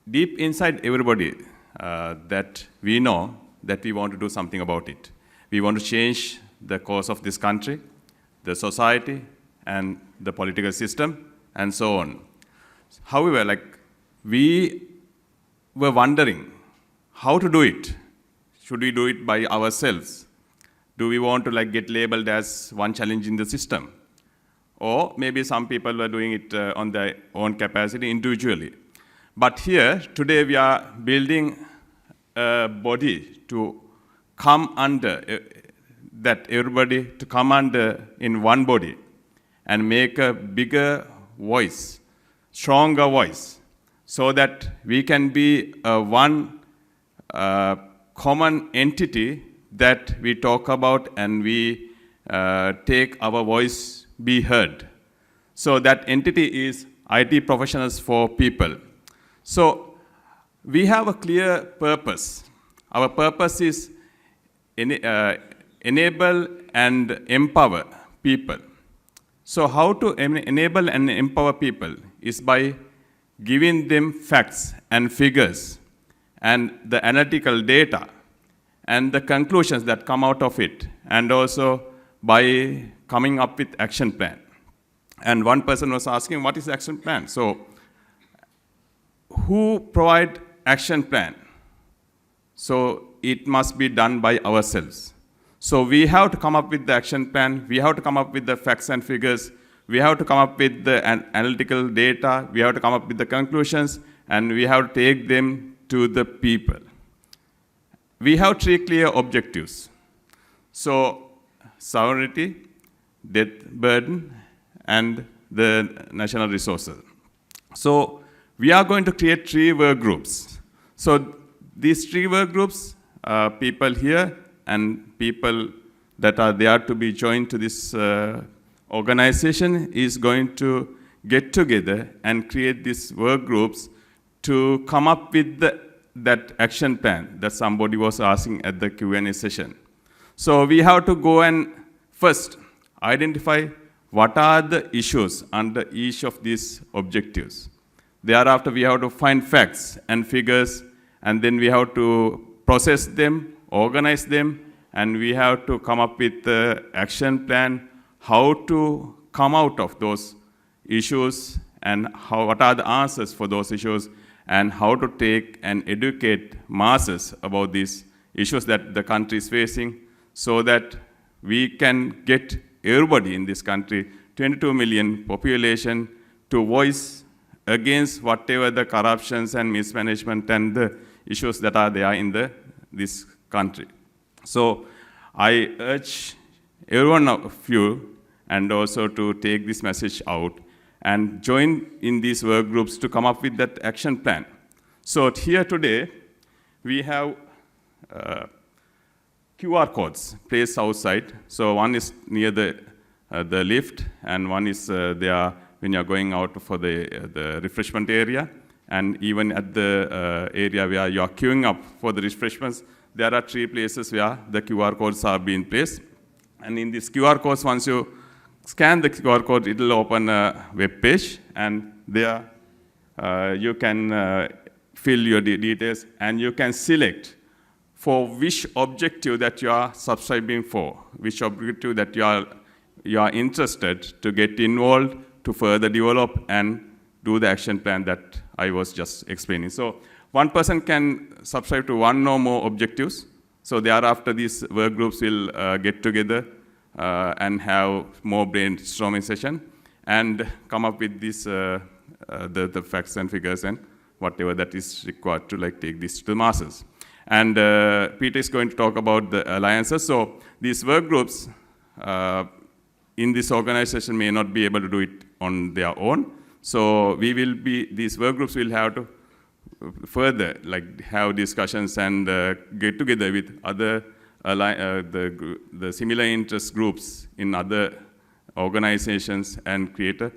deep inside everybody, that we know that we want to do something about it. We want to change the course of this country, the society, and the political system, and so on. However, we were wondering how to do it. Should we do it by ourselves? Do we want to get labeled as one challenge in the system? Or maybe some people were doing it on their own capacity individually. But here, today we are building a body to come under, that everybody to come under in one body and make a bigger voice, stronger voice, so that we can be one common entity that we talk about and we take our voice be heard. So that entity is IT professionals for people. So we have a clear purpose. Our purpose is enable and empower people. So how to enable and empower people is by giving them facts and figures and the analytical data and the conclusions that come out of it, and also by coming up with action plan. And one person was asking, what is the action plan? So who provide action plan? So it must be done by ourselves. So we have to come up with the action plan, we have to come up with the facts and figures, we have to come up with the analytical data, we have to come up with the conclusions, and we have to take them to the people. We have 3 clear objectives. So sovereignty, debt burden, and the national resources. So we are going to create 3 work groups. So these 3 work groups, people here and people that are there to be joined to this organization is going to get together and create these work groups to come up with that action plan that somebody was asking at the Q&A session. So we have to go and first identify what are the issues under each of these objectives. Thereafter, we have to find facts and figures, and then we have to process them, organize them, and we have to come up with the action plan, how to come out of those issues, and what are the answers for those issues, and how to take and educate masses about these issues that the country is facing, so that we can get everybody in this country, 22 million population, to voice against whatever the corruptions and mismanagement and the issues that are there in this country. So I urge every one of you and also to take this message out and join in these work groups to come up with that action plan. So here today, we have QR codes placed outside. So one is near the lift, and one is there when you're going out for the refreshment area, and even at the area where you're queuing up for the refreshments, there are 3 places where the QR codes are being placed. And in these QR codes, once you scan the QR code, it will open a web page, and there you can fill your details, and you can select for which objective that you are subscribing for, which objective that you are interested to get involved to further develop and do the action plan that I was just explaining. So one person can subscribe to 1 or more objectives. So thereafter, these work groups will get together and have more brainstorming session and come up with this, the facts and figures and whatever that is required to take this to the masses. And Peter is going to talk about the alliances. So these work groups in this organization may not be able to do it on their own. So these work groups will have to further have discussions and get together with other the similar interest groups in other organizations and create a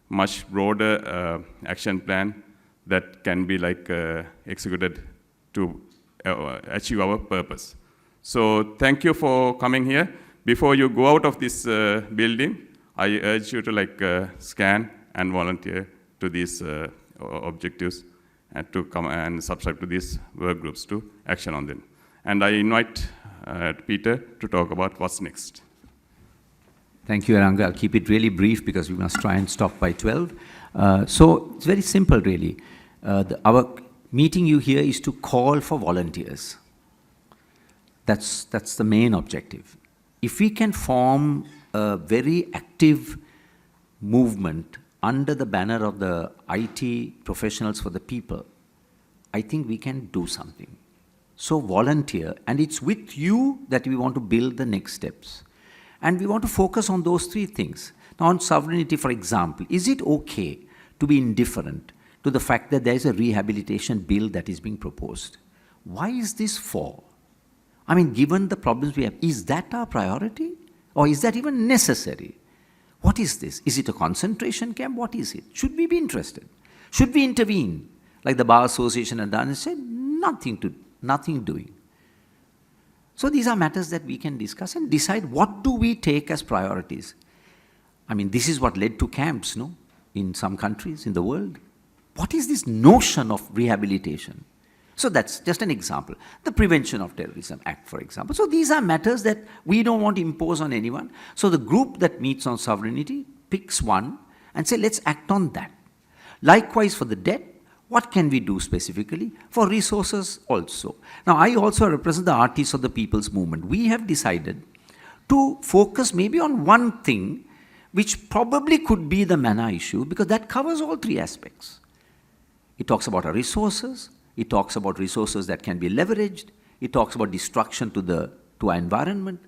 much broader action plan that can be executed to achieve our purpose. So thank you for coming here. Before you go out of this building, I urge you to scan and volunteer to these objectives and to come and subscribe to these work groups to action on them. And I invite Peter to talk about what's next. Thank you, Aranga. I'll keep it really brief because we must try and stop by 12. So it's very simple, really. Our meeting you here is to call for volunteers. That's the main objective. If we can form a very active movement under the banner of the IT professionals for the people, I think we can do something. So volunteer, and it's with you that we want to build the next steps. And we want to focus on those 3 things. Now on sovereignty, for example, is it okay to be indifferent to the fact that there is a rehabilitation bill that is being proposed? Why is this for? I mean, given the problems we have, is that our priority? Or is that even necessary? What is this? Is it a concentration camp? What is it? Should we be interested? Should we intervene? Like the Bar Association had done and said, nothing doing. So these are matters that we can discuss and decide what do we take as priorities. I mean, this is what led to camps, no? In some countries in the world. What is this notion of rehabilitation? So that's just an example. The Prevention of Terrorism Act, for example. So these are matters that we don't want to impose on anyone. So the group that meets on sovereignty picks one and say, let's act on that. Likewise for the debt, what can we do specifically? For resources also. Now I also represent the artists of the people's movement. We have decided to focus maybe on one thing which probably could be the mana issue, because that covers all three aspects. It talks about our resources, it talks about resources that can be leveraged, it talks about destruction to our environment.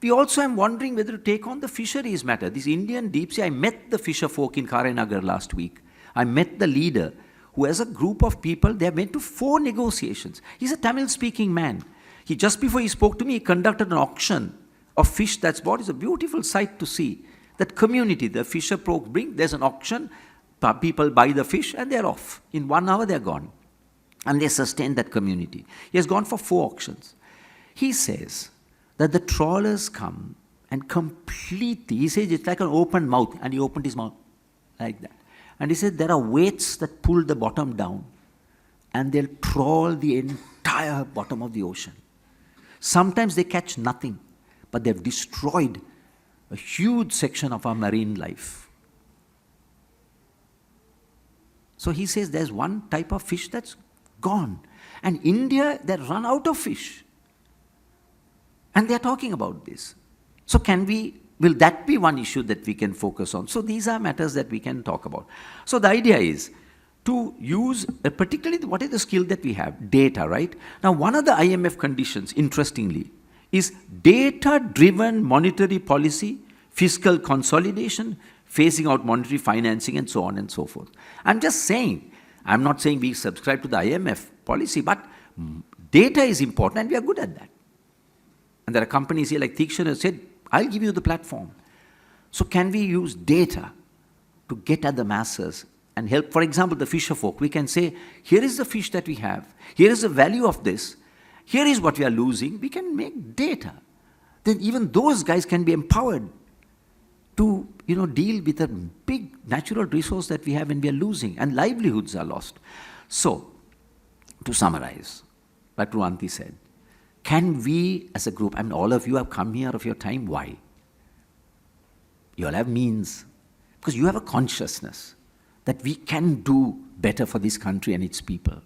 We also am wondering whether to take on the fisheries matter. This Indian deep sea, I met the fisher folk in Karanagar last week. I met the leader who, as a group of people, they went to 4 negotiations. He's a Tamil-speaking man. Just before he spoke to me, he conducted an auction of fish that's bought. It's a beautiful sight to see. That community, the fisher folk bring, there's an auction, people buy the fish and they're off. In 1 hour, they're gone. And they sustain that community. He has gone for 4 auctions. He says that the trawlers come and completely, he says it's like an open mouth, and he opened his mouth like that. And he said there are weights that pull the bottom down, and they'll trawl the entire bottom of the ocean. Sometimes they catch nothing, but they've destroyed a huge section of our marine life. So he says there's one type of fish that's gone. And India, they run out of fish. And they're talking about this. So will that be one issue that we can focus on? So these are matters that we can talk about. So the idea is to use, particularly what is the skill that we have? Data, right? Now one of the IMF conditions, interestingly, is data-driven monetary policy, fiscal consolidation, phasing out monetary financing, and so on and so forth. I'm just saying, I'm not saying we subscribe to the IMF policy, but data is important and we are good at that. And there are companies here like Thikshan has said, I'll give you the platform. So can we use data to get at the masses and help, for example, the fisher folk? We can say, here is the fish that we have, here is the value of this, here is what we are losing. We can make data. Then even those guys can be empowered to deal with a big natural resource that we have and we are losing, and livelihoods are lost. So, to summarize, like Ruanti said, can we as a group, all of you have come here of your time, why? You all have means, because you have a consciousness that we can do better for this country and its people.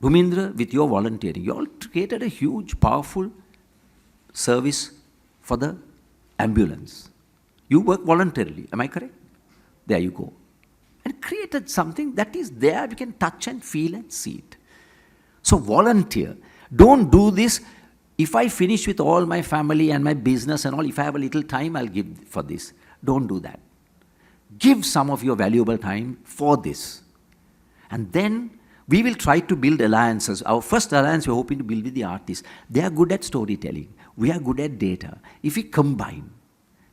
Bhumindra, with your volunteering, you all created a huge, powerful service for the ambulance. You work voluntarily, am I correct? There you go. And created something that is there, we can touch and feel and see it. So volunteer. Don't do this, if I finish with all my family and my business and all, if I have a little time, I'll give for this. Don't do that. Give some of your valuable time for this. And then we will try to build alliances. Our first alliance we're hoping to build with the artists. They are good at storytelling. We are good at data. If we combine,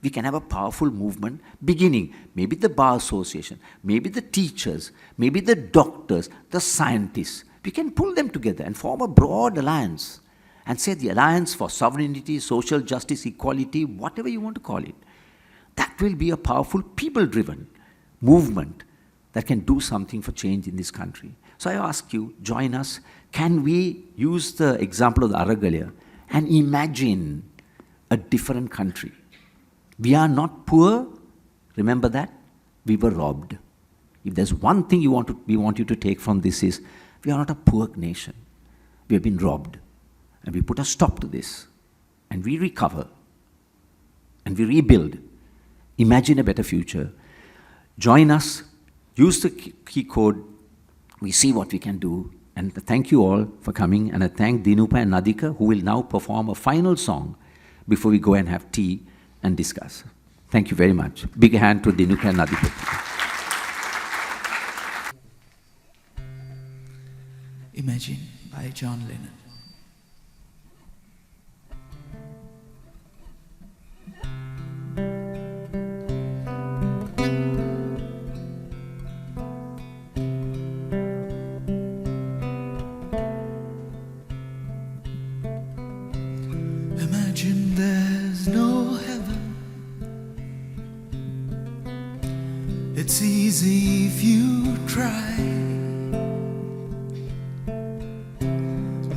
we can have a powerful movement beginning, maybe the Bar Association, maybe the teachers, maybe the doctors, the scientists. We can pull them together and form a broad alliance and say the alliance for sovereignty, social justice, equality, whatever you want to call it. That will be a powerful people-driven movement that can do something for change in this country. So I ask you, join us. Can we use the example of the Aragalya and imagine a different country? We are not poor. Remember that? We were robbed. If there's one thing we want you to take from this is, we are not a poor nation. We have been robbed. And we put a stop to this. And we recover. And we rebuild. Imagine a better future. Join us. Use the key code. We see what we can do. And thank you all for coming. And I thank Dinupa and Nadika, who will now perform a final song before we go and have tea and discuss. Thank you very much. Big hand to Dinupa and Nadika. Imagine by John Lennon. It's easy if you try.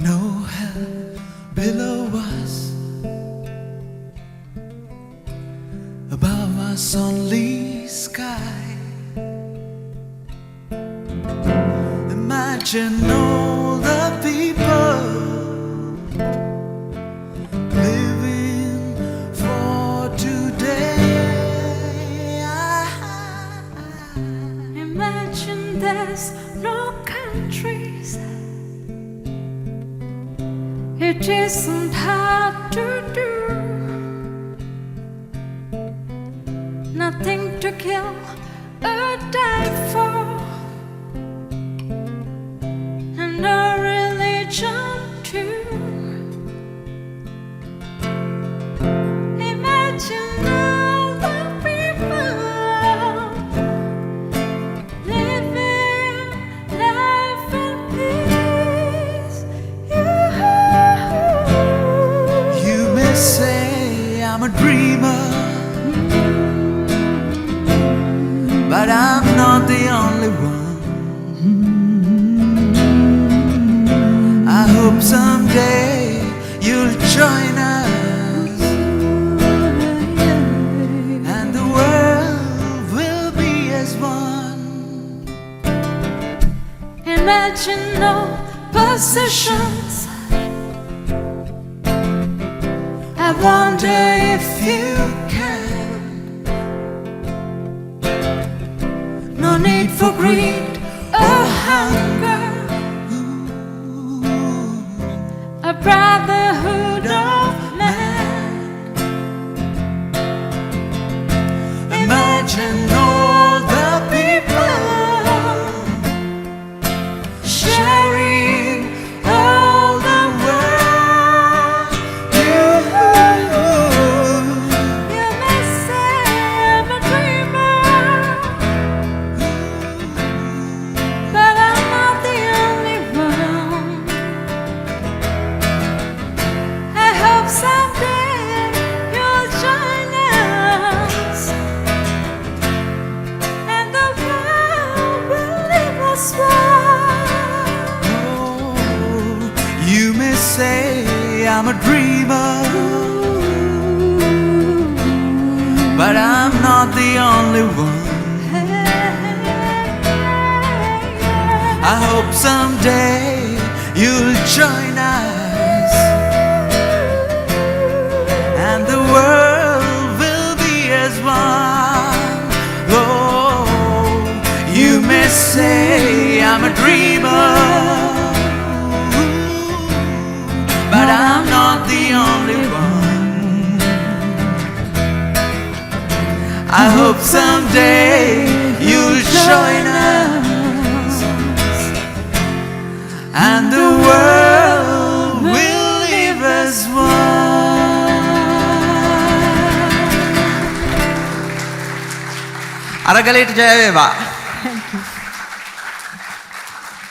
No hell below us, above us only sky. Imagine all the people living for today. Imagine there's no countries. It isn't hard to do. Nothing to kill or die for, and no religion too. Imagine all the people living life in peace. You may say I'm a dreamer, but I'm not the only one. I hope someday you'll join us, and the world will be as one. Imagine no possessions. I wonder if you can. No need for greed or hunger, A brotherhood of man. imagine all the people sharing all the world. You may say I'm a dreamer, but I'm not the only one. I hope someday you'll join us, and the world will live as one. You may say I'm a dreamer, but I'm not the only one. I hope someday you'll join us, and the world will be as one. Oh, you may say I'm a dreamer, but I'm not the only one. I hope someday you'll join us, and the world will live as one. අරගලයට ජය වේවා.